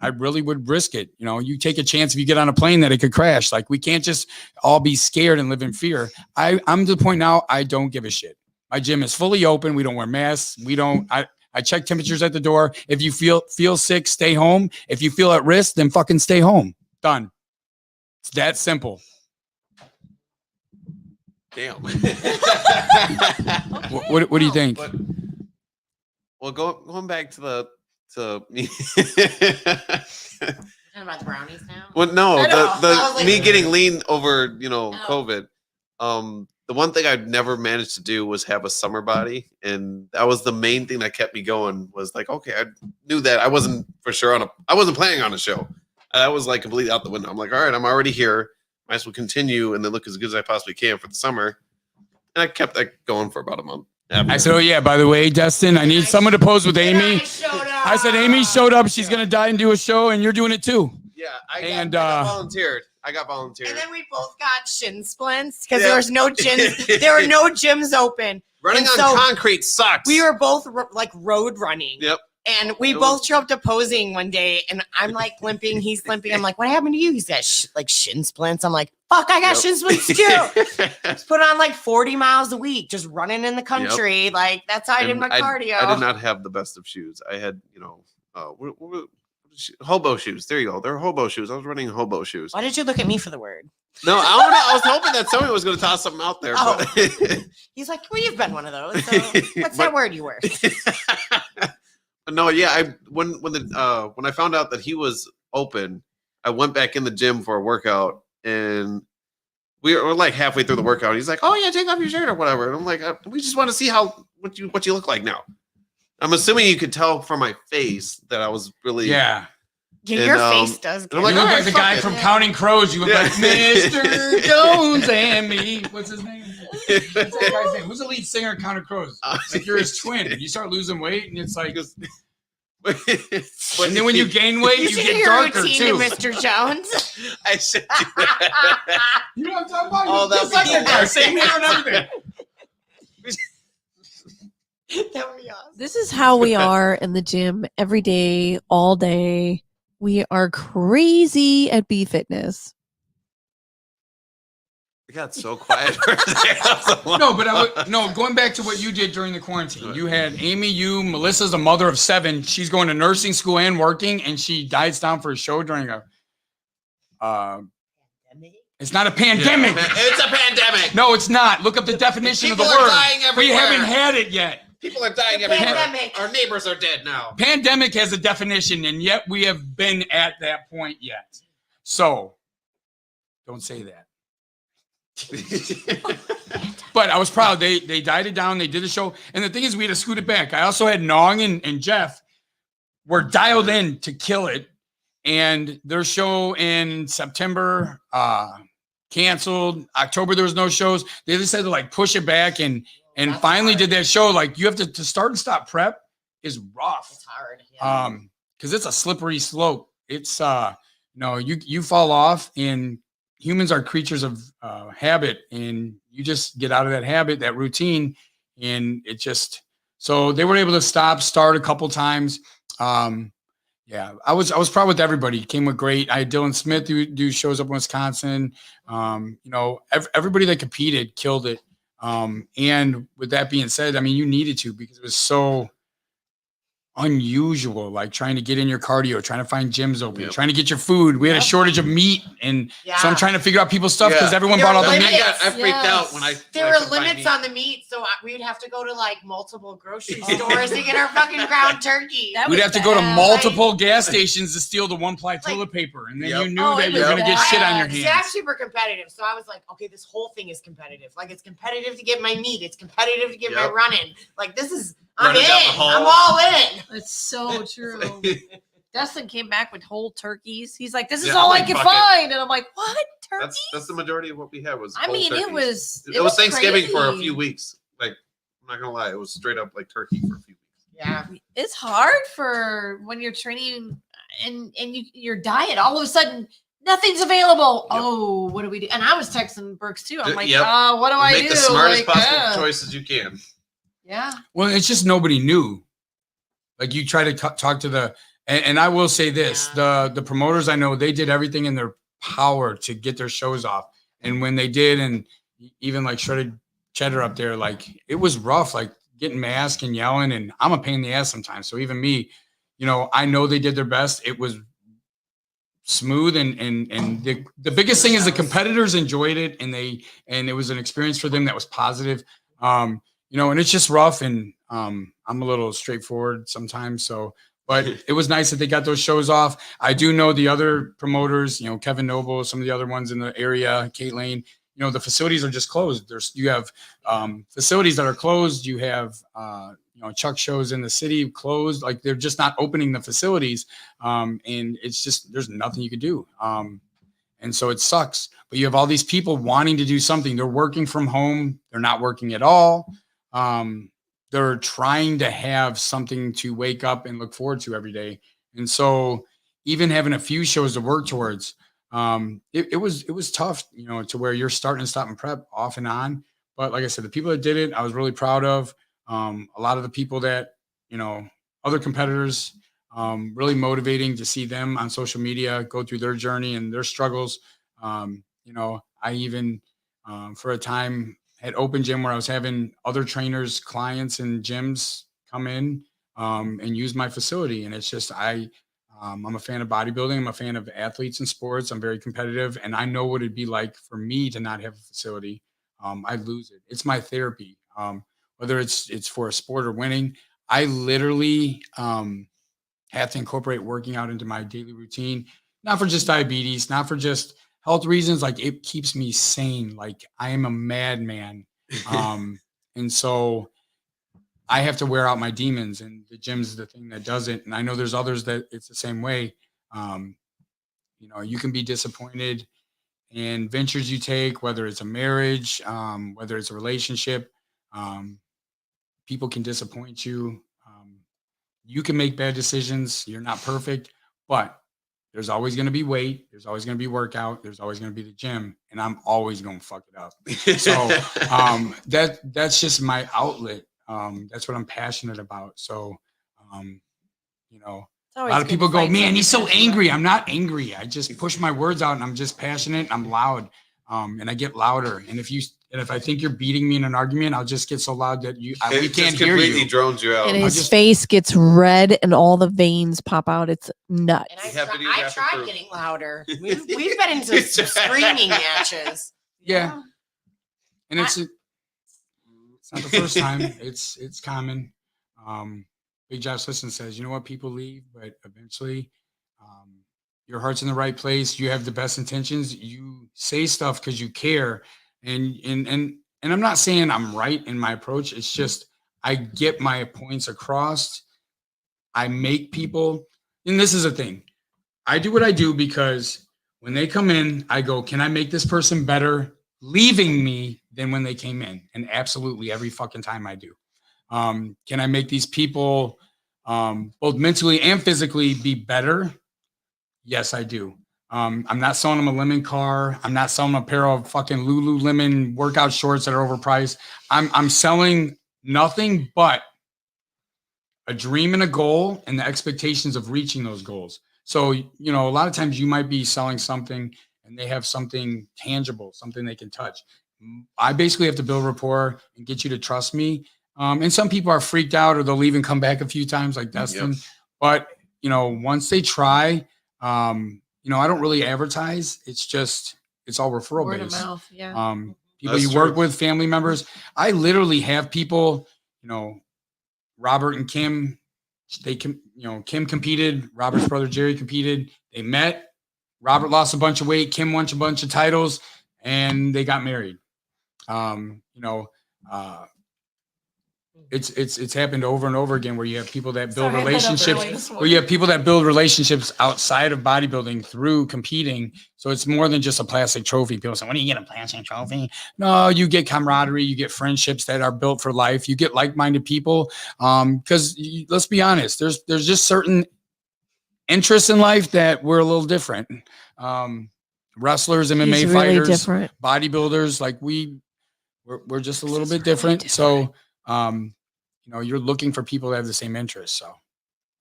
Speaker 10: I really would risk it. You know, you take a chance if you get on a plane that it could crash. Like, we can't just all be scared and live in fear. I'm to the point now, I don't give a shit. My gym is fully open. We don't wear masks. I check temperatures at the door. If you feel sick, stay home. If you feel at risk, then fucking stay home. Done. It's that simple.
Speaker 9: Damn.
Speaker 10: What do you think?
Speaker 9: But, well, going back to me.
Speaker 8: Talking about the brownies now?
Speaker 9: Well, no,
Speaker 8: like,
Speaker 9: me getting lean over, COVID. The one thing I've never managed to do was have a summer body, and that was the main thing that kept me going. Was like, okay, I knew that I wasn't for sure I wasn't planning on a show. That was like completely out the window. I'm like, all right, I'm already here. Might as well continue and then look as good as I possibly can for the summer. And I kept that going for about a month.
Speaker 10: I said, oh yeah, by the way, Destin, I need someone to pose with Amy. I said, Amy showed up. She's going to die and do a show, and you're doing it too.
Speaker 9: Yeah, I got volunteered. And
Speaker 8: then we both got shin splints because there was no gyms. There were no gyms open.
Speaker 9: Running on concrete sucks.
Speaker 8: We were both like road running.
Speaker 9: Yep.
Speaker 8: And we both showed up to posing one day, and I'm like limping. He's limping. I'm like, what happened to you? He's got like shin splints. I'm like, fuck, I got shin splints too. Just put on like 40 miles a week, just running in the country. Yep. Like, that's how I did my cardio.
Speaker 9: I did not have the best of shoes. I had, hobo shoes. There you go. They're hobo shoes. I was running hobo shoes.
Speaker 8: Why did you look at me for the word?
Speaker 9: No, I don't know. I was hoping that somebody was going to toss something out there.
Speaker 8: Oh.
Speaker 9: But
Speaker 8: He's like, well, you've been one of those. So what's that word you were?
Speaker 9: No, yeah. When I found out that he was open, I went back in the gym for a workout, and we were like halfway through the workout. He's like, "Oh yeah, take off your shirt or whatever." And I'm like, "We just want to see what you look like now." I'm assuming you could tell from my face that I was really
Speaker 8: Yeah, your face does.
Speaker 10: I'm like, you look like the guy from Counting Crows. You look like Mr. Jones and me. What's his name? What's that guy's name? Who's the lead singer of Counting Crows? Like, you're his twin. And you start losing weight, and it's like. And then when you gain weight, you get darker too.
Speaker 8: Mr. Jones.
Speaker 9: I should.
Speaker 10: You know what I'm talking about?
Speaker 9: Oh,
Speaker 10: just like that guy. Same hair and everything.
Speaker 8: That would be awesome.
Speaker 5: This is how we are in the gym every day, all day. We are crazy at B Fitness.
Speaker 9: It got so quiet.
Speaker 10: No, but going back to what you did during the quarantine. You had Amy, Melissa's a mother of 7. She's going to nursing school and working, and she diets down for a show during a it's not a pandemic.
Speaker 9: Yeah, it's a pandemic.
Speaker 10: No, it's not. Look up the definition of the word. We haven't had it yet.
Speaker 9: People are dying everywhere. Pandemic. Our neighbors are dead now.
Speaker 10: Pandemic has a definition, and yet we have been at that point yet. So, don't say that. But I was proud. They dieted down. They did the show. And the thing is, we had to scoot it back. I also had Nong and Jeff were dialed in to kill it. And their show in September canceled. October, there was no shows. They just had to like push it back and finally did that show. Like, you have to start and stop prep is rough.
Speaker 8: It's hard. Yeah.
Speaker 10: Because it's a slippery slope. It's you fall off, and humans are creatures of habit, and you just get out of that habit, that routine, and it just. So they were able to start a couple times. Yeah, I was proud with everybody. Came with great. I had Dylan Smith who do shows up in Wisconsin. Everybody that competed killed it. And with that being said, I mean, you needed to, because it was so unusual, like trying to get in your cardio, trying to find gyms open, trying to get your food. We had a shortage of meat, and so I'm trying to figure out people's stuff because everyone bought all the meat.
Speaker 9: I freaked out when
Speaker 8: there were limits on the meat, so we would have to go to like multiple grocery stores to get our fucking ground turkey.
Speaker 10: We'd have to go to multiple gas stations to steal the one-ply toilet paper, and then you knew that you're gonna get shit on your hands.
Speaker 8: That's super competitive. So I was like, okay, this whole thing is competitive. Like, it's competitive to get my meat. It's competitive to get my running. Like, this is. I'm in. I'm all in.
Speaker 5: It's so true. Dustin came back with whole turkeys. He's like, "This is all I can find," and I'm like, "What turkeys?"
Speaker 9: That's the majority of what we had was.
Speaker 5: I mean,
Speaker 9: turkeys.
Speaker 5: it was
Speaker 9: Thanksgiving
Speaker 5: crazy.
Speaker 9: for a few weeks. Like, I'm not gonna lie, it was straight up like turkey for a few weeks.
Speaker 8: Yeah,
Speaker 5: it's hard for when you're training.
Speaker 11: and your diet, all of a sudden nothing's available.
Speaker 9: Yep.
Speaker 11: Oh, what do we do? And I was texting Brooks too. I'm like,
Speaker 9: Yep.
Speaker 11: what do I do?
Speaker 9: Make the smartest
Speaker 11: Like,
Speaker 9: possible choices you can.
Speaker 11: Yeah.
Speaker 10: Well, it's just nobody knew. Like you try to talk to the, and I will say this, the promoters I know, they did everything in their power to get their shows off. And when they did, and even like Shredded Cheddar up there, like it was rough, like getting masked and yelling, and I'm a pain in the ass sometimes. So even me, you know, I know they did their best. It was smooth, and the biggest thing is the competitors enjoyed it, and it was an experience for them that was positive. You know, and it's just rough, and I'm a little straightforward sometimes. So, but it was nice that they got those shows off. I do know the other promoters, you know, Kevin Noble, some of the other ones in the area, Kate Lane, you know, the facilities are just closed. You have facilities that are closed. You have, you know, Chuck shows in the city closed. Like they're just not opening the facilities. And it's just, there's nothing you could do. And so it sucks, but you have all these people wanting to do something. They're working from home. They're not working at all. They're trying to have something to wake up and look forward to every day. And so even having a few shows to work towards, it was tough, you know, to where you're starting and stopping prep off and on. But like I said, the people that did it, I was really proud of. A lot of the people that, you know, other competitors, really motivating to see them on social media go through their journey and their struggles. You know, I even, for a time, had open gym where I was having other trainers, clients, and gyms come in and use my facility. And it's just, I'm a fan of bodybuilding. I'm a fan of athletes and sports. I'm very competitive, and I know what it'd be like for me to not have a facility. I lose it. It's my therapy. Whether it's for a sport or winning, I literally have to incorporate working out into my daily routine, not for just diabetes, not for just health reasons. Like it keeps me sane. Like I am a madman. And so I have to wear out my demons, and the gym is the thing that does it. And I know there's others that it's the same way. You know, you can be disappointed in ventures you take, whether it's a marriage, whether it's a relationship. People can disappoint you. You can make bad decisions. You're not perfect, but there's always going to be weight. There's always going to be workout. There's always going to be the gym, and I'm always going to fuck it up. So that's just my outlet. That's what I'm passionate about. So, you know, a lot of people go, man, he's so angry. I'm not angry. I just push my words out, and I'm just passionate. I'm loud, and I get louder. And if I think you're beating me in an argument, I'll just get so loud that we can't hear you.
Speaker 9: Completely drones you out.
Speaker 5: And his face gets red and all the veins pop out. It's nuts.
Speaker 8: And I tried getting louder. We've been into some screaming matches.
Speaker 10: Yeah. And it's not the first time. It's common. Big Josh Listen says, you know what, people leave, but eventually your heart's in the right place. You have the best intentions. You say stuff because you care. And I'm not saying I'm right in my approach. It's just I get my points across. I make people, and this is a thing. I do what I do because when they come in, I go, can I make this person better leaving me than when they came in? And absolutely every fucking time I do. Can I make these people both mentally and physically be better? Yes, I do. I'm not selling them a lemon car. I'm not selling them a pair of fucking Lululemon workout shorts that are overpriced. I'm selling nothing but a dream and a goal and the expectations of reaching those goals. So, you know, a lot of times you might be selling something and they have something tangible, something they can touch. I basically have to build rapport and get you to trust me. And some people are freaked out, or they'll even come back a few times like Dustin. Yep. But, you know, once they try, you know, I don't really advertise. It's all referral
Speaker 11: Word
Speaker 10: based.
Speaker 11: of mouth, yeah.
Speaker 10: People
Speaker 9: That's
Speaker 10: you
Speaker 9: true.
Speaker 10: work with, family members. I literally have people, you know, Robert and Kim, Kim competed. Robert's brother Jerry competed. They met. Robert lost a bunch of weight. Kim won a bunch of titles, and they got married. It's happened over and over again where you have people that build relationships outside of bodybuilding through competing. So it's more than just a plastic trophy. People say, when do you get a plastic trophy? No, you get camaraderie, you get friendships that are built for life. You get like-minded people. Because let's be honest, there's just certain interests in life that we're a little different. Wrestlers, MMA
Speaker 5: He's
Speaker 10: fighters,
Speaker 5: really different.
Speaker 10: bodybuilders, like we're just a little bit different. So, you know, you're looking for people that have the same interests. So,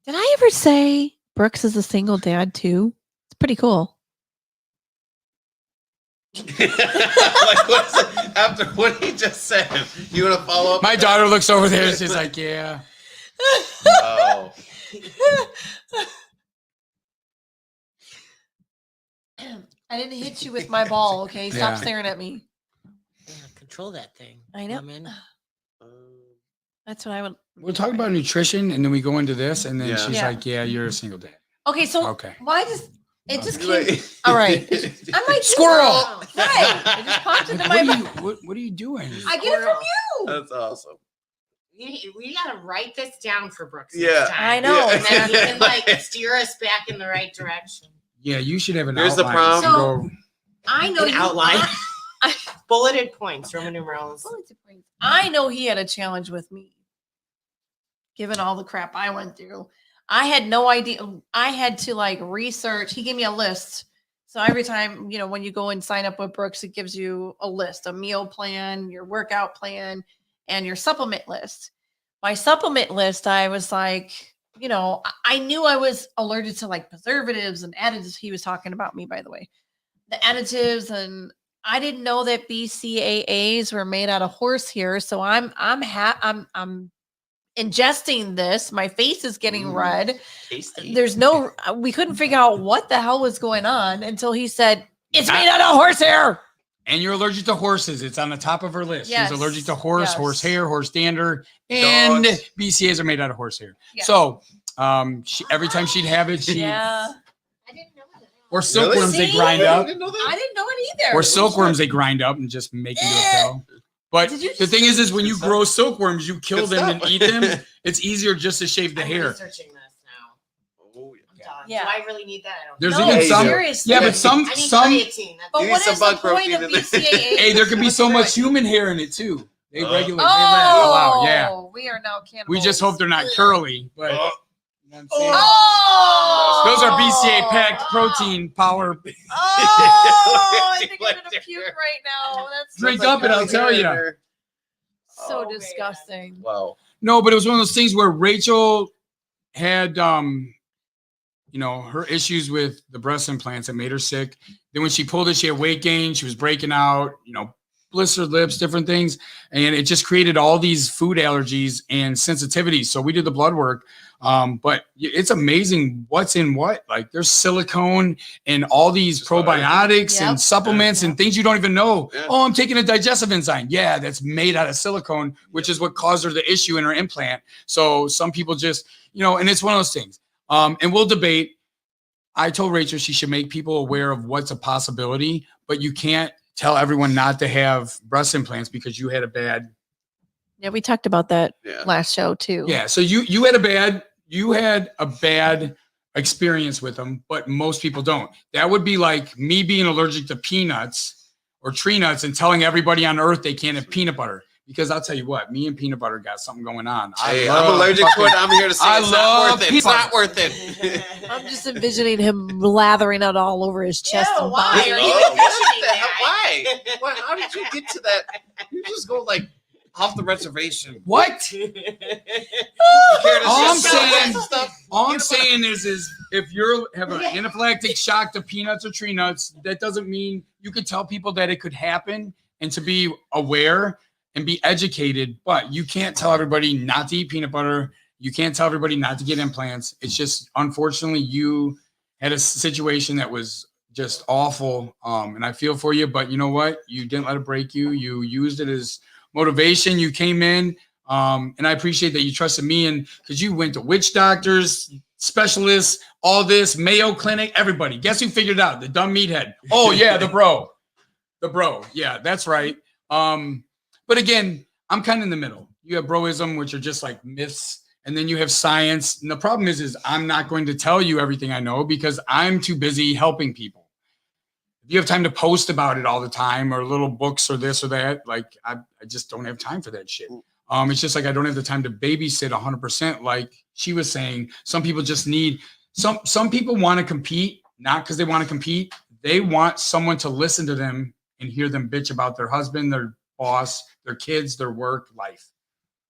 Speaker 5: Did I ever say Brooks is a single dad too? It's pretty cool.
Speaker 9: Like, what's it, after what he just said, you want to follow up?
Speaker 10: my daughter looks over there and she's like, yeah.
Speaker 9: Oh.
Speaker 5: I didn't hit you with my ball, okay? Stop
Speaker 10: Yeah.
Speaker 5: staring at me.
Speaker 8: Yeah, control that thing.
Speaker 5: I know.
Speaker 8: woman.
Speaker 5: That's what I would.
Speaker 10: We'll talk about nutrition and then we go into this. And then
Speaker 9: Yeah.
Speaker 10: she's
Speaker 5: Yeah.
Speaker 10: like, yeah, you're a single dad.
Speaker 5: Okay, so
Speaker 10: Okay.
Speaker 5: why does it just came?
Speaker 9: Wait.
Speaker 5: All right, I might do
Speaker 10: Squirrel!
Speaker 5: that. Right, it just popped into
Speaker 10: What
Speaker 5: my.
Speaker 10: what are you doing?
Speaker 5: I get it from you.
Speaker 9: That's awesome.
Speaker 8: We gotta write this down for Brooks.
Speaker 9: Yeah.
Speaker 8: next time.
Speaker 5: I know.
Speaker 8: And then he can like steer us back in the right direction.
Speaker 10: Yeah, you should have an
Speaker 9: Here's the
Speaker 10: outline.
Speaker 9: problem.
Speaker 5: So-
Speaker 10: Go-
Speaker 5: I know
Speaker 8: An
Speaker 5: you.
Speaker 8: outline. Bulleted points, Roman numerals.
Speaker 5: I know he had a challenge with me. Given all the crap I went through, I had no idea. I had to like research. He gave me a list. So every time, you know, when you go and sign up with Brooks, it gives you a list, a meal plan, your workout plan, and your supplement list. My supplement list, I was like, you know, I knew I was allergic to like preservatives and additives. He was talking about me, by the way, the additives, and I didn't know that BCAAs were made out of horsehair. So I'm ingesting this. My face is getting red.
Speaker 9: Tasty.
Speaker 5: There's no, we couldn't figure out what the hell was going on until he said, it's made out of horsehair.
Speaker 10: And you're allergic to horses. It's on the top of her list.
Speaker 5: Yes.
Speaker 10: She's allergic to horse,
Speaker 5: Yes.
Speaker 10: horsehair, horse dander, and
Speaker 9: Dogs.
Speaker 10: BCAs are made out of horsehair.
Speaker 5: Yeah.
Speaker 10: So every time she'd have it,
Speaker 5: Yeah.
Speaker 8: I didn't know that.
Speaker 10: or silkworms they
Speaker 5: See?
Speaker 10: grind
Speaker 5: I
Speaker 10: up,
Speaker 5: didn't know it either.
Speaker 10: or silkworms they grind up and just make into a pill. But
Speaker 5: Did you
Speaker 10: the
Speaker 5: just-
Speaker 10: thing is when you grow silkworms, you kill
Speaker 9: Good
Speaker 10: them and
Speaker 9: stuff.
Speaker 10: eat them. It's easier just to shave the
Speaker 8: I'm
Speaker 10: hair.
Speaker 8: researching this now.
Speaker 9: Oh,
Speaker 8: I'm done.
Speaker 5: Yeah.
Speaker 8: Do I really need that? I don't.
Speaker 10: There's
Speaker 5: No,
Speaker 10: even some.
Speaker 5: seriously.
Speaker 10: Yeah, but some.
Speaker 8: I need creatine. That's
Speaker 5: But
Speaker 9: You
Speaker 5: what
Speaker 9: need some
Speaker 5: is the
Speaker 9: bug
Speaker 5: point
Speaker 9: protein
Speaker 5: of
Speaker 9: in there.
Speaker 5: BCAA?
Speaker 10: Hey, there could be so much human hair in it too. They regulate. They let
Speaker 5: Oh,
Speaker 10: allow. Yeah.
Speaker 5: we are now cannibals.
Speaker 10: We just hope they're not curly, but.
Speaker 9: Oh.
Speaker 10: You know what I'm saying?
Speaker 5: Oh,
Speaker 10: Those are BCA packed protein power.
Speaker 5: Oh, I think I'm
Speaker 9: Like
Speaker 5: gonna puke right now. That's
Speaker 10: Drink up and I'll tell you.
Speaker 5: so
Speaker 8: Oh, man.
Speaker 5: disgusting.
Speaker 9: Wow.
Speaker 10: No, but it was one of those things where Racheal had, you know, her issues with the breast implants that made her sick. Then when she pulled it, she had weight gain. She was breaking out, you know, blistered lips, different things. And it just created all these food allergies and sensitivities. So we did the blood work. But it's amazing what's in what. Like there's silicone and all these probiotics
Speaker 5: Yep.
Speaker 10: and supplements and things you don't even know.
Speaker 9: Yeah.
Speaker 10: Oh, I'm taking a digestive enzyme. Yeah, that's made out of silicone, which is what caused her the issue in her implant. So some people just, you know, and it's one of those things. And we'll debate. I told Racheal she should make people aware of what's a possibility, but you can't tell everyone not to have breast implants because you had a bad.
Speaker 5: Yeah, we talked about that
Speaker 9: Yeah.
Speaker 5: last show too.
Speaker 10: Yeah. So you had a bad experience with them, but most people don't. That would be like me being allergic to peanuts or tree nuts and telling everybody on earth they can't have peanut butter. Because I'll tell you what, me and peanut butter got something going on.
Speaker 9: Hey, I'm allergic to it. I'm here to say
Speaker 10: I
Speaker 9: it's
Speaker 10: love
Speaker 9: not worth it.
Speaker 10: peanut
Speaker 9: It's not worth it.
Speaker 5: I'm just envisioning him lathering it all over his chest
Speaker 8: Ew,
Speaker 5: and
Speaker 8: why
Speaker 5: body.
Speaker 8: are you
Speaker 9: Oh, what
Speaker 8: envisioning
Speaker 9: the hell?
Speaker 8: that?
Speaker 9: Why? Why? How did you get to that? You just go like off the reservation.
Speaker 10: What?
Speaker 9: You care to
Speaker 10: All I'm
Speaker 9: just sell
Speaker 10: saying-
Speaker 9: that stuff?
Speaker 10: All I'm saying is if you're have an anaphylactic shock to peanuts or tree nuts, that doesn't mean you could tell people that it could happen and to be aware and be educated, but you can't tell everybody not to eat peanut butter. You can't tell everybody not to get implants. It's just, unfortunately, you had a situation that was just awful. And I feel for you, but you know what? You didn't let it break you. You used it as motivation. You came in, and I appreciate that you trusted me, and because you went to witch doctors, specialists, all this, Mayo Clinic, everybody. Guess who figured it out? The dumb meathead. Oh yeah, the bro. Yeah, that's right. But again, I'm kind of in the middle. You have broism, which are just like myths, and then you have science. And the problem is I'm not going to tell you everything I know because I'm too busy helping people. If you have time to post about it all the time or little books or this or that, like I just don't have time for that shit. It's just like I don't have the time to babysit 100%. Like she was saying, some people just need some people want to compete, not because they want to compete. They want someone to listen to them and hear them bitch about their husband, their boss, their kids, their work, life.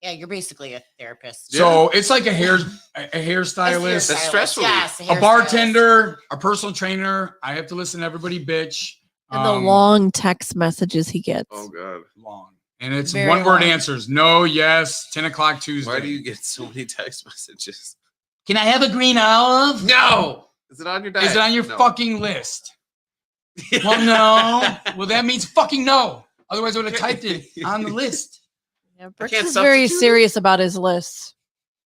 Speaker 8: Yeah, you're basically a therapist.
Speaker 10: So it's like a hairstylist,
Speaker 9: That's stressful.
Speaker 8: Yes,
Speaker 10: a bartender, a personal trainer. I have to listen to everybody bitch.
Speaker 5: And the long text messages he gets.
Speaker 9: Oh God,
Speaker 10: long. And it's
Speaker 5: Very
Speaker 10: one word
Speaker 5: long.
Speaker 10: answers. No, yes, 10 o'clock Tuesday.
Speaker 9: why do you get so many text messages?
Speaker 10: Can I have a green olive?
Speaker 9: No. Is it on your diet?
Speaker 10: Is it on your
Speaker 9: No.
Speaker 10: fucking list? Well, no. Well, that means fucking no. Otherwise, I would have typed it on the list.
Speaker 5: Yeah, Brooks
Speaker 9: can't
Speaker 5: is very
Speaker 9: substitute it?
Speaker 5: serious about his lists.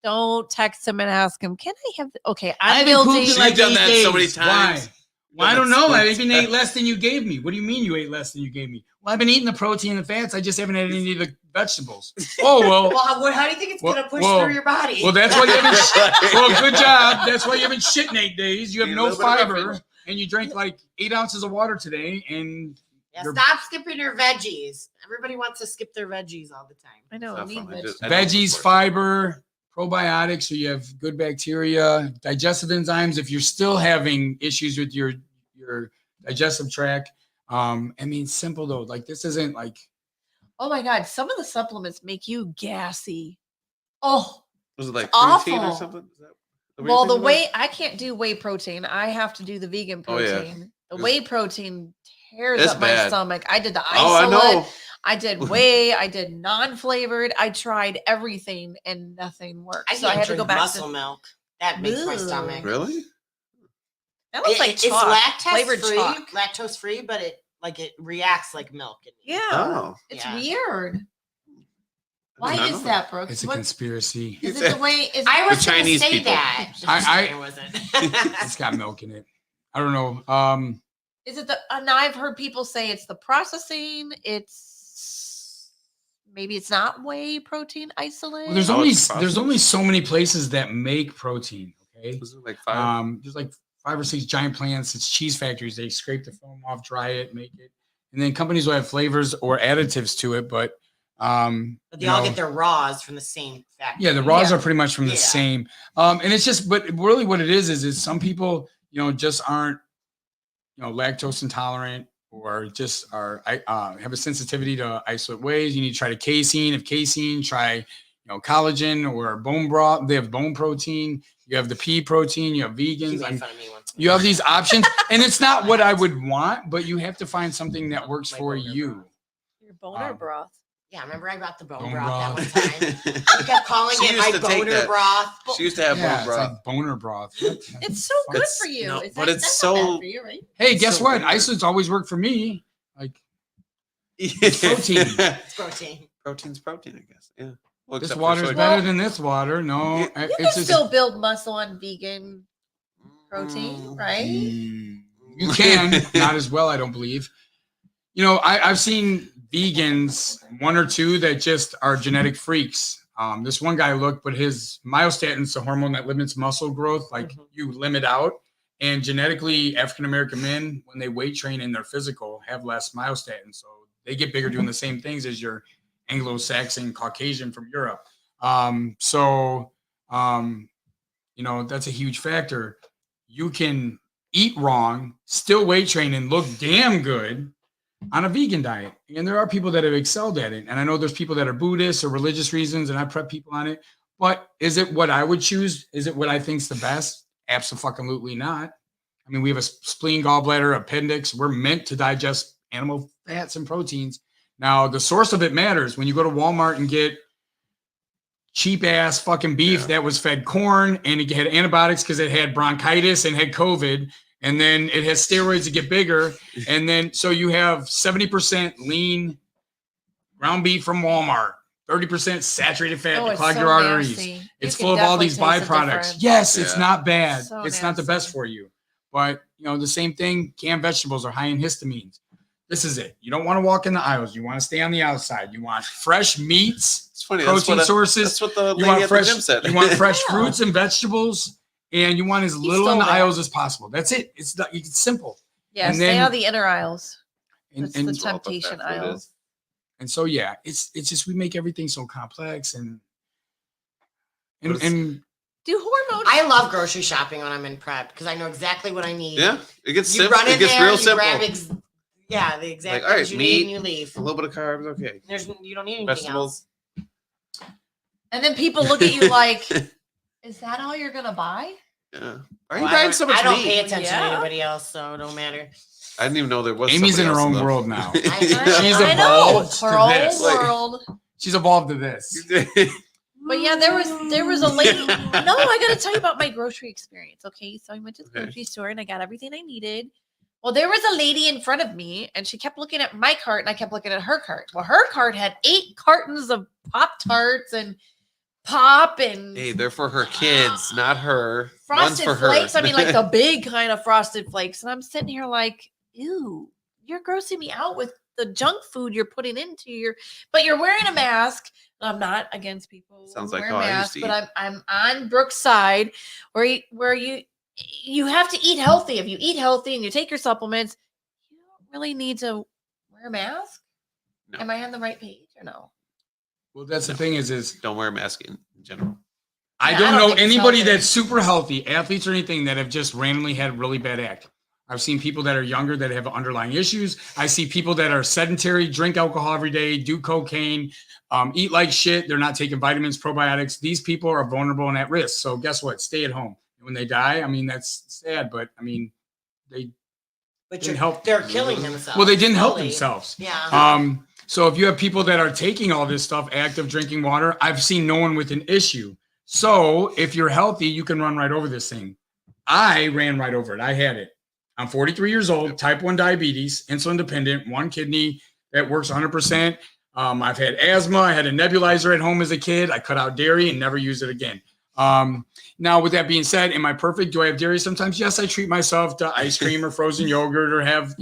Speaker 5: Don't text him and ask him, can I have, okay, I'm
Speaker 10: I've been
Speaker 5: building.
Speaker 10: pooping
Speaker 9: You've
Speaker 10: like
Speaker 9: done
Speaker 10: 8
Speaker 9: that
Speaker 10: days.
Speaker 9: so many times.
Speaker 10: Why? Well, I don't know. I even
Speaker 9: That's-
Speaker 10: ate less than you gave me. What do you mean you ate less than you gave me? Well, I've been eating the protein and the fats. I just haven't had any of the vegetables. Oh, well.
Speaker 8: Well, how do you think it's gonna push
Speaker 10: Well,
Speaker 8: through your body?
Speaker 10: Well, that's why you haven't. Well, good job. That's why you haven't shit in 8 days. You have
Speaker 9: Need a
Speaker 10: no
Speaker 9: little bit of
Speaker 10: fiber,
Speaker 9: roughage.
Speaker 10: and you drank like 8 ounces of water today. And
Speaker 8: yeah,
Speaker 10: you're-
Speaker 8: stop skipping your veggies. Everybody wants to skip their veggies all the time.
Speaker 5: I know.
Speaker 9: Not
Speaker 5: Need
Speaker 9: fun. I
Speaker 5: vegetables.
Speaker 9: just- I don't
Speaker 10: veggies,
Speaker 9: support it.
Speaker 10: fiber, probiotics, so you have good bacteria, digestive enzymes. If you're still having issues with your digestive tract, I mean, simple though. Like this isn't like
Speaker 5: Oh my God. Some of the supplements make you gassy. Oh,
Speaker 9: Was it like
Speaker 5: Awful.
Speaker 9: protein or something? Is that what
Speaker 5: well,
Speaker 9: you're
Speaker 5: the
Speaker 9: thinking
Speaker 5: whey, I can't do whey protein. I have to do the vegan
Speaker 9: Oh, yeah.
Speaker 5: protein. The
Speaker 9: It's-
Speaker 5: whey protein tears
Speaker 9: It's
Speaker 5: up my
Speaker 9: bad.
Speaker 5: stomach. I did the
Speaker 9: about? Oh, I
Speaker 5: isolate.
Speaker 9: know.
Speaker 5: I did whey. I did non-flavored. I tried everything and nothing worked.
Speaker 8: I
Speaker 5: So I
Speaker 8: can't
Speaker 5: had to
Speaker 8: drink
Speaker 5: go back
Speaker 8: muscle
Speaker 5: to
Speaker 8: milk. That makes my
Speaker 5: Ugh.
Speaker 8: stomach.
Speaker 9: Really?
Speaker 5: that looks like
Speaker 8: It's
Speaker 5: chalk,
Speaker 8: lactose
Speaker 5: flavored
Speaker 8: free,
Speaker 5: chalk.
Speaker 8: lactose free, but it reacts like milk. in me.
Speaker 5: Yeah,
Speaker 9: Oh.
Speaker 5: it's
Speaker 8: Yeah.
Speaker 5: weird. Why
Speaker 9: did not
Speaker 5: is
Speaker 9: know
Speaker 5: that, Brooks?
Speaker 10: it's a
Speaker 5: What-
Speaker 10: conspiracy.
Speaker 5: is it the way? Is
Speaker 8: I
Speaker 9: The
Speaker 8: was going to
Speaker 9: Chinese
Speaker 8: say
Speaker 9: people.
Speaker 8: that.
Speaker 10: I-
Speaker 8: It wasn't.
Speaker 10: It's got milk in it. I don't know.
Speaker 5: Is it the? Now I've heard people say it's the processing. It's maybe it's not whey protein isolate.
Speaker 10: Well, there's
Speaker 9: Oh,
Speaker 10: only
Speaker 9: it's
Speaker 10: there's only so many places that make protein. Okay.
Speaker 9: Was it like 5?
Speaker 10: There's like 5 or 6 giant plants. It's cheese factories. They scrape the foam off, dry it, make it, and then companies will have flavors or additives to it. But
Speaker 8: But they all get their raws from the same factory.
Speaker 10: yeah, the raws
Speaker 5: Yeah.
Speaker 10: are pretty much from the
Speaker 8: Yeah.
Speaker 10: same. And it's just, but really, what it is some people just aren't lactose intolerant or just are have a sensitivity to isolate wheys. You need to try the casein. If casein, try collagen or bone broth. They have bone protein. You have the pea protein. You have
Speaker 8: She
Speaker 10: vegans.
Speaker 8: made fun of me once.
Speaker 10: You have these options, and it's not what I would want, but you have to find something that works
Speaker 8: My
Speaker 10: for
Speaker 8: boner
Speaker 10: you.
Speaker 5: Your boner
Speaker 10: Um,
Speaker 5: broth.
Speaker 8: Yeah, remember I brought the bone
Speaker 10: Bone
Speaker 8: broth
Speaker 10: broth.
Speaker 8: that one time. You kept calling
Speaker 9: She
Speaker 8: it
Speaker 9: used
Speaker 8: my
Speaker 9: to take
Speaker 8: boner
Speaker 9: that.
Speaker 8: broth.
Speaker 9: She used to have
Speaker 10: Yeah,
Speaker 9: bone
Speaker 10: it's
Speaker 9: broth.
Speaker 10: like boner broth.
Speaker 5: It's so good
Speaker 9: It's-
Speaker 5: for you.
Speaker 9: no,
Speaker 5: It's
Speaker 9: but
Speaker 5: not-
Speaker 9: it's
Speaker 5: that's not bad
Speaker 9: so-
Speaker 5: for you, right?
Speaker 10: Hey, guess
Speaker 9: So
Speaker 10: what?
Speaker 9: weird.
Speaker 10: Isolate's always worked for me. Like
Speaker 9: protein.
Speaker 8: It's protein.
Speaker 9: Protein's protein, I guess. Yeah. Well,
Speaker 10: this
Speaker 9: except for
Speaker 10: water's
Speaker 9: soy
Speaker 10: better
Speaker 9: milk.
Speaker 10: than this water. No,
Speaker 5: You
Speaker 10: it's
Speaker 5: can
Speaker 10: just
Speaker 5: still build muscle on vegan protein,
Speaker 9: Mm.
Speaker 5: right?
Speaker 10: You can, not as well, I don't believe. I've seen vegans, 1 or 2 that just are genetic freaks. This one guy looked, but his myostatin's the hormone that limits muscle growth, like you limit out. And genetically, African American men, when they weight train in their physical, have less myostatin, so they get bigger doing the same things as your Anglo-Saxon Caucasian from Europe. That's a huge factor. You can eat wrong, still weight train, and look damn good on a vegan diet. And there are people that have excelled at it. And I know there's people that are Buddhists or religious reasons, and I prep people on it. But is it what I would choose? Is it what I think's the best? Absolutely not. I mean, we have a spleen, gallbladder, appendix. We're meant to digest animal fats and proteins. Now, the source of it matters. When you go to Walmart and get cheap ass fucking beef that was fed corn and it had antibiotics because it had bronchitis and had COVID, and then it has steroids to get bigger. And then so you have 70% lean ground beef from Walmart, 30% saturated fat to
Speaker 5: it's
Speaker 10: clog
Speaker 5: so
Speaker 10: your arteries.
Speaker 5: nasty. You
Speaker 10: It's
Speaker 5: can
Speaker 10: full of all
Speaker 5: definitely
Speaker 10: these
Speaker 5: taste the
Speaker 10: byproducts.
Speaker 5: difference.
Speaker 10: Yes, it's
Speaker 9: Yeah.
Speaker 10: not bad.
Speaker 5: So
Speaker 10: It's not the best
Speaker 5: nasty.
Speaker 10: for you. But the same thing, canned vegetables are high in histamines. This is it. You don't want to walk in the aisles. You want to stay on the outside. You want fresh meats,
Speaker 9: It's funny.
Speaker 10: protein sources.
Speaker 9: That's what the
Speaker 10: You
Speaker 9: lady
Speaker 10: want
Speaker 9: at
Speaker 10: fresh.
Speaker 9: the gym said.
Speaker 10: You want fresh
Speaker 5: Yeah.
Speaker 10: fruits and vegetables, and you want as
Speaker 5: He
Speaker 10: little in
Speaker 5: stole
Speaker 10: the
Speaker 5: that.
Speaker 10: aisles as possible. That's it. It's simple.
Speaker 5: Yeah,
Speaker 10: And
Speaker 5: stay
Speaker 10: then-
Speaker 5: out of the inner aisles.
Speaker 10: And
Speaker 5: That's
Speaker 10: and,
Speaker 5: the
Speaker 9: Well, but
Speaker 5: temptation
Speaker 9: that's what it
Speaker 5: aisles.
Speaker 9: is.
Speaker 10: and so yeah, it's just we make everything so complex and
Speaker 9: But it's-
Speaker 10: and
Speaker 5: Do
Speaker 11: know.
Speaker 8: I love grocery shopping when I'm in prep because I know exactly what I need.
Speaker 9: Yeah, it gets
Speaker 8: You
Speaker 9: simple.
Speaker 8: run in
Speaker 9: It gets
Speaker 8: there,
Speaker 9: real
Speaker 8: you
Speaker 9: simple.
Speaker 8: grab the exact
Speaker 9: Like, all right,
Speaker 8: things you need, and
Speaker 9: meat,
Speaker 8: you leave.
Speaker 9: a little bit of carbs, okay.
Speaker 8: You don't need anything
Speaker 9: Vegetables.
Speaker 8: else.
Speaker 11: And then people look at you like, "Is that all you're gonna buy?"
Speaker 9: Yeah. Why are you
Speaker 8: Well,
Speaker 9: buying so much
Speaker 8: I don't
Speaker 9: meat?
Speaker 8: pay attention
Speaker 11: Yeah.
Speaker 8: to anybody else, so it don't matter.
Speaker 9: I didn't even know there was.
Speaker 10: Amy's in her
Speaker 9: somebody
Speaker 10: own
Speaker 9: else,
Speaker 10: world now.
Speaker 9: though.
Speaker 10: She's
Speaker 11: I know
Speaker 10: evolved
Speaker 11: her
Speaker 10: to
Speaker 11: own
Speaker 10: this.
Speaker 11: world.
Speaker 10: She's evolved to this.
Speaker 11: But yeah, there was a lady. No, I got to tell you about my grocery experience. Okay, so I went to the grocery store and I got everything I needed. Well, there was a lady in front of me, and she kept looking at my cart, and I kept looking at her cart. Well, her cart had 8 cartons of Pop-Tarts and pop and
Speaker 9: Hey, they're for her kids, not her. One's
Speaker 11: Frosted
Speaker 9: for her.
Speaker 11: Flakes. I mean, like the big kind of Frosted Flakes. And I'm sitting here like, ew, you're grossing me out with the junk food you're putting into your. But you're wearing a mask. I'm not against people
Speaker 9: Sounds
Speaker 11: who
Speaker 9: like
Speaker 11: wear
Speaker 9: how I used
Speaker 11: masks,
Speaker 9: to
Speaker 11: but I'm on Brooks' side, where you have to eat healthy. If you eat healthy and you take your supplements, you don't really need to wear a mask.
Speaker 9: No.
Speaker 11: Am I on the right page or no?
Speaker 10: Well, that's the thing is
Speaker 9: Don't wear a mask in general.
Speaker 10: I
Speaker 11: Yeah,
Speaker 10: don't
Speaker 11: I don't
Speaker 10: know
Speaker 11: think it's
Speaker 10: anybody
Speaker 11: healthy.
Speaker 10: that's super healthy, athletes or anything, that have just randomly had really bad act. I've seen people that are younger that have underlying issues. I see people that are sedentary, drink alcohol every day, do cocaine, eat like shit. They're not taking vitamins, probiotics. These people are vulnerable and at risk. So guess what? Stay at home. When they die, I mean, that's sad, but I mean, they
Speaker 8: But
Speaker 10: didn't help.
Speaker 8: they're killing themselves.
Speaker 10: Well, they didn't help
Speaker 8: slowly.
Speaker 10: themselves.
Speaker 8: Yeah.
Speaker 10: So if you have people that are taking all this stuff, active drinking water, I've seen no one with an issue. So if you're healthy, you can run right over this thing. I ran right over it. I had it. I'm 43 years old, type 1 diabetes, insulin dependent, 1 kidney that works 100%. I've had asthma. I had a nebulizer at home as a kid. I cut out dairy and never used it again. Now, with that being said, am I perfect? Do I have dairy sometimes? Yes, I treat myself to ice cream or frozen yogurt or have,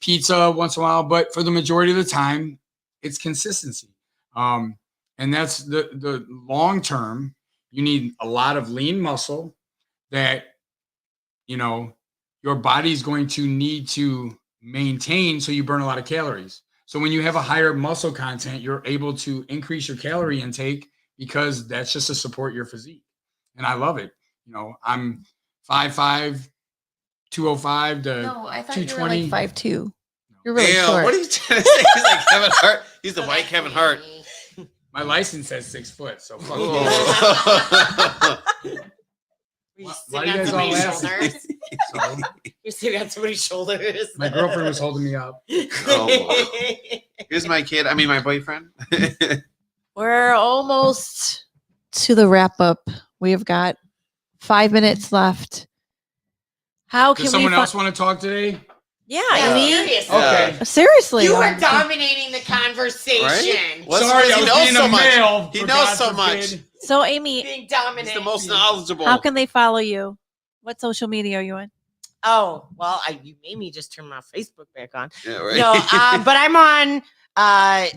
Speaker 10: pizza once in a while. But for the majority of the time, it's consistency. And that's the long term. You need a lot of lean muscle that, your body's going to need to maintain, so you burn a lot of calories. So when you have a higher muscle content, you're able to increase your calorie intake because that's just to support your physique. And I love it. I'm 5'5", 205 to
Speaker 5: No, I thought you were
Speaker 10: 220.
Speaker 5: like 5'2". You're really
Speaker 9: Damn,
Speaker 5: short.
Speaker 9: what are you trying to say? He's like Kevin Hart. He's the white Kevin Hart.
Speaker 10: My license says 6 foot, so fuck you.
Speaker 9: Oh.
Speaker 10: Why are you guys all laughing? So,
Speaker 8: You still got somebody's shoulders.
Speaker 10: my girlfriend was holding me up.
Speaker 9: Oh. Here's my kid. I mean, my boyfriend.
Speaker 5: We're almost to the wrap up. We have got 5 minutes left. How can
Speaker 10: Does
Speaker 5: we?
Speaker 10: someone else want to talk today?
Speaker 5: Yeah,
Speaker 8: Yeah,
Speaker 5: Amy.
Speaker 8: seriously.
Speaker 10: Okay.
Speaker 5: Seriously,
Speaker 8: You were dominating the conversation.
Speaker 9: Right?
Speaker 10: Sorry,
Speaker 9: he
Speaker 10: I was
Speaker 9: knows
Speaker 10: being
Speaker 9: so
Speaker 10: a
Speaker 9: much.
Speaker 10: male.
Speaker 9: He
Speaker 10: for
Speaker 9: knows
Speaker 10: God
Speaker 9: so much.
Speaker 10: forbid.
Speaker 5: So, Amy,
Speaker 8: Being
Speaker 9: He's
Speaker 8: dominant.
Speaker 9: the most knowledgeable.
Speaker 5: how can they follow you? What social media are you on?
Speaker 8: Oh, well, you made me just turn my Facebook back on.
Speaker 9: Yeah, right.
Speaker 8: No, but I'm on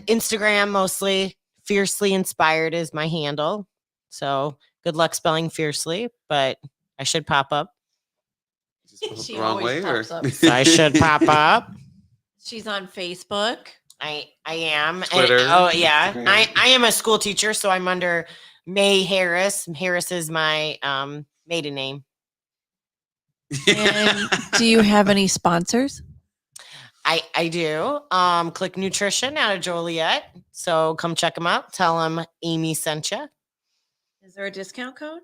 Speaker 8: Instagram mostly. Fiercely Inspired is my handle. So good luck spelling fiercely, but I should pop up.
Speaker 9: Just
Speaker 5: She
Speaker 9: the wrong
Speaker 5: always
Speaker 9: way, or
Speaker 5: pops up.
Speaker 8: So I should pop up.
Speaker 5: She's on Facebook.
Speaker 8: I am.
Speaker 9: Twitter.
Speaker 8: Oh yeah.
Speaker 9: Instagram.
Speaker 8: I am a school teacher, so I'm under May Harris. Harris is my maiden name.
Speaker 5: And do you have any sponsors?
Speaker 8: I do. Click Nutrition out of Joliet. So come check them out. Tell them Amy sent you.
Speaker 5: Is there a discount code?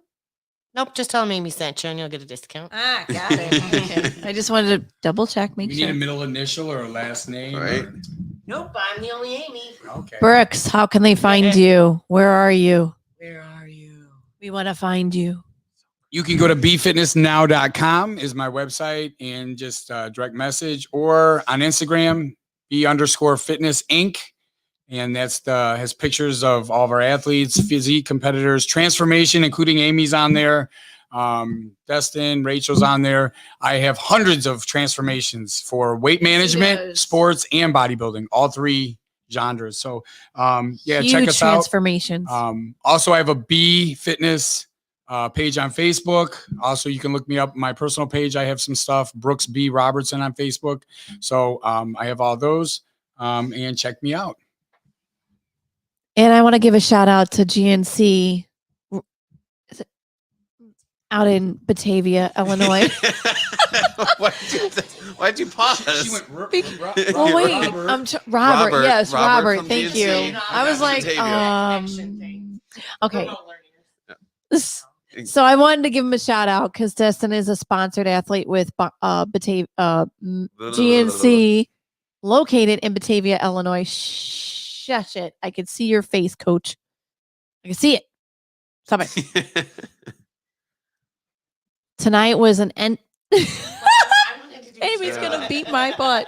Speaker 8: Nope, just tell them Amy sent you and you'll get a discount.
Speaker 5: Ah, got it. Okay. I just wanted to double check, make
Speaker 10: You need a
Speaker 5: sure.
Speaker 10: middle initial or a last name?
Speaker 9: Right.
Speaker 10: or-
Speaker 8: Nope, I'm the only Amy.
Speaker 10: Okay.
Speaker 5: Brooks, how can they find you? Where are you?
Speaker 8: Where are you?
Speaker 5: We want to find you.
Speaker 10: You can go to befitnessnow.com is my website and just direct message, or on Instagram, B_fitness Inc. And that's has pictures of all of our athletes, physique competitors, transformation, including Amy's on there. Destin, Rachel's on there. I have hundreds of transformations for weight management,
Speaker 5: does.
Speaker 10: sports, and bodybuilding, all 3 genres. So yeah,
Speaker 5: Huge
Speaker 10: check us out.
Speaker 5: transformations.
Speaker 10: Also, I have a B Fitness page on Facebook. Also, you can look me up my personal page. I have some stuff, Brooks B Robertson on Facebook. So I have all those, and check me out.
Speaker 5: And I want to give a shout out to GNC.
Speaker 11: out in Batavia, Illinois.
Speaker 9: Why'd you pause?
Speaker 11: Oh wait, Robert. Yes, Robert.
Speaker 9: from
Speaker 11: Thank you.
Speaker 9: DNC.
Speaker 11: I was like,
Speaker 9: Batavia.
Speaker 11: okay. So I wanted to give him a shout out because Destin is a sponsored athlete with GNC, located in Batavia, Illinois. Shush it! I can see your face, Coach. I can see it. Stop it. Tonight was an end. Amy's gonna beat my butt.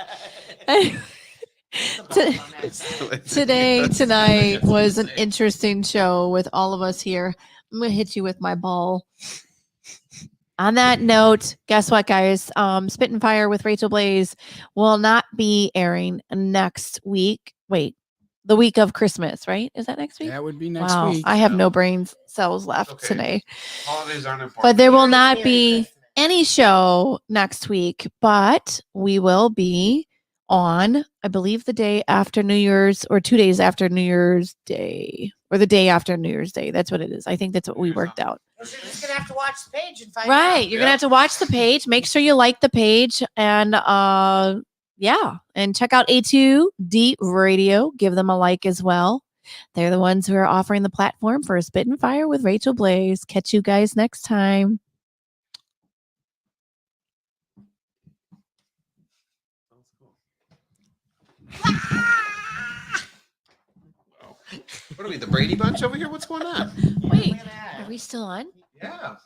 Speaker 11: Tonight was an interesting show with all of us here. I'm gonna hit you with my ball. On that note, guess what, guys? Spittin' Fire with Racheal Blaze will not be airing next week. Wait, the week of Christmas, right? Is that next week?
Speaker 10: That would be next week.
Speaker 11: I have no brain cells left today.
Speaker 9: Holidays aren't important.
Speaker 11: But there will not be any show next week, but we will be on, I believe, the day after New Year's or 2 days after New Year's Day or the day after New Year's Day. That's what it is. I think that's what we worked out.
Speaker 8: You're just going to have to watch the page and find out.
Speaker 11: Right. You're going to have to watch the page. Make sure you like the page and, yeah. And check out A2D Radio. Give them a like as well. They're the ones who are offering the platform for Spittin' Fire with Racheal Blaze. Catch you guys next time.
Speaker 9: What are we, the Brady Bunch over here? What's going on?
Speaker 11: Wait, are we still on?
Speaker 9: Yeah.